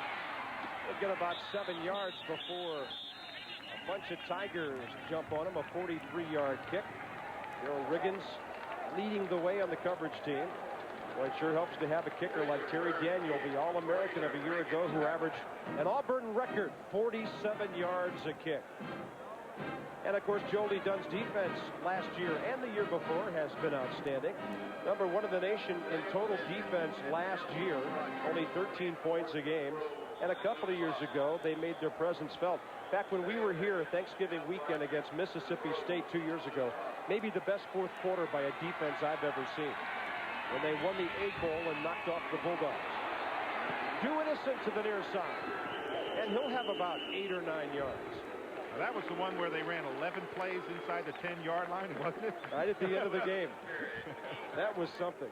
will get about 7 yards before a bunch of Tigers jump on him. A 43-yard kick. Daryl Riggins leading the way on the coverage team. Well, it sure helps to have a kicker like Terry Daniel, the All-American of a year ago, who averaged an Auburn record 47 yards a kick. And, of course, Jolie Dunn's defense last year and the year before has been outstanding. Number 1 in the nation in total defense last year, only 13 points a game. And a couple of years ago, they made their presence felt. Back when we were here Thanksgiving weekend against Mississippi State 2 years ago, maybe the best fourth quarter by a defense I've ever seen, when they won the Egg Bowl and knocked off the Bulldogs. Due Innocent to the near side, and he'll have about 8 or 9 yards. Well, that was the one where they ran 11 plays inside the 10-yard line, wasn't it? Right at the end of the game. That was something.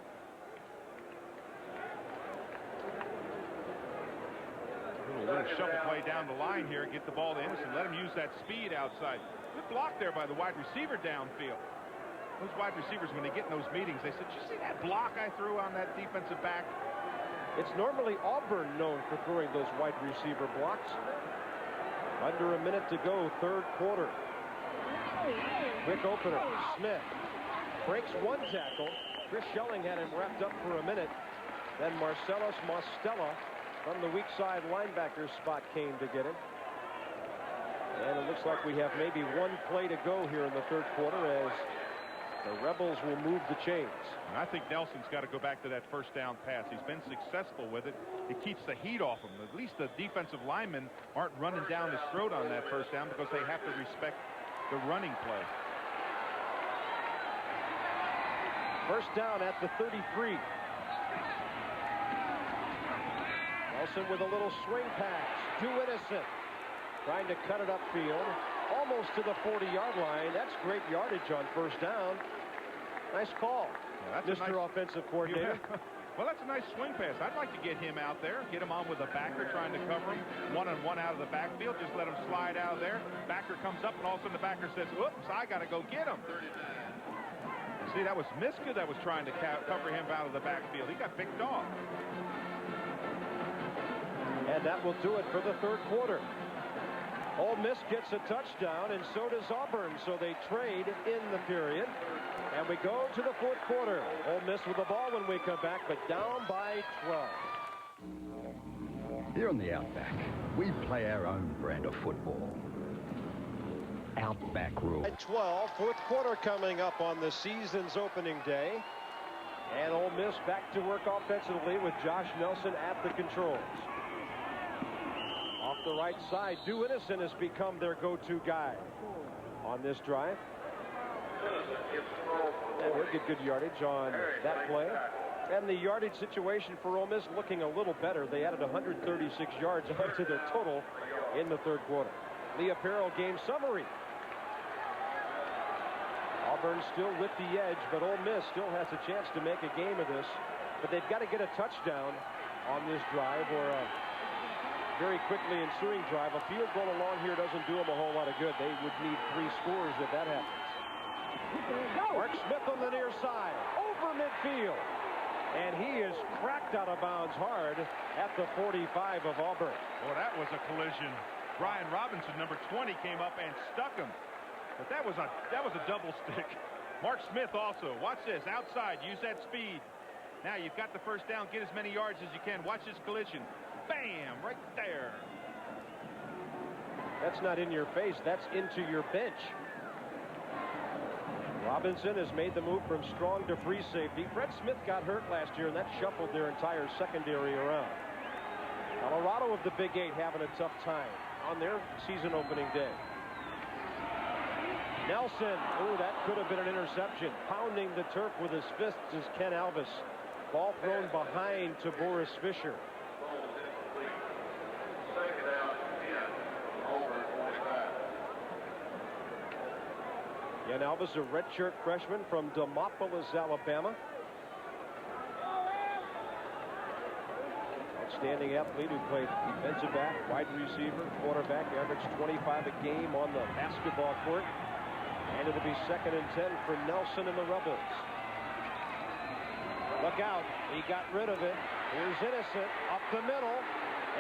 A little shuffle play down the line here, get the ball to Innocent, let him use that speed outside. Good block there by the wide receiver downfield. Those wide receivers, when they get in those meetings, they said, "Did you see that block I threw on that defensive back?" It's normally Auburn known for throwing those wide receiver blocks. Under a minute to go, 3rd quarter. Quick opener. Smith breaks 1 tackle. Chris Schelling had him wrapped up for a minute. Then Marcellus Mostella from the weak side linebacker spot came to get him. And it looks like we have maybe 1 play to go here in the 3rd quarter as the Rebels will move the chains. And I think Nelson's got to go back to that first down pass. He's been successful with it. It keeps the heat off him. At least the defensive linemen aren't running down his throat on that first down because they have to respect the running play. First down at the 33. Nelson with a little swing pass. Due Innocent trying to cut it upfield. Almost to the 40-yard line. That's great yardage on first down. Nice call, yeah, Mr. Offensive Coordinator. Yeah. Well, that's a nice swing pass. I'd like to get him out there, get him on with a backer trying to cover him, 1-on-1 out of the backfield. Just let him slide out of there. Backer comes up, and all of a sudden the backer says, "Oops, I got to go get him." See, that was Miska that was trying to cover him out of the backfield. He got picked off. And that will do it for the 3rd quarter. Ole Miss gets a touchdown, and so does Auburn, so they trade in the period. And we go to the 4th quarter. Ole Miss with the ball when we come back, but down by 12. Here in the Outback, we play our own brand of football. Outback rules. At 12, 4th quarter coming up on the season's opening day. And Ole Miss back to work offensively with Josh Nelson at the controls. Off the right side, Due Innocent has become their go-to guy on this drive. And he'll get good yardage on that play. And the yardage situation for Ole Miss looking a little better. They added 136 yards onto their total in the 3rd quarter. The apparel game summary. Auburn still with the edge, but Ole Miss still has a chance to make a game of this. But they've got to get a touchdown on this drive, or a very quickly ensuing drive. A field goal along here doesn't do them a whole lot of good. They would need 3 scores if that happens. Mark Smith on the near side, over midfield. And he is cracked out of bounds hard at the 45 of Auburn. Well, that was a collision. Brian Robinson, number 20, came up and stuck him. But that was a double stick. Mark Smith also. Watch this. Outside. Use that speed. Now you've got the first down. Get as many yards as you can. Watch this collision. Bam! Right there. That's not in your face. That's into your bench. Robinson has made the move from strong to free safety. Fred Smith got hurt last year, and that shuffled their entire secondary around. Colorado of the Big 8 having a tough time on their season opening day. Nelson, oh, that could have been an interception. Pounding the turf with his fists is Ken Alvis. Ball thrown behind to Boris Fisher. Ken Alvis, a redshirt freshman from Demopolis, Alabama. Outstanding athlete who played defensive back, wide receiver, quarterback, averaged 25 a game on the basketball court. And it'll be 2nd and 10 for Nelson and the Rebels. Look out. He got rid of it. Here's Innocent up the middle.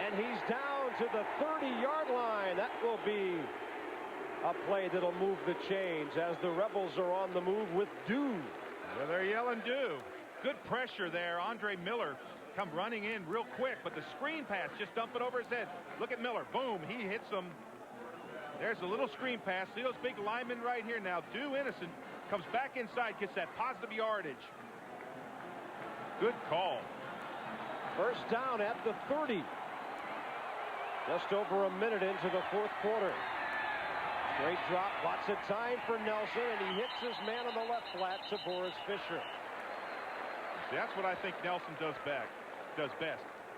And he's down to the 30-yard line. That will be a play that'll move the chains as the Rebels are on the move with do. Yeah, they're yelling do. Good pressure there. Andre Miller come running in real quick, but the screen pass just dump it over his head. Look at Miller. Boom. He hits him. There's a little screen pass. See those big linemen right here now. Do Innocent comes back inside, gets that positive yardage. Good call. First down at the 30. Just over a minute into the 4th quarter. Great drop, lots of time for Nelson, and he hits his man on the left flat to Boris Fisher. See, that's what I think Nelson does best.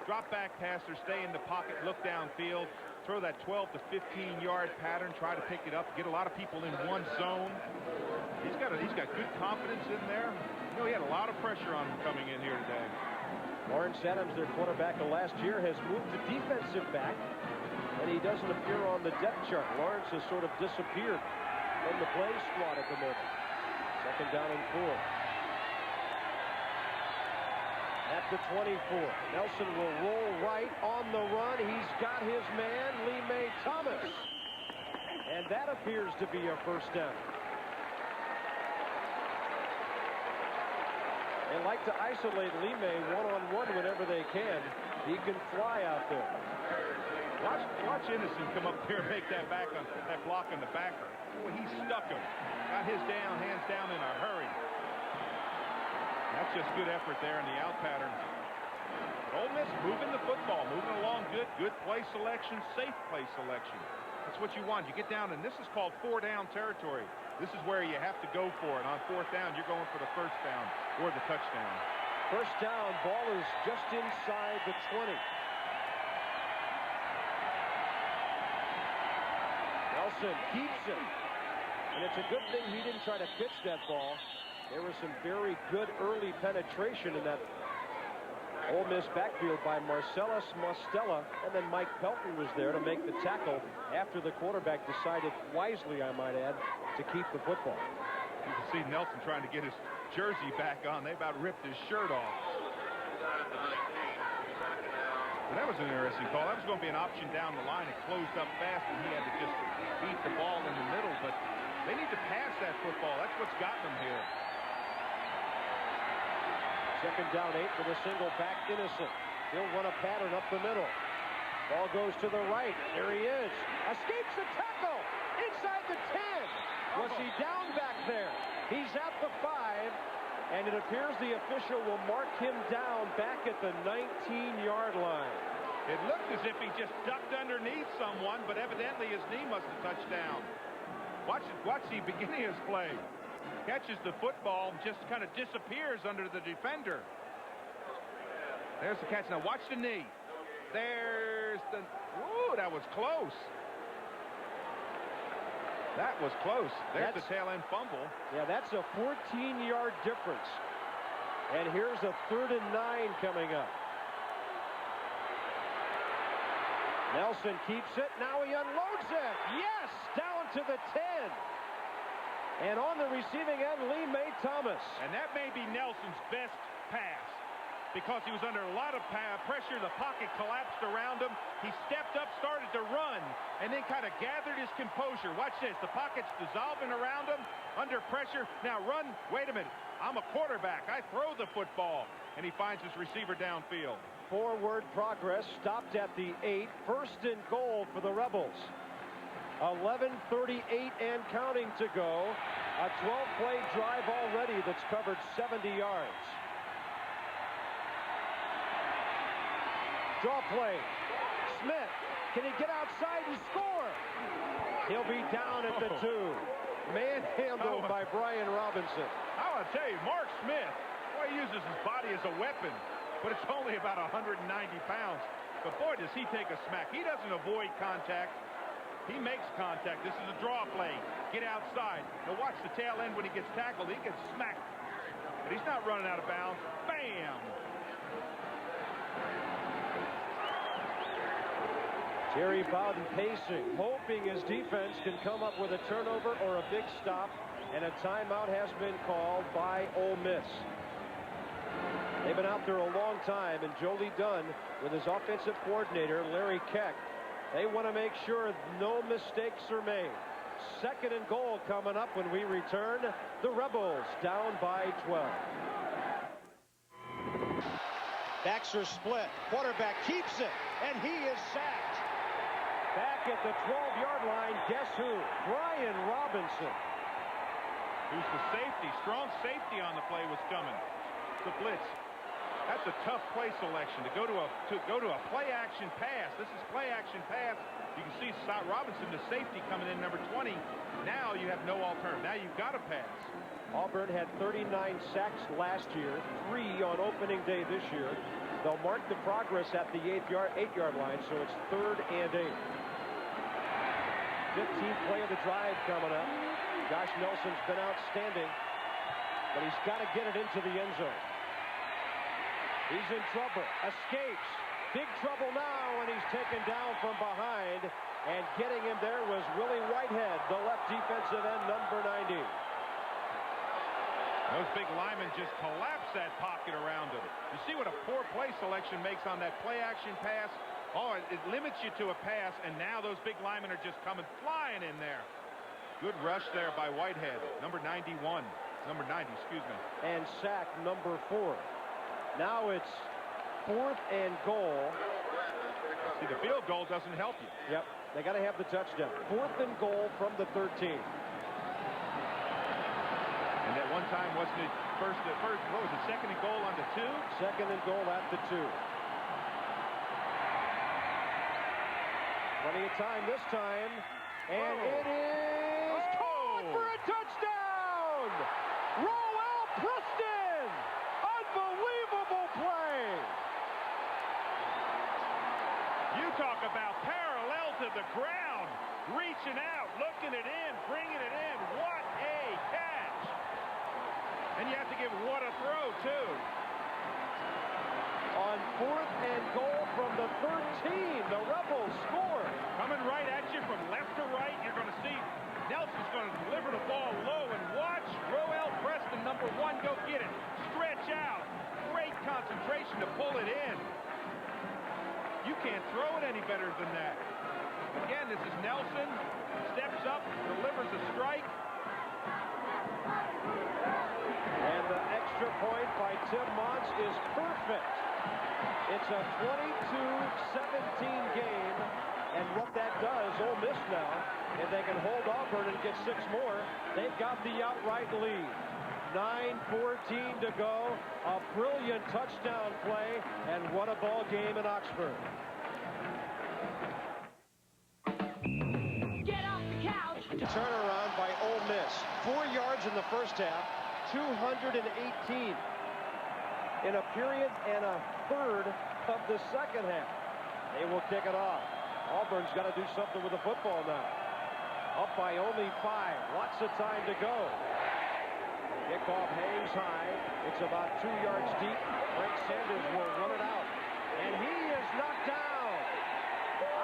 Drop back passer, stay in the pocket, look downfield, throw that 12 to 15-yard pattern, try to pick it up, get a lot of people in one zone. He's got good confidence in there. You know, he had a lot of pressure on him coming in here today. Lawrence Adams, their quarterback of last year, has moved to defensive back, and he doesn't appear on the depth chart. Lawrence has sort of disappeared from the play squad at the moment. 2nd down and 4. At the 24. Nelson will roll right on the run. He's got his man, Lee May Thomas. And that appears to be a first down. They like to isolate Lee May one-on-one whenever they can. He can fly out there. Watch Innocent come up here and make that block on the backer. Boy, he stuck him. Got his hands down in a hurry. That's just good effort there in the out pattern. Ole Miss moving the football, moving along good play selection, safe play selection. That's what you want. You get down, and this is called 4-down territory. This is where you have to go for it. On 4th down, you're going for the first down or the touchdown. First down, ball is just inside the 20. Nelson keeps it. And it's a good thing he didn't try to pitch that ball. There was some very good early penetration in that Ole Miss backfield by Marcellus Mostella, and then Mike Pelton was there to make the tackle after the quarterback decided wisely, I might add, to keep the football. You can see Nelson trying to get his jersey back on. They about ripped his shirt off. But that was an interesting call. That was going to be an option down the line. It closed up fast, and he had to just beat the ball in the middle. But they need to pass that football. That's what's got them here. 2nd down, 8 with a single back Innocent. He'll run a pattern up the middle. Ball goes to the right. There he is. Escapes the tackle. Inside the 10. Was he down back there? He's at the 5. And it appears the official will mark him down back at the 19-yard line. It looked as if he just ducked underneath someone, but evidently his knee must have touched down. Watch the beginning of his play. Catches the football and just kind of disappears under the defender. There's the catch. Now watch the knee. There's the... Whoa, that was close. That was close. There's the tail end fumble. Yeah, that's a 14-yard difference. And here's a 3rd and 9 coming up. Nelson keeps it. Now he unloads it. Yes, down to the 10. And on the receiving end, Lee May Thomas. And that may be Nelson's best pass because he was under a lot of pressure. The pocket collapsed around him. He stepped up, started to run, and then kind of gathered his composure. Watch this. The pocket's dissolving around him, under pressure. Now run. Wait a minute. I'm a quarterback. I throw the football. And he finds his receiver downfield. Forward progress stopped at the 8. 1st and goal for the Rebels. 11:38 and counting to go. A 12-play drive already that's covered 70 yards. Draw play. Smith. Can he get outside and score? He'll be down at the 2. Manhandled by Brian Robinson. I want to tell you, Mark Smith, boy, he uses his body as a weapon, but it's only about 190 pounds. But boy, does he take a smack. He doesn't avoid contact. He makes contact. This is a draw play. Get outside. Now watch the tail end when he gets tackled. He gets smacked. But he's not running out of bounds. Bam! Terry Bowden pacing, hoping his defense can come up with a turnover or a big stop, and a timeout has been called by Ole Miss. They've been out there a long time, and Jolie Dunn with his offensive coordinator, Larry Keck, they want to make sure no mistakes are made. 2nd and goal coming up when we return. The Rebels down by 12. Backs are split. Quarterback keeps it, and he is sacked. Back at the 12-yard line, guess who? Brian Robinson. Who's the safety? Strong safety on the play was coming. The blitz. That's a tough play selection to go to a play action pass. This is play action pass. You can see Robinson, the safety, coming in number 20. Now you have no alternative. Now you've got to pass. Auburn had 39 sacks last year, 3 on opening day this year. They'll mark the progress at the 8-yard line, so it's 3rd and 8. 15th play of the drive coming up. Josh Nelson's been outstanding, but he's got to get it into the end zone. He's in trouble. Escapes. Big trouble now, and he's taken down from behind. And getting him there was Willie Whitehead, the left defensive end, number 90. Those big linemen just collapse that pocket around him. You see what a poor play selection makes on that play action pass? Oh, it limits you to a pass, and now those big linemen are just coming flying in there. Good rush there by Whitehead, number 91. Number 90, excuse me. And sack number 4. Now it's 4th and goal. See, the field goal doesn't help you. Yep, they got to have the touchdown. 4th and goal from the 13. And at one time, wasn't it first, what was it, 2nd and goal on the 2? 2nd and goal at the 2. Plenty of time this time. And it is caught for a touchdown! Roel Preston! Unbelievable play! You talk about parallel to the ground. Reaching out, looking it in, bringing it in. What a catch! And you have to give what a throw, too. On 4th and goal from the 13, the Rebels score. Coming right at you from left to right. You're going to see Nelson's going to deliver the ball low, and watch Roel Preston, number 1, go get it. Stretch out. Great concentration to pull it in. You can't throw it any better than that. Again, this is Nelson. Steps up, delivers a strike. And the extra point by Tim Mons is perfect. It's a 22-17 game, and what that does, Ole Miss now, if they can hold Auburn and get 6 more, they've got the outright lead. 9:14 to go, a brilliant touchdown play, and what a ball game in Oxford. Get off the couch! Turnaround by Ole Miss, 4 yards in the first half, 218 in a period and a third of the second half. They will kick it off. Auburn's got to do something with the football now. Up by only 5. Lots of time to go. Kickoff hangs high. It's about 2 yards deep. Frank Sanders will run it out. And he is knocked down.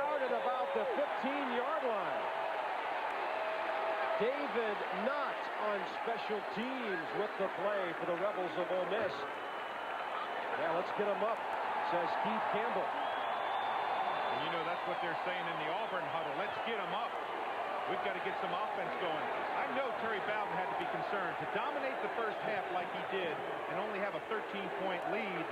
Out at about the 15-yard line. David Knott on special teams with the play for the Rebels of Ole Miss. Yeah, let's get him up, says Keith Campbell. And you know, that's what they're saying in the Auburn huddle. Let's get him up. We've got to get some offense going. I know Terry Bowden had to be concerned. To dominate the first half like he did and only have a 13-point lead,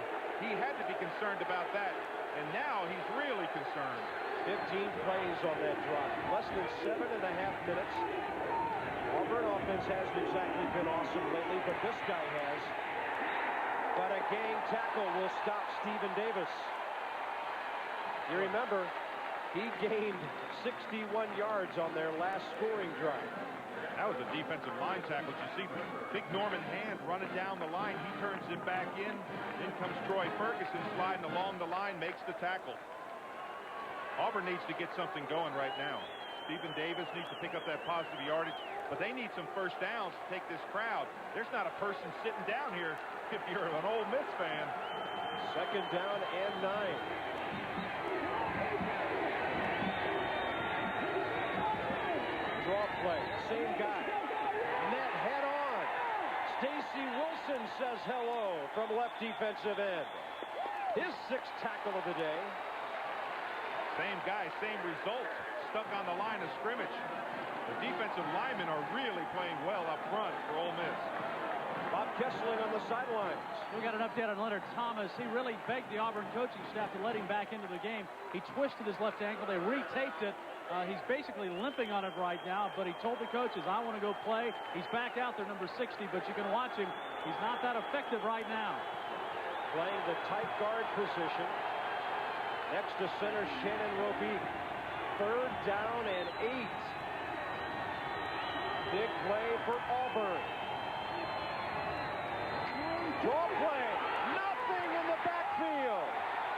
he had to be concerned about that. And now he's really concerned. 15 plays on that drive. Less than 7.5 minutes. Auburn offense hasn't exactly been awesome lately, but this guy has. But a gang tackle will stop Stephen Davis. You remember, he gained 61 yards on their last scoring drive. That was a defensive line tackle. You see big Norman Hand running down the line. He turns it back in. In comes Troy Ferguson sliding along the line, makes the tackle. Auburn needs to get something going right now. Stephen Davis needs to pick up that positive yardage, but they need some first downs to take this crowd. There's not a person sitting down here if you're an Ole Miss fan. 2nd down and 9. Draw play, same guy. Net head on. Stacy Wilson says hello from left defensive end. His 6th tackle of the day. Same guy, same result. Stuck on the line of scrimmage. The defensive linemen are really playing well up front for Ole Miss. Bob Kessling on the sidelines. We got an update on Leonard Thomas. He really begged the Auburn coaching staff to let him back into the game. He twisted his left ankle. They retaped it. He's basically limping on it right now, but he told the coaches, I want to go play. He's back out there, number 60, but you can watch him. He's not that effective right now. Playing the tight guard position. Next to center Shannon Robique. 3rd down and 8. Big play for Auburn. Draw play. Nothing in the backfield.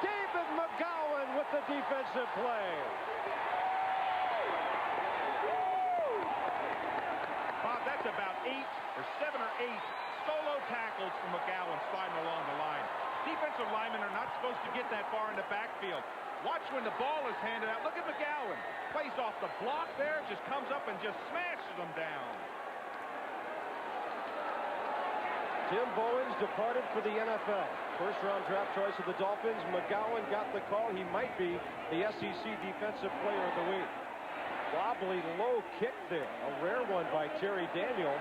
David McGowan with the defensive play. Bob, that's about 7 or 8 solo tackles from McGowan sliding along the line. Defensive linemen are not supposed to get that far in the backfield. Watch when the ball is handed out. Look at McGowan. Plays off the block there, just comes up and just smashes them down. Tim Bowens departed for the NFL. First-round draft choice of the Dolphins. McGowan got the call. He might be the SEC Defensive Player of the Week. Wobbly low kick there. A rare one by Terry Daniel.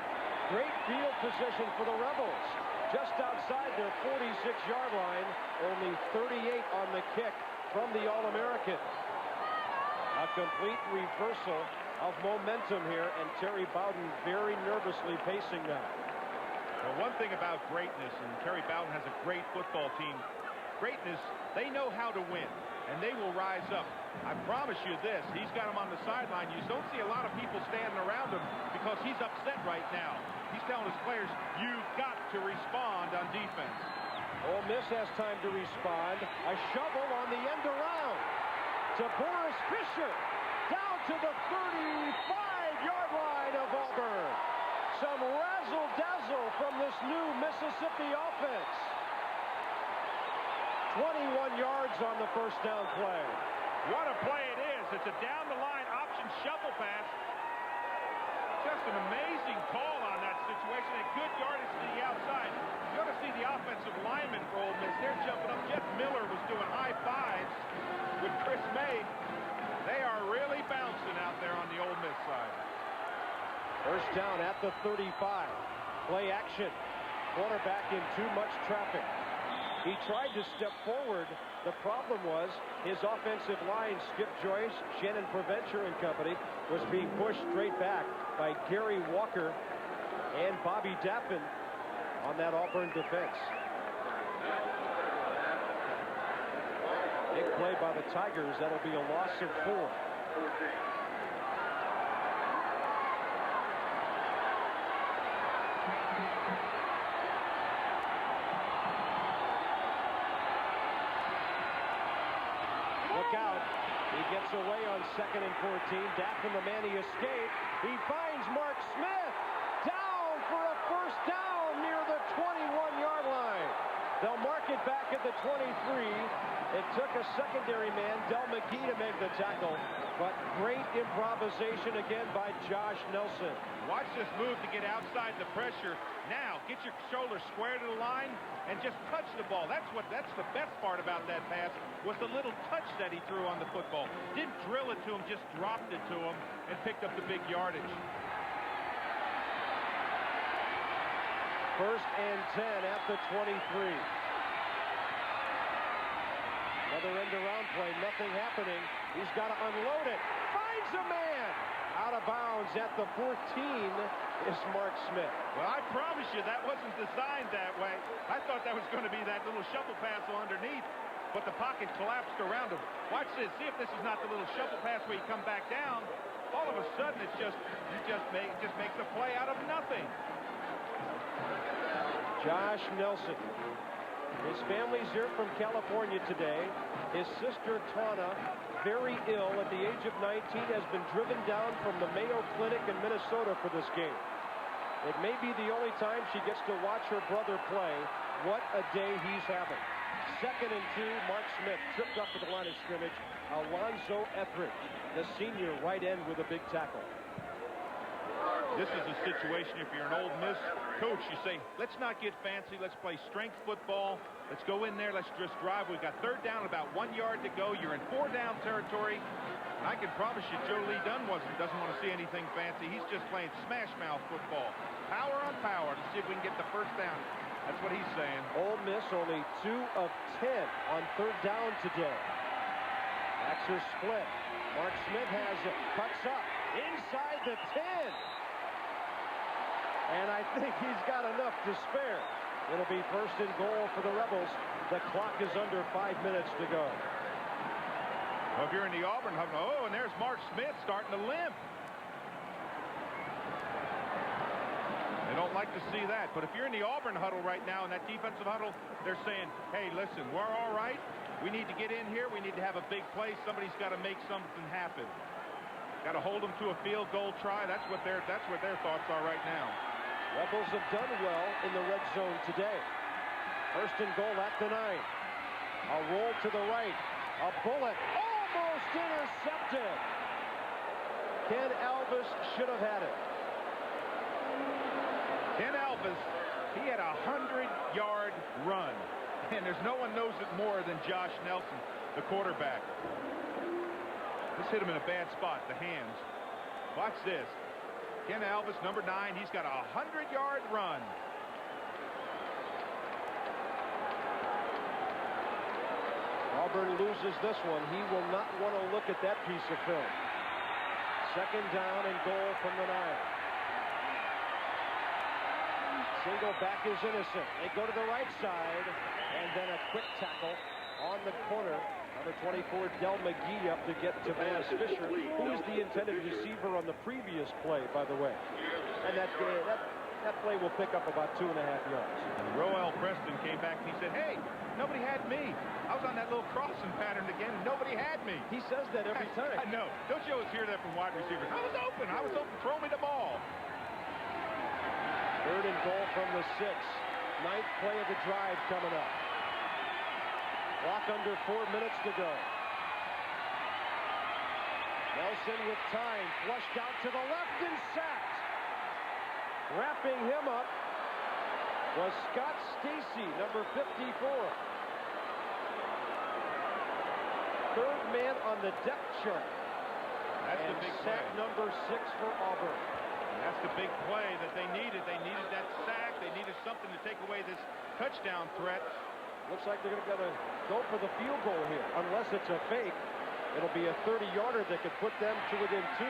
Great field position for the Rebels. Just outside their 46-yard line. Only 38 on the kick from the All-American. A complete reversal of momentum here, and Terry Bowden very nervously pacing now. Well, one thing about greatness, and Terry Bowden has a great football team, greatness, they know how to win, and they will rise up. I promise you this, he's got him on the sideline. You don't see a lot of people standing around him because he's upset right now. He's telling his players, you've got to respond on defense. Ole Miss has time to respond. A shovel on the end around to Boris Fisher. Down to the 35-yard line of Auburn. Some razzle-dazzle from this new Mississippi offense. 21 yards on the first down play. What a play it is. It's a down-the-line option shovel pass. Just an amazing call on that situation. A good yardage to the outside. You ought to see the offensive linemen for Ole Miss. They're jumping up. Jeff Miller was doing high fives with Chris May. They are really bouncing out there on the Ole Miss side. First down at the 35. Play action. Quarterback in too much traffic. He tried to step forward. The problem was his offensive line, Skip Joyce, Shannon Preventure and company, was being pushed straight back by Gary Walker and Bobby Dappin on that Auburn defense. Big play by the Tigers. That'll be a loss of 4. Look out. He gets away on 2nd and 14. Daff and the man, he escaped. He finds Mark Smith. Down for a first down near the 21-yard line. They'll mark it back at the 23. It took a secondary man, Del McGee, to make the tackle. But great improvisation again by Josh Nelson. Watch this move to get outside the pressure. Now, get your shoulder square to the line and just touch the ball. That's the best part about that pass, was the little touch that he threw on the football. Didn't drill it to him, just dropped it to him and picked up the big yardage. 1st and 10 at the 23. Another end around play, nothing happening. He's got to unload it. Finds a man. Out of bounds at the 14 is Mark Smith. Well, I promise you that wasn't designed that way. I thought that was going to be that little shuffle pass underneath, but the pocket collapsed around him. Watch this. See if this is not the little shuffle pass where you come back down. All of a sudden, it just makes a play out of nothing. Josh Nelson. His family's here from California today. His sister, Tana, very ill at the age of 19, has been driven down from the Mayo Clinic in Minnesota for this game. It may be the only time she gets to watch her brother play. What a day he's having. 2nd and 2, Mark Smith tripped up at the line of scrimmage. Alonzo Etheridge, the senior right end, with a big tackle. This is a situation, if you're an Ole Miss coach, you say, let's not get fancy. Let's play strength football. Let's go in there. Let's just drive. We've got 3rd down, about 1 yard to go. You're in 4-down territory. And I can promise you Joe Lee Dunn doesn't want to see anything fancy. He's just playing smash mouth football. Power on power to see if we can get the 1st down. That's what he's saying. Ole Miss only 2 of 10 on 3rd down today. Backs are split. Mark Smith has it. Cuts up inside the 10. And I think he's got enough to spare. It'll be 1st and goal for the Rebels. The clock is under 5 minutes to go. Well, if you're in the Auburn huddle, oh, and there's Mark Smith starting to limp. They don't like to see that. But if you're in the Auburn huddle right now, in that defensive huddle, they're saying, hey, listen, we're all right. We need to get in here. We need to have a big play. Somebody's got to make something happen. Got to hold them to a field goal try. That's what their thoughts are right now. Rebels have done well in the red zone today. 1st and goal at the 9. A roll to the right. A bullet almost intercepted. Ken Alvis should have had it. Ken Alvis, he had a 100-yard run. And there's no one knows it more than Josh Nelson, the quarterback. This hit him in a bad spot, the hands. Watch this. Ken Alvis, number 9, he's got a 100-yard run. Auburn loses this one. He will not want to look at that piece of film. 2nd down and goal from the 9. Single back is innocent. They go to the right side, and then a quick tackle on the corner. Number 24, Del McGee, up to get to Bass Fisher, who is the intended receiver on the previous play, by the way. And that play will pick up about 2.5 yards. And Roel Preston came back and he said, hey, nobody had me. I was on that little crossing pattern again, and nobody had me. He says that every time. I know. Don't you always hear that from wide receivers? I was open. Throw me the ball. 3rd and goal from the 6. 9th play of the drive coming up. Clock under 4 minutes to go. Nelson with time, flushed out to the left and sacked. Wrapping him up was Scott Stacy, number 54. 3rd man on the depth chart. That's the big sack play. Number 6 for Auburn. That's the big play that they needed. They needed that sack. They needed something to take away this touchdown threat. Looks like they're going to go for the field goal here. Unless it's a fake, it'll be a 30-yarder that could put them to within 2.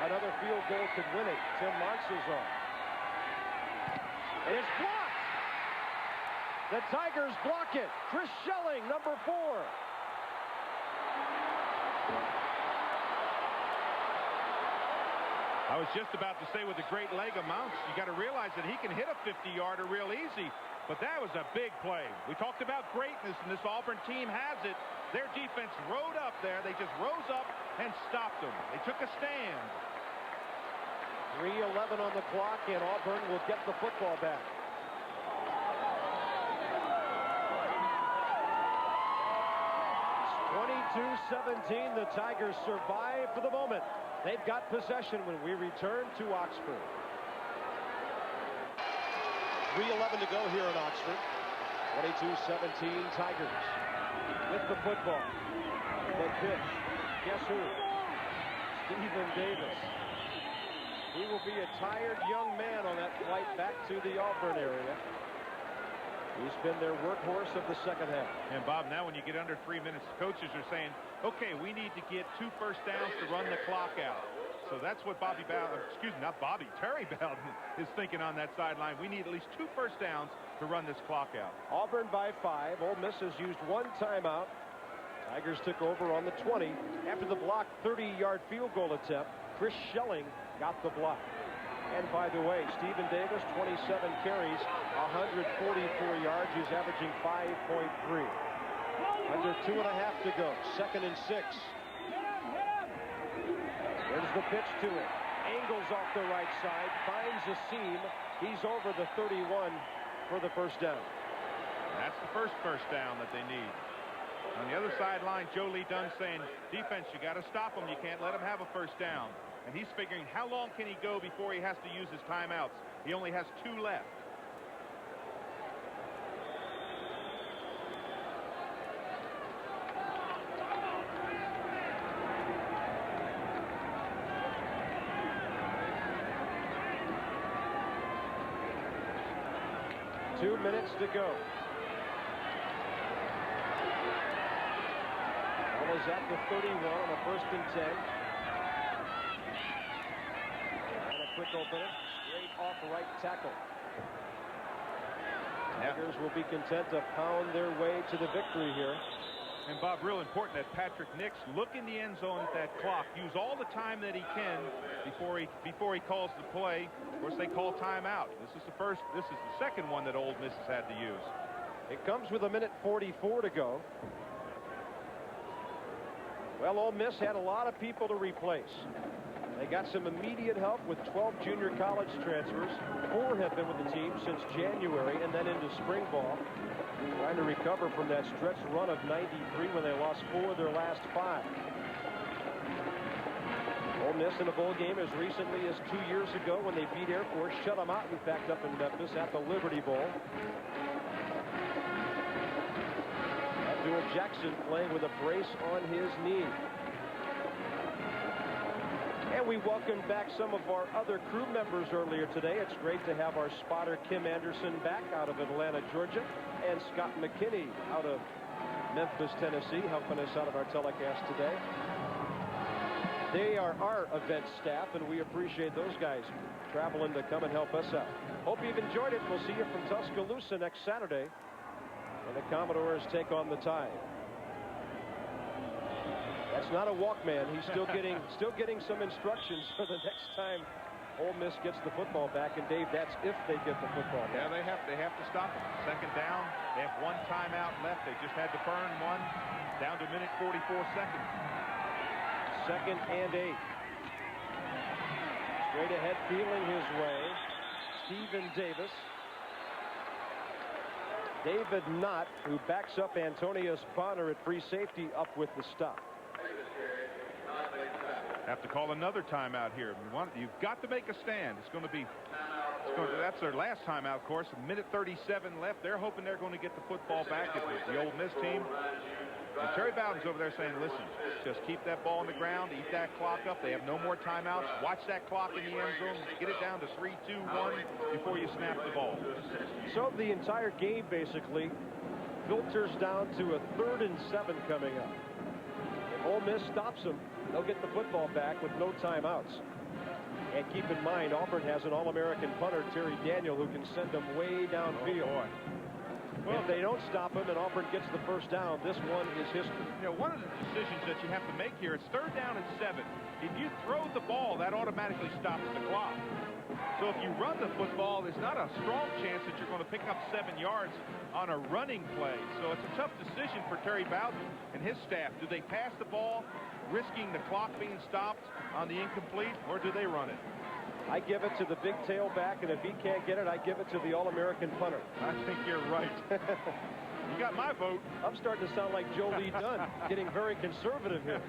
Another field goal could win it. Tim Marks is on. And it's blocked. The Tigers block it. Chris Schelling, number 4. I was just about to say, with the great leg of Mounts, you got to realize that he can hit a 50-yarder real easy. But that was a big play. We talked about greatness, and this Auburn team has it. Their defense rode up there. They just rose up and stopped them. They took a stand. 3:11 on the clock, and Auburn will get the football back. It's 22-17. The Tigers survive for the moment. They've got possession when we return to Oxford. 3:11 to go here in Oxford. 22-17 Tigers with the football. The pitch. Guess who? Stephen Davis. He will be a tired young man on that flight back to the Auburn area. He's been their workhorse of the second half. And Bob, now when you get under 3 minutes, coaches are saying, okay, we need to get 2 first downs to run the clock out. So that's what Terry Bowden is thinking on that sideline. We need at least 2 first downs to run this clock out. Auburn by 5. Ole Miss has used 1 timeout. Tigers took over on the 20. After the blocked 30-yard field goal attempt, Chris Schelling got the block. And by the way, Stephen Davis, 27 carries, 144 yards. He's averaging 5.3. Under 2.5 to go. 2nd and 6. There's the pitch to him. Angles off the right side. Finds a seam. He's over the 31 for the first down. That's the first down that they need. On the other sideline, Joe Lee Dunn saying, defense, you got to stop them. You can't let them have a first down. And he's figuring, how long can he go before he has to use his timeouts? He only has 2 left. Two minutes to go. Ball is at the 31 on a 1st and 10. And a quick opener, straight off the right tackle. Tigers will be content to pound their way to the victory here. And Bob, real important that Patrick Nix look in the end zone at that clock. Use all the time that he can before he calls the play. Of course, they call timeout. This is the second one that Ole Miss has had to use. It comes with 1:44 to go. Well, Ole Miss had a lot of people to replace. They got some immediate help with 12 junior college transfers. 4 have been with the team since January and then into spring ball. Trying to recover from that stretch run of 93 when they lost 4 of their last 5. Ole Miss in a bowl game as recently as 2 years ago when they beat Air Force, shut them out, in fact, up in Memphis at the Liberty Bowl. Abdul Jackson playing with a brace on his knee. And we welcomed back some of our other crew members earlier today. It's great to have our spotter Kim Anderson back out of Atlanta, Georgia, and Scott McKinney out of Memphis, Tennessee, helping us out of our telecast today. They are our event staff, and we appreciate those guys traveling to come and help us out. Hope you've enjoyed it. We'll see you from Tuscaloosa next Saturday when the Commodores take on the Tide. That's not a Walkman. He's still getting some instructions for the next time Ole Miss gets the football back. And Dave, that's if they get the football back. Yeah, they have to stop them. 2nd down. They have 1 timeout left. They just had to burn 1 down to 1:44. 2nd and 8. Straight ahead, feeling his way. Stephen Davis. David Knott, who backs up Antonius Bonner at free safety, up with the stop. Have to call another timeout here. You've got to make a stand. That's their last timeout, of course. 1:37 left. They're hoping they're going to get the football back. It's the Ole Miss team. And Terry Bowden's over there saying, listen, just keep that ball on the ground, eat that clock up. They have no more timeouts. Watch that clock in the end zone. Get it down to 3, 2, 1 before you snap the ball. So the entire game basically filters down to a 3rd and 7 coming up. If Ole Miss stops them, they'll get the football back with no timeouts. And keep in mind, Auburn has an All-American punter, Terry Daniel, who can send them way downfield. Oh, If they don't stop him and Auburn gets the first down, this one is history. You know, one of the decisions that you have to make here is 3rd down and 7. If you throw the ball, that automatically stops the clock. So if you run the football, there's not a strong chance that you're going to pick up 7 yards on a running play. So it's a tough decision for Terry Bowden and his staff. Do they pass the ball, risking the clock being stopped on the incomplete, or do they run it? I give it to the big tailback, and if he can't get it, I give it to the All-American punter. I think you're right. You got my vote. I'm starting to sound like Joe Lee Dunn, getting very conservative here.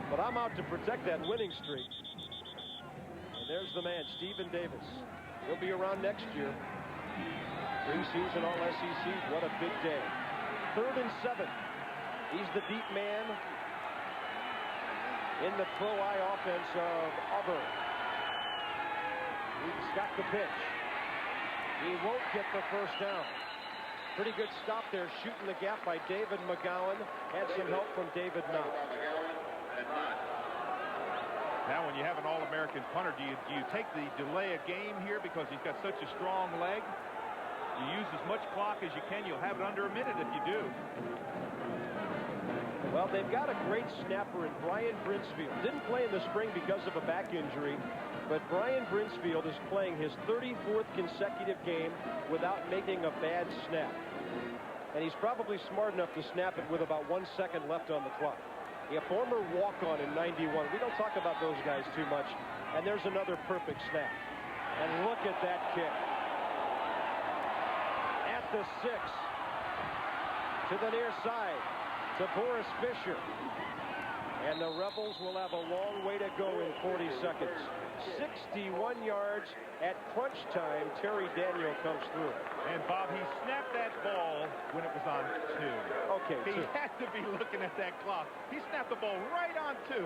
But I'm out to protect that winning streak. And there's the man, Stephen Davis. He'll be around next year. Preseason All-SEC. What a big day. 3rd and 7. He's the deep man in the pro-eye offense of Auburn. He's got the pitch. He won't get the first down. Pretty good stop there, shooting the gap by David McGowan. Had some help from David Knott. Now, when you have an All-American punter, do you take the delay a game here because he's got such a strong leg? You use as much clock as you can. You'll have it under a minute if you do. Well, they've got a great snapper in Brian Brinsfield. Didn't play in the spring because of a back injury, but Brian Brinsfield is playing his 34th consecutive game without making a bad snap. And he's probably smart enough to snap it with about 1 second left on the clock. A former walk-on in '91. We don't talk about those guys too much. And there's another perfect snap. And look at that kick. At the 6. To the near side. To Boris Fisher. And the Rebels will have a long way to go in 40 seconds. 61 yards at crunch time. Terry Daniel comes through. And Bob, he snapped that ball when it was on 2. Okay, he had to be looking at that clock. He snapped the ball right on 2.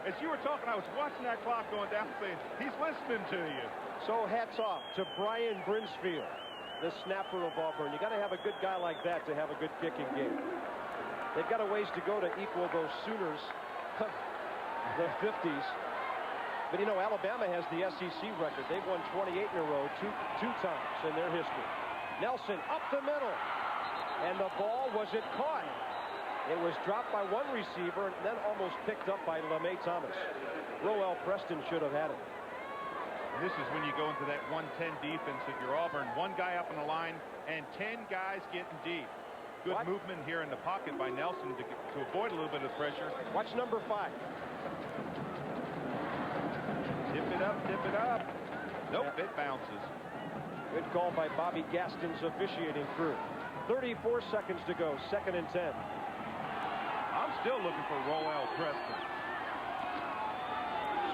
As you were talking, I was watching that clock going down, saying, he's listening to you. So hats off to Brian Brinsfield, the snapper of Auburn. You got to have a good guy like that to have a good kicking game. They've got a ways to go to equal those Sooners of the 50s. But, you know, Alabama has the SEC record. They've won 28 in a row two times in their history. Nelson up the middle. And the ball wasn't caught. It was dropped by one receiver and then almost picked up by LeMay Thomas. Roel Preston should have had it. This is when you go into that 110 defense if you're Auburn. One guy up on the line and 10 guys getting deep. Good movement here in the pocket by Nelson to avoid a little bit of pressure. Watch number 5. Tip it up, tip it up. Nope, it bounces. Good call by Bobby Gaston's officiating crew. 34 seconds to go, 2nd and 10. I'm still looking for Roel Preston.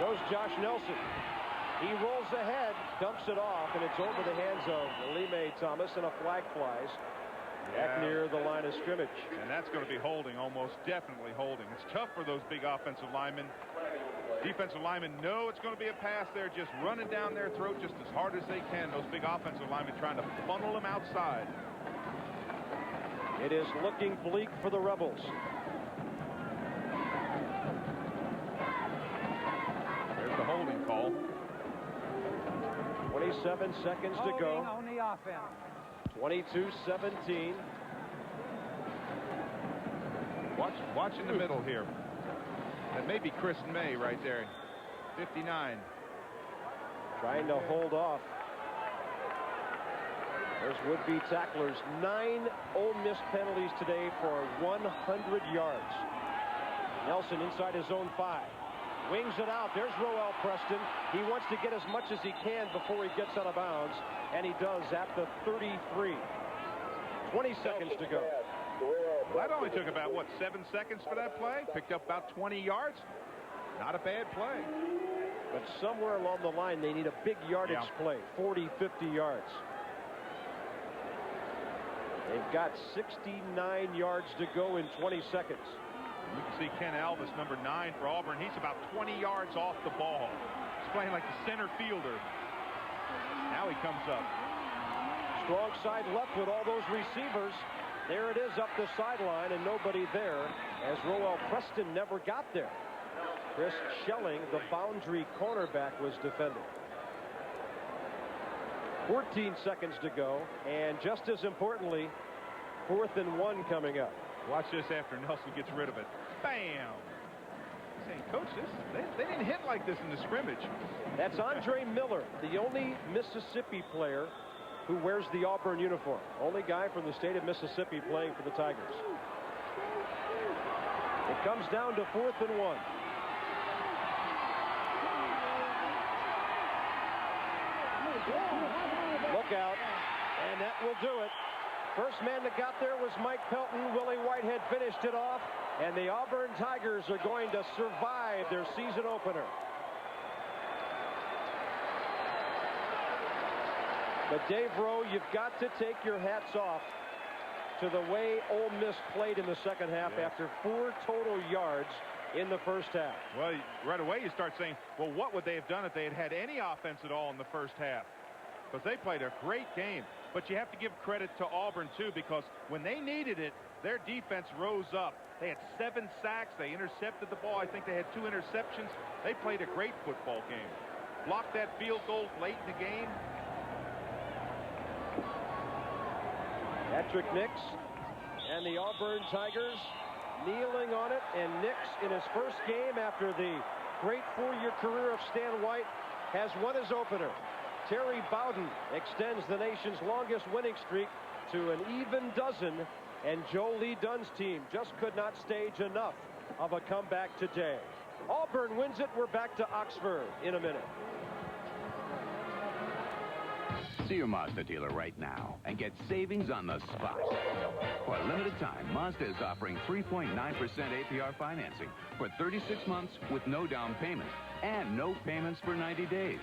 So's Josh Nelson. He rolls ahead, dumps it off, and it's over the hands of LeMay Thomas, and a flag flies back near the line of scrimmage. And that's going to be holding, almost definitely holding. It's tough for those big offensive linemen. Defensive linemen know it's going to be a pass there, just running down their throat just as hard as they can. Those big offensive linemen trying to funnel them outside. It is looking bleak for the Rebels. There's the holding call. 27 seconds to go. On the offense. 22-17. Watch in the middle here. That may be Chris May right there. 59. Trying to hold off. There's would-be tacklers. 9 Ole Miss penalties today for 100 yards. Nelson inside his own 5. Wings it out. There's Roel Preston. He wants to get as much as he can before he gets out of bounds. And he does at the 33. 20 seconds to go. Well, that only took about, what, 7 seconds for that play? Picked up about 20 yards. Not a bad play. But somewhere along the line, they need a big yardage play. 40, 50 yards. They've got 69 yards to go in 20 seconds. You can see Ken Alvis, number 9 for Auburn. He's about 20 yards off the ball. He's playing like the center fielder. Now he comes up. Strong side left with all those receivers. There it is up the sideline and nobody there as Roel Preston never got there. Chris Schelling, the boundary cornerback, was defended. 14 seconds to go, and just as importantly, 4th and 1 coming up. Watch this after Nelson gets rid of it. Bam! Saying, Coach, they didn't hit like this in the scrimmage. That's Andre Miller, the only Mississippi player who wears the Auburn uniform. Only guy from the state of Mississippi playing for the Tigers. It comes down to 4th and 1. Look out, and that will do it. First man that got there was Mike Pelton. Willie Whitehead finished it off, and the Auburn Tigers are going to survive their season opener. But Dave Rowe, you've got to take your hats off to the way Ole Miss played in the second half after 4 total yards in the first half. Well, right away you start saying, well, what would they have done if they had had any offense at all in the first half? Because they played a great game. But you have to give credit to Auburn, too, because when they needed it, their defense rose up. They had 7 sacks. They intercepted the ball. I think they had 2 interceptions. They played a great football game. Blocked that field goal late in the game. Patrick Nix and the Auburn Tigers kneeling on it, and Nix in his first game after the great 4-year career of Stan White has won his opener. Terry Bowden extends the nation's longest winning streak to an even dozen, and Joe Lee Dunn's team just could not stage enough of a comeback today. Auburn wins it. We're back to Oxford in a minute. See your Mazda dealer right now and get savings on the spot. For a limited time, Mazda is offering 3.9% APR financing for 36 months with no down payment and no payments for 90 days.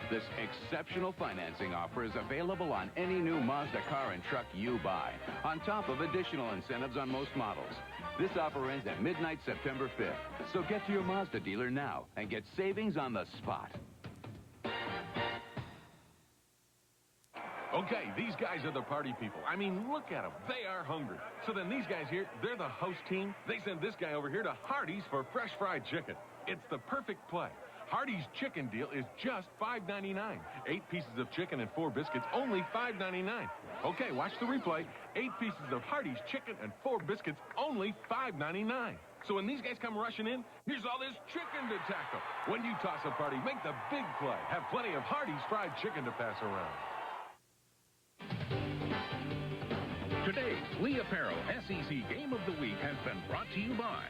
This exceptional financing offer is available on any new Mazda car and truck you buy, on top of additional incentives on most models. This offer ends at midnight September 5th. So get to your Mazda dealer now and get savings on the spot. Okay, these guys are the party people. I mean, look at them. They are hungry. So then these guys here, they're the host team. They send this guy over here to Hardee's for fresh fried chicken. It's the perfect play. Hardee's chicken deal is just $5.99. 8 pieces of chicken and 4 biscuits, only $5.99. Okay, watch the replay. 8 pieces of Hardee's chicken and 4 biscuits, only $5.99. So when these guys come rushing in, here's all this chicken to tackle. When you toss a party, make the big play. Have plenty of Hardee's fried chicken to pass around. Today's Lee Apparel SEC Game of the Week has been brought to you by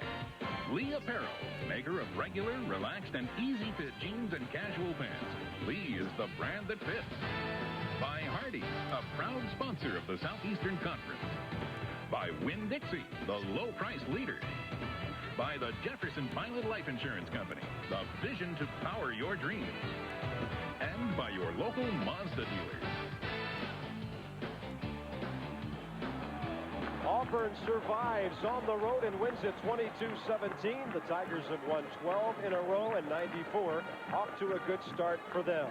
Lee Apparel, maker of regular, relaxed, and easy-fit jeans and casual pants. Lee is the brand that fits. By Hardee's, a proud sponsor of the Southeastern Conference. By Winn-Dixie, the low-price leader. By the Jefferson Pilot Life Insurance Company, the vision to power your dreams. And by your local Mazda dealers. Auburn survives on the road and wins it 22-17. The Tigers have won 12 in a row, and 94 off to a good start for them.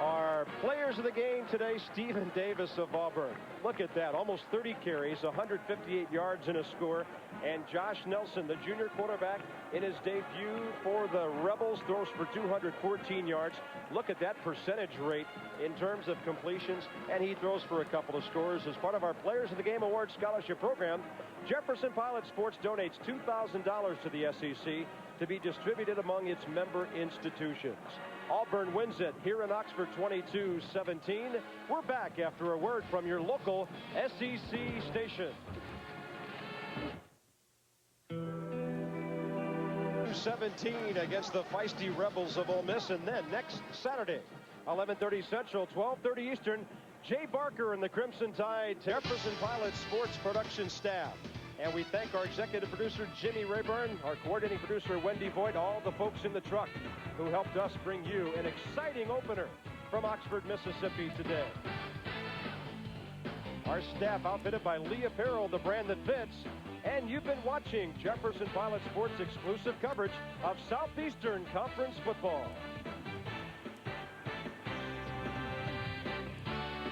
Our players of the game today, Stephen Davis of Auburn. Look at that, almost 30 carries, 158 yards and a score. And Josh Nelson, the junior quarterback, in his debut for the Rebels, throws for 214 yards. Look at that percentage rate in terms of completions, and he throws for a couple of scores. As part of our Players of the Game Award Scholarship Program, Jefferson Pilot Sports donates $2,000 to the SEC to be distributed among its member institutions. Auburn wins it here in Oxford 22-17. We're back after a word from your local SEC station. 17 against the feisty Rebels of Ole Miss, and then next Saturday, 11:30 Central, 12:30 Eastern, Jay Barker and the Crimson Tide, Jefferson Pilot Sports production staff. And we thank our executive producer, Jimmy Rayburn, our coordinating producer, Wendy Voigt, all the folks in the truck who helped us bring you an exciting opener from Oxford, Mississippi today. Our staff outfitted by Lee Apparel, the brand that fits. And you've been watching Jefferson Pilot Sports exclusive coverage of Southeastern Conference football.